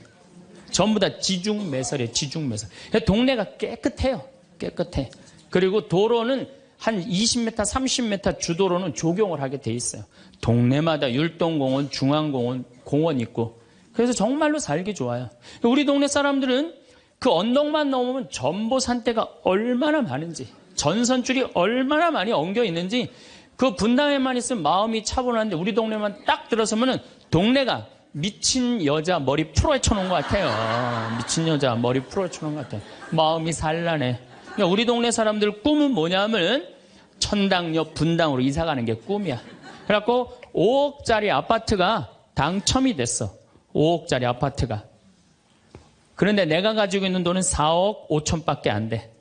전부 다 지중매설이에요. 지중매설. 동네가 깨끗해요. 깨끗해. 그리고 도로는 한 20m, 30m 주도로는 조경을 하게 돼 있어요. 동네마다 율동공원, 중앙공원, 공원 있고. 그래서 정말로 살기 좋아요. 우리 동네 사람들은 그 언덕만 넘으면 전보산대가 얼마나 많은지, 전선줄이 얼마나 많이 엉겨 있는지 그 분당에만 있으면 마음이 차분한데 우리 동네만 딱 들어서면은 동네가 미친 여자 머리 풀어헤쳐 놓은 것 같아요. 미친 여자 머리 풀어헤쳐 놓은 것 같아요. 마음이 산란해. 그러니까 우리 동네 사람들 꿈은 뭐냐면 천당 옆 분당으로 이사 가는 게 꿈이야. 그래갖고 5억짜리 아파트가 당첨이 됐어. 5억짜리 아파트가. 그런데 내가 가지고 있는 돈은 4억 5천밖에 안 돼.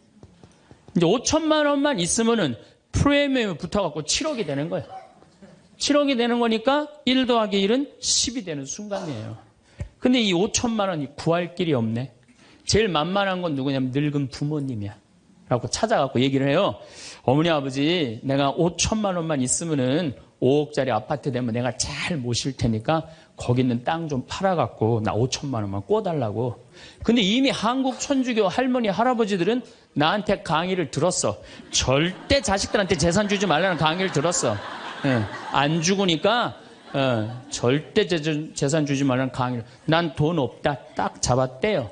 이제 5천만 원만 있으면은 프리미엄이 붙어갖고 7억이 되는 거야. 7억이 되는 거니까 1 더하기 1은 10이 되는 순간이에요. 근데 이 5천만 원이 구할 길이 없네. 제일 만만한 건 누구냐면 늙은 부모님이야. 라고 찾아갖고 얘기를 해요. 어머니 아버지 내가 5천만 원만 있으면은 5억짜리 아파트 되면 내가 잘 모실 테니까 거기 있는 땅 좀 팔아갖고 나 5천만 원만 꿔달라고. 근데 이미 한국 천주교 할머니 할아버지들은 나한테 강의를 들었어. 절대 자식들한테 재산 주지 말라는 강의를 들었어. 예, 안 죽으니까 절대 재산 주지 말라는 강의를. 난 돈 없다. 딱 잡았대요.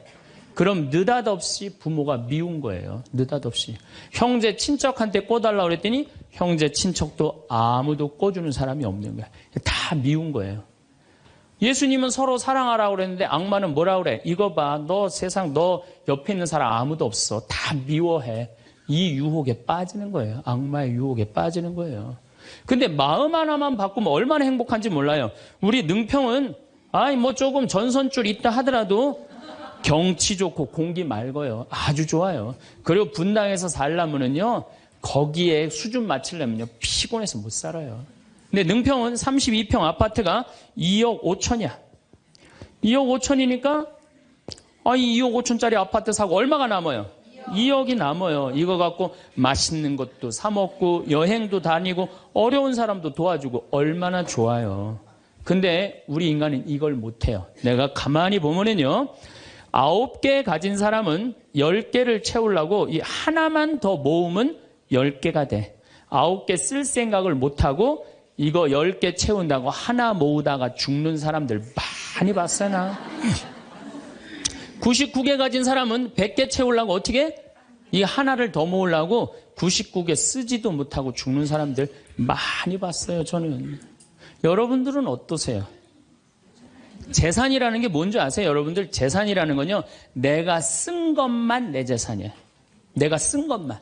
그럼 느닷없이 부모가 미운 거예요. 느닷없이. 형제 친척한테 꿔달라고 그랬더니 형제 친척도 아무도 꿔주는 사람이 없는 거야. 다 미운 거예요. 예수님은 서로 사랑하라고 그랬는데 악마는 뭐라 그래? 이거 봐. 너 세상 너 옆에 있는 사람 아무도 없어. 다 미워해. 이 유혹에 빠지는 거예요. 악마의 유혹에 빠지는 거예요. 근데 마음 하나만 바꾸면 얼마나 행복한지 몰라요. 우리 능평은 뭐 조금 전선줄 있다 하더라도 경치 좋고 공기 맑아요. 아주 좋아요. 그리고 분당에서 살려면은요, 거기에 수준 맞추려면요, 피곤해서 못 살아요. 근데 능평은 32평 아파트가 2억 5천이야. 2억 5천이니까, 이 2억 5천짜리 아파트 사고 얼마가 남아요? 2억이 남아요. 이거 갖고 맛있는 것도 사먹고, 여행도 다니고, 어려운 사람도 도와주고, 얼마나 좋아요. 근데 우리 인간은 이걸 못해요. 내가 가만히 보면은요, 9개 가진 사람은 10개를 채우려고 이 하나만 더 모으면 10개가 돼. 9개 쓸 생각을 못하고 이거 10개 채운다고 하나 모으다가 죽는 사람들 많이 봤어요, 나. 99개 가진 사람은 100개 채우려고 어떻게? 이 하나를 더 모으려고 99개 쓰지도 못하고 죽는 사람들 많이 봤어요, 저는. 여러분들은 어떠세요? 재산이라는 게 뭔지 아세요? 여러분들 재산이라는 건요, 내가 쓴 것만 내 재산이에요. 내가 쓴 것만.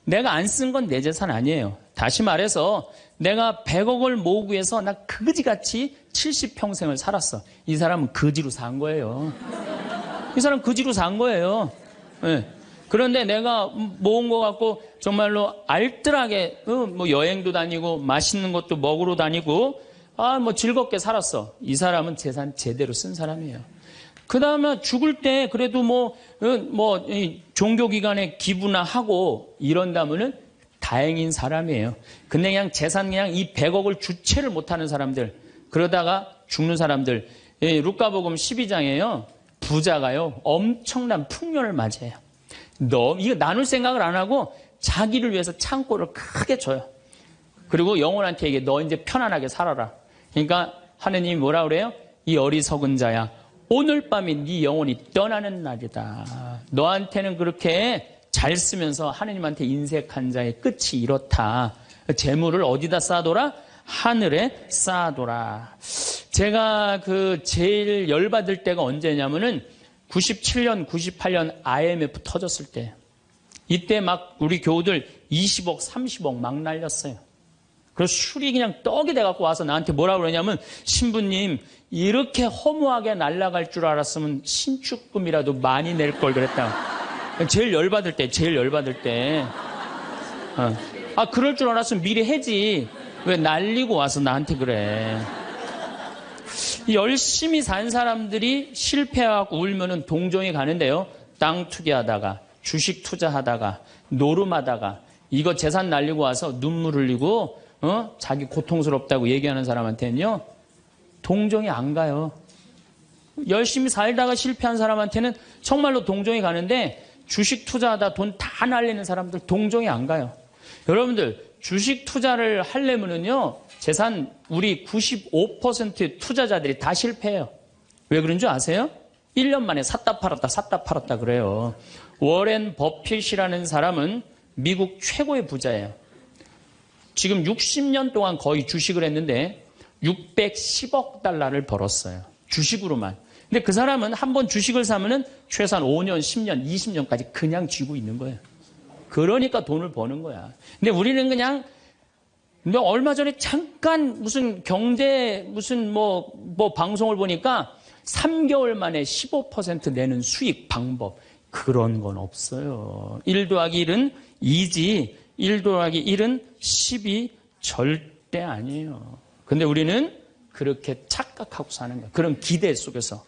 내가 안 쓴 건 내 재산 아니에요. 다시 말해서 내가 100억을 모으기 위해서 나 그지같이 70평생을 살았어. 이 사람은 거지로 산 거예요. 이 사람 거지로 산 거예요. 네. 그런데 내가 모은 거 갖고 정말로 알뜰하게 뭐 여행도 다니고 맛있는 것도 먹으러 다니고 뭐 즐겁게 살았어. 이 사람은 재산 제대로 쓴 사람이에요. 그 다음에 죽을 때 그래도 종교기관에 기부나 하고 이런다면은 다행인 사람이에요. 근데 그냥 재산 그냥 이 100억을 주체를 못하는 사람들, 그러다가 죽는 사람들, 루카복음 12장에요. 부자가요, 엄청난 풍년을 맞이해요. 이거 나눌 생각을 안 하고 자기를 위해서 창고를 크게 줘요. 그리고 영혼한테 얘기해. 너 이제 편안하게 살아라. 그러니까 하느님이 뭐라 그래요? 이 어리석은 자야, 오늘 밤이 네 영혼이 떠나는 날이다. 너한테는 그렇게 잘 쓰면서 하느님한테 인색한 자의 끝이 이렇다. 재물을 어디다 쌓아둬라? 하늘에 쌓아둬라. 제가 제일 열받을 때가 언제냐면은 97년, 98년 IMF 터졌을 때. 이때 막 우리 교우들 20억, 30억 막 날렸어요. 그래서 술이 그냥 떡이 돼갖고 와서 나한테 뭐라 그러냐면, 신부님, 이렇게 허무하게 날아갈 줄 알았으면 신축금이라도 많이 낼 걸 그랬다. 제일 열받을 때. 그럴 줄 알았으면 미리 해지. 왜 날리고 와서 나한테 그래. 열심히 산 사람들이 실패하고 울면은 동정이 가는데요. 땅 투기하다가, 주식 투자하다가, 노름하다가, 이거 재산 날리고 와서 눈물 흘리고, 자기 고통스럽다고 얘기하는 사람한테는요, 동정이 안 가요. 열심히 살다가 실패한 사람한테는 정말로 동정이 가는데, 주식 투자하다 돈 다 날리는 사람들 동정이 안 가요. 여러분들, 주식 투자를 하려면은요, 재산 우리 95% 투자자들이 다 실패해요. 왜 그런 줄 아세요? 1년 만에 샀다 팔았다 그래요. 워렌 버핏이라는 사람은 미국 최고의 부자예요. 지금 60년 동안 거의 주식을 했는데 610억 달러를 벌었어요. 주식으로만. 근데 그 사람은 한번 주식을 사면은 최소한 5년, 10년, 20년까지 그냥 쥐고 있는 거예요. 그러니까 돈을 버는 거야. 근데 우리는 그냥 얼마 전에 잠깐 무슨 경제 방송을 보니까 3개월 만에 15% 내는 수익 방법, 그런 건 없어요. 1 더하기 1은 2지 1 더하기 1은 10이 절대 아니에요. 근데 우리는 그렇게 착각하고 사는 거야. 그런 기대 속에서.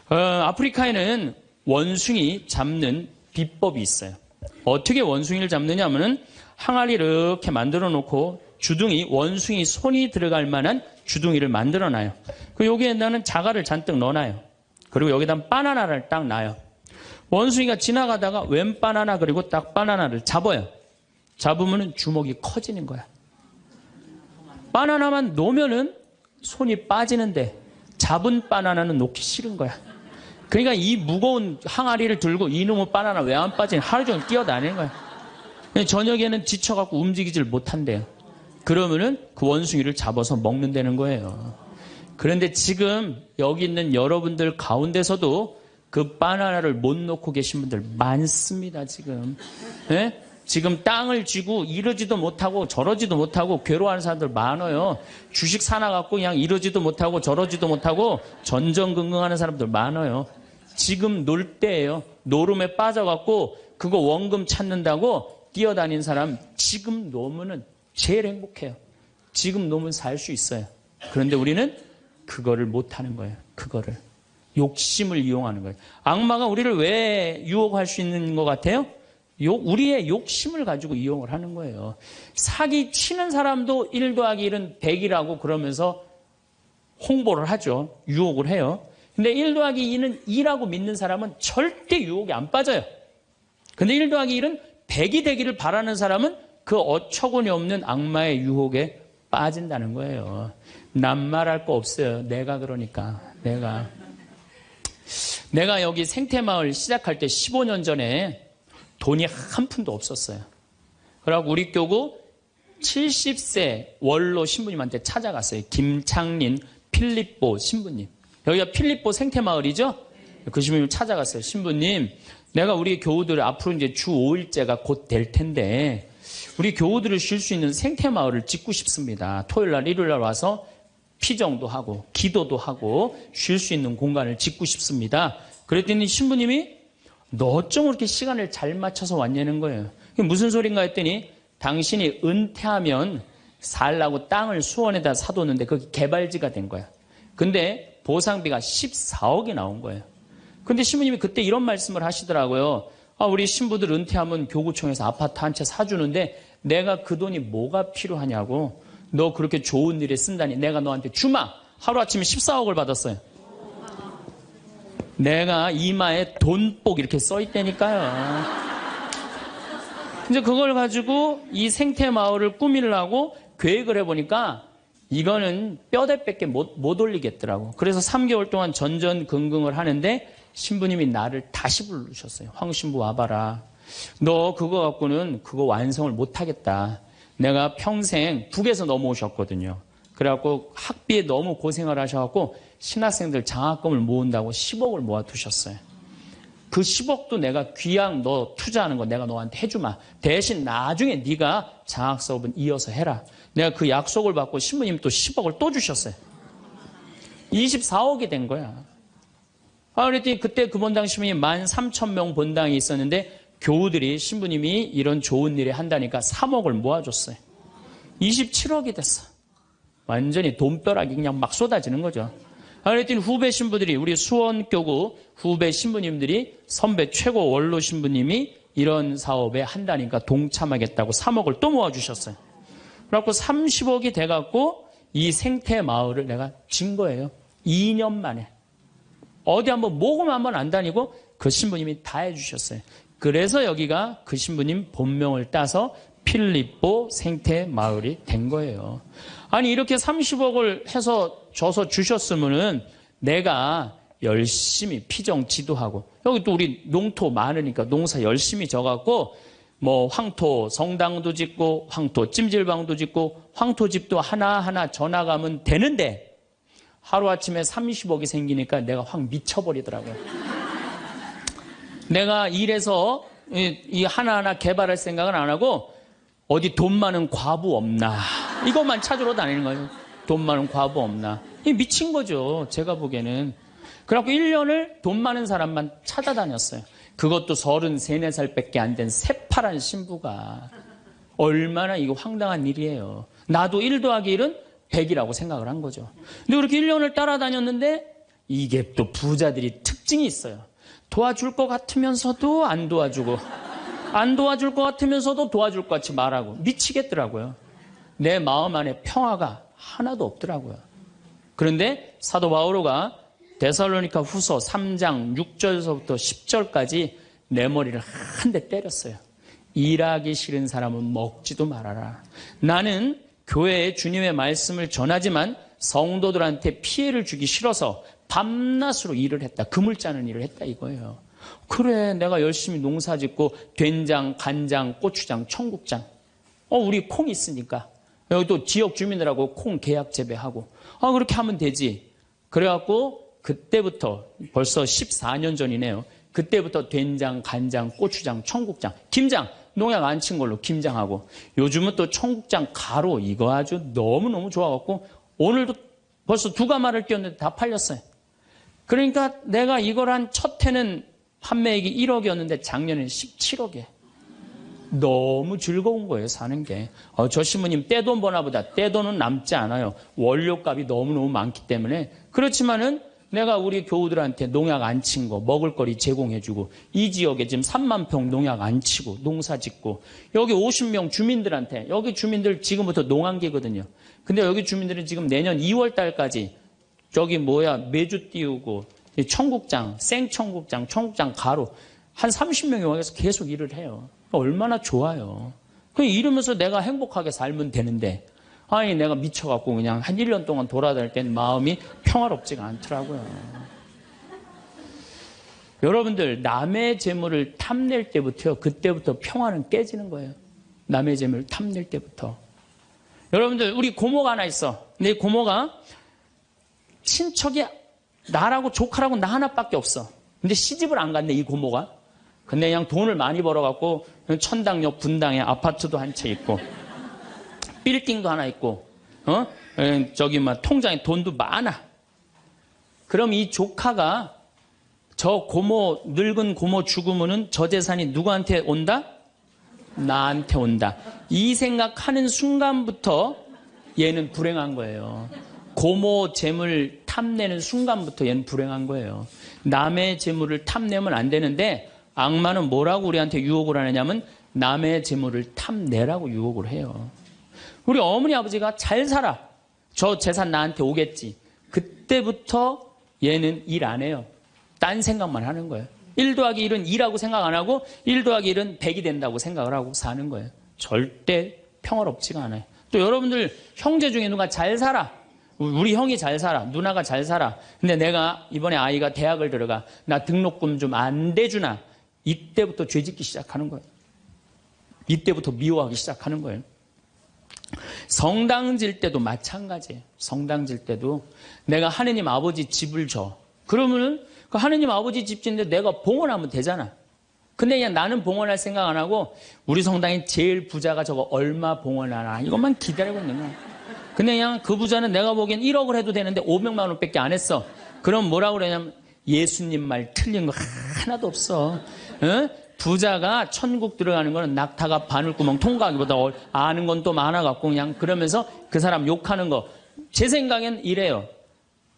아프리카에는 원숭이 잡는 비법이 있어요. 어떻게 원숭이를 잡느냐 하면은 항아리 이렇게 만들어 놓고 주둥이, 원숭이 손이 들어갈 만한 주둥이를 만들어 놔요. 여기에다는 자갈을 잔뜩 넣어놔요. 그리고 여기다 바나나를 딱 놔요. 원숭이가 지나가다가 웬 바나나 그리고 딱 바나나를 잡아요. 잡으면 주먹이 커지는 거야. 바나나만 놓으면은 손이 빠지는데 잡은 바나나는 놓기 싫은 거야. 그러니까 이 무거운 항아리를 들고 이놈의 바나나 왜 안 빠지냐 하루 종일 뛰어다니는 거야. 저녁에는 지쳐갖고 움직이질 못한대요. 그러면은 그 원숭이를 잡아서 먹는다는 거예요. 그런데 지금 여기 있는 여러분들 가운데서도 그 바나나를 못 놓고 계신 분들 많습니다, 지금. 예? 지금 땅을 쥐고 이러지도 못하고 저러지도 못하고 괴로워하는 사람들 많아요. 주식 사놔갖고 그냥 이러지도 못하고 저러지도 못하고 전전긍긍하는 사람들 많아요. 지금 놀 때예요. 노름에 빠져갖고 그거 원금 찾는다고 뛰어다니는 사람 지금 놓으면은 제일 행복해요. 지금 놓으면 살 수 있어요. 그런데 우리는 그거를 못하는 거예요. 그거를. 욕심을 이용하는 거예요. 악마가 우리를 왜 유혹할 수 있는 것 같아요? 우리의 욕심을 가지고 이용을 하는 거예요. 사기 치는 사람도 1 더하기 1은 100이라고 그러면서 홍보를 하죠. 유혹을 해요. 근데 1 더하기 2는 2라고 믿는 사람은 절대 유혹에 안 빠져요. 근데 1 더하기 1은 100이 되기를 바라는 사람은 그 어처구니 없는 악마의 유혹에 빠진다는 거예요. 난 말할 거 없어요. 내가 그러니까. 내가 여기 생태마을 시작할 때 15년 전에 돈이 한 푼도 없었어요. 그래갖고 우리 교구 70세 원로 신부님한테 찾아갔어요. 김창린 필립보 신부님. 여기가 필립보 생태마을이죠? 그 신부님 찾아갔어요. 신부님, 내가 우리 교우들 앞으로 이제 주 5일째가 곧 될 텐데 우리 교우들을 쉴 수 있는 생태마을을 짓고 싶습니다. 토요일날, 일요일날 와서 피정도 하고 기도도 하고 쉴 수 있는 공간을 짓고 싶습니다. 그랬더니 신부님이 너 어쩜 그렇게 시간을 잘 맞춰서 왔냐는 거예요. 무슨 소린가 했더니 당신이 은퇴하면 살라고 땅을 수원에다 사뒀는데 그게 개발지가 된 거야. 근데 보상비가 14억이 나온 거예요. 근데 신부님이 그때 이런 말씀을 하시더라고요. 우리 신부들 은퇴하면 교구청에서 아파트 한 채 사주는데 내가 그 돈이 뭐가 필요하냐고. 너 그렇게 좋은 일에 쓴다니 내가 너한테 주마. 하루아침에 14억을 받았어요. 내가 이마에 돈복 이렇게 써있다니까요. 이제 그걸 가지고 이 생태마을을 꾸미려고 계획을 해보니까 이거는 뼈대밖에 못 올리겠더라고. 그래서 3개월 동안 전전긍긍을 하는데 신부님이 나를 다시 부르셨어요. 황 신부 와봐라. 너 그거 갖고는 그거 완성을 못하겠다. 내가 평생 북에서 넘어오셨거든요. 그래갖고 학비에 너무 고생을 하셔갖고 신학생들 장학금을 모은다고 10억을 모아두셨어요. 그 10억도 내가 귀양 너 투자하는 거 내가 너한테 해주마. 대신 나중에 네가 장학 사업은 이어서 해라. 내가 그 약속을 받고 신부님 또 10억을 또 주셨어요. 24억이 된 거야. 그랬더니 그때 그 본당 신부님 13,000명 본당이 있었는데 교우들이 신부님이 이런 좋은 일에 한다니까 3억을 모아줬어요. 27억이 됐어. 완전히 돈벼락이 그냥 막 쏟아지는 거죠. 그랬더니 후배 신부들이 우리 수원교구 후배 신부님들이 선배 최고 원로 신부님이 이런 사업에 한다니까 동참하겠다고 3억을 또 모아주셨어요. 그래갖고 30억이 돼갖고 이 생태마을을 내가 진 거예요. 2년 만에. 어디 한번 모금 한번 안 다니고 그 신부님이 다 해주셨어요. 그래서 여기가 그 신부님 본명을 따서 필립보 생태마을이 된 거예요. 아니 이렇게 30억을 해서 줘서 주셨으면은 내가 열심히 피정 지도하고 여기 또 우리 농토 많으니까 농사 열심히 져갖고 뭐 황토 성당도 짓고 황토 찜질방도 짓고 황토집도 하나하나 져나가면 되는데 하루아침에 30억이 생기니까 내가 확 미쳐버리더라고요. 내가 일해서 이 하나하나 개발할 생각은 안 하고 어디 돈 많은 과부 없나 이것만 찾으러 다니는 거예요. 돈 많은 과부 없나. 이 미친 거죠. 제가 보기에는. 그래갖고 1년을 돈 많은 사람만 찾아다녔어요. 그것도 33, 4살밖에 안 된 새파란 신부가. 얼마나 이거 황당한 일이에요. 나도 1 더하기 1은 100이라고 생각을 한 거죠. 근데 그렇게 1년을 따라다녔는데 이게 또 부자들이 특징이 있어요. 도와줄 것 같으면서도 안 도와주고 안 도와줄 것 같으면서도 도와줄 것 같이 말하고 미치겠더라고요. 내 마음 안에 평화가 하나도 없더라고요. 그런데 사도 바오로가 데살로니가 후서 3장 6절서부터 10절까지 내 머리를 한 대 때렸어요. 일하기 싫은 사람은 먹지도 말아라. 나는 교회에 주님의 말씀을 전하지만 성도들한테 피해를 주기 싫어서 밤낮으로 일을 했다. 금을 짜는 일을 했다 이거예요. 그래, 내가 열심히 농사 짓고 된장, 간장, 고추장, 청국장. 우리 콩 있으니까. 여기 또 지역 주민들하고 콩 계약 재배하고. 그렇게 하면 되지. 그래갖고 그때부터 벌써 14년 전이네요. 그때부터 된장, 간장, 고추장, 청국장, 김장. 농약 안 친 걸로 김장하고. 요즘은 또 청국장 가루. 이거 아주 너무너무 좋아갖고 오늘도 벌써 2가마를 띄웠는데 다 팔렸어요. 그러니까 내가 이걸 한 첫 해는 판매액이 1억이었는데 작년에는 17억에. 너무 즐거운 거예요, 사는 게. 저 신부님 떼돈 버나 보다. 떼돈은 남지 않아요. 원료값이 너무너무 많기 때문에. 그렇지만은 내가 우리 교우들한테 농약 안 친 거, 먹을거리 제공해주고, 이 지역에 지금 3만 평 농약 안 치고, 농사 짓고, 여기 50명 주민들한테, 여기 주민들 지금부터 농한기거든요. 근데 여기 주민들은 지금 내년 2월 달까지 메주 띄우고, 청국장, 생청국장, 청국장 가루, 한 30명이 와서 계속 일을 해요. 얼마나 좋아요. 이러면서 내가 행복하게 살면 되는데, 아니 내가 미쳐갖고 그냥 한 1년 동안 돌아다닐 땐 마음이 평화롭지가 않더라고요. 여러분들, 남의 재물을 탐낼 때부터요, 그때부터 평화는 깨지는 거예요. 남의 재물을 탐낼 때부터. 여러분들, 우리 고모가 하나 있어. 근데 이 고모가 친척이 나라고 조카라고 나 하나밖에 없어. 근데 시집을 안 갔네, 이 고모가. 근데 그냥 돈을 많이 벌어갖고 천당역 분당에 아파트도 한 채 있고, 빌딩도 하나 있고, 통장에 돈도 많아. 그럼 이 조카가 저 고모, 늙은 고모 죽으면은 저 재산이 누구한테 온다? 나한테 온다. 이 생각하는 순간부터 얘는 불행한 거예요. 고모 재물 탐내는 순간부터 얘는 불행한 거예요. 남의 재물을 탐내면 안 되는데, 악마는 뭐라고 우리한테 유혹을 하느냐면 남의 재물을 탐내라고 유혹을 해요. 우리 어머니 아버지가 잘 살아. 저 재산 나한테 오겠지. 그때부터 얘는 일 안 해요. 딴 생각만 하는 거예요. 1 더하기 1은 2라고 생각 안 하고 1 더하기 1은 100이 된다고 생각을 하고 사는 거예요. 절대 평화롭지가 않아요. 또 여러분들 형제 중에 누가 잘 살아. 우리 형이 잘 살아. 누나가 잘 살아. 근데 내가 이번에 아이가 대학을 들어가. 나 등록금 좀 안 대주나. 이때부터 죄짓기 시작하는 거예요. 이때부터 미워하기 시작하는 거예요. 성당 질 때도 마찬가지예요. 성당 질 때도 내가 하느님 아버지 집을 줘. 그러면은 그 하느님 아버지 집 짓는데 내가 봉헌하면 되잖아. 근데 그냥 나는 봉헌할 생각 안 하고 우리 성당에 제일 부자가 저거 얼마 봉헌하나 이것만 기다리고 있는 거야. 근데 그냥 그 부자는 내가 보기엔 1억을 해도 되는데 500만 원밖에 안 했어. 그럼 뭐라고 그러냐면 예수님 말 틀린 거 하나도 없어. 응? 부자가 천국 들어가는 거는 낙타가 바늘구멍 통과하기보다 아는 건 또 많아갖고 그냥 그러면서 그 사람 욕하는 거. 제 생각엔 이래요.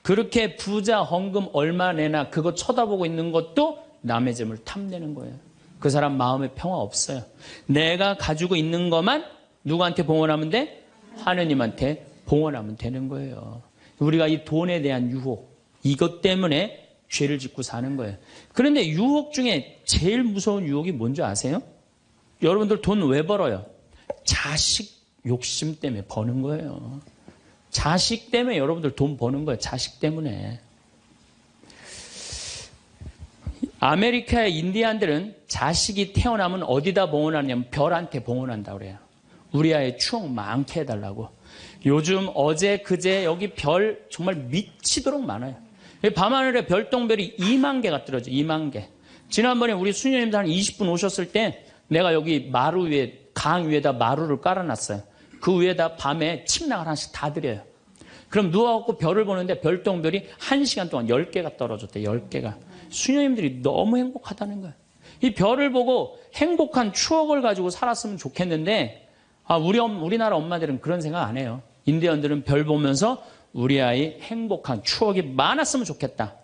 그렇게 부자 헌금 얼마 내나 그거 쳐다보고 있는 것도 남의 재물 탐내는 거예요. 그 사람 마음에 평화 없어요. 내가 가지고 있는 것만 누구한테 봉헌하면 돼? 하느님한테 봉헌하면 되는 거예요. 우리가 이 돈에 대한 유혹, 이것 때문에 죄를 짓고 사는 거예요. 그런데 유혹 중에 제일 무서운 유혹이 뭔지 아세요? 여러분들 돈 왜 벌어요? 자식 욕심 때문에 버는 거예요. 자식 때문에 여러분들 돈 버는 거예요. 자식 때문에. 아메리카의 인디안들은 자식이 태어나면 어디다 봉헌하냐면 별한테 봉헌한다고 그래요. 우리 아이 추억 많게 해달라고. 요즘 어제 그제 여기 별 정말 미치도록 많아요. 밤하늘에 별똥별이 2만 개가 떨어져. 2만 개. 지난번에 우리 수녀님들 한 20분 오셨을 때 내가 여기 마루 위에 강 위에다 마루를 깔아놨어요. 그 위에다 밤에 침낭을 하나씩 다 드려요. 그럼 누워갖고 별을 보는데 별똥별이 1시간 동안 10개가 떨어졌대. 10개가. 수녀님들이 너무 행복하다는 거예요. 이 별을 보고 행복한 추억을 가지고 살았으면 좋겠는데 우리나라 엄마들은 그런 생각 안 해요. 인디언들은 별 보면서 우리 아이 행복한 추억이 많았으면 좋겠다.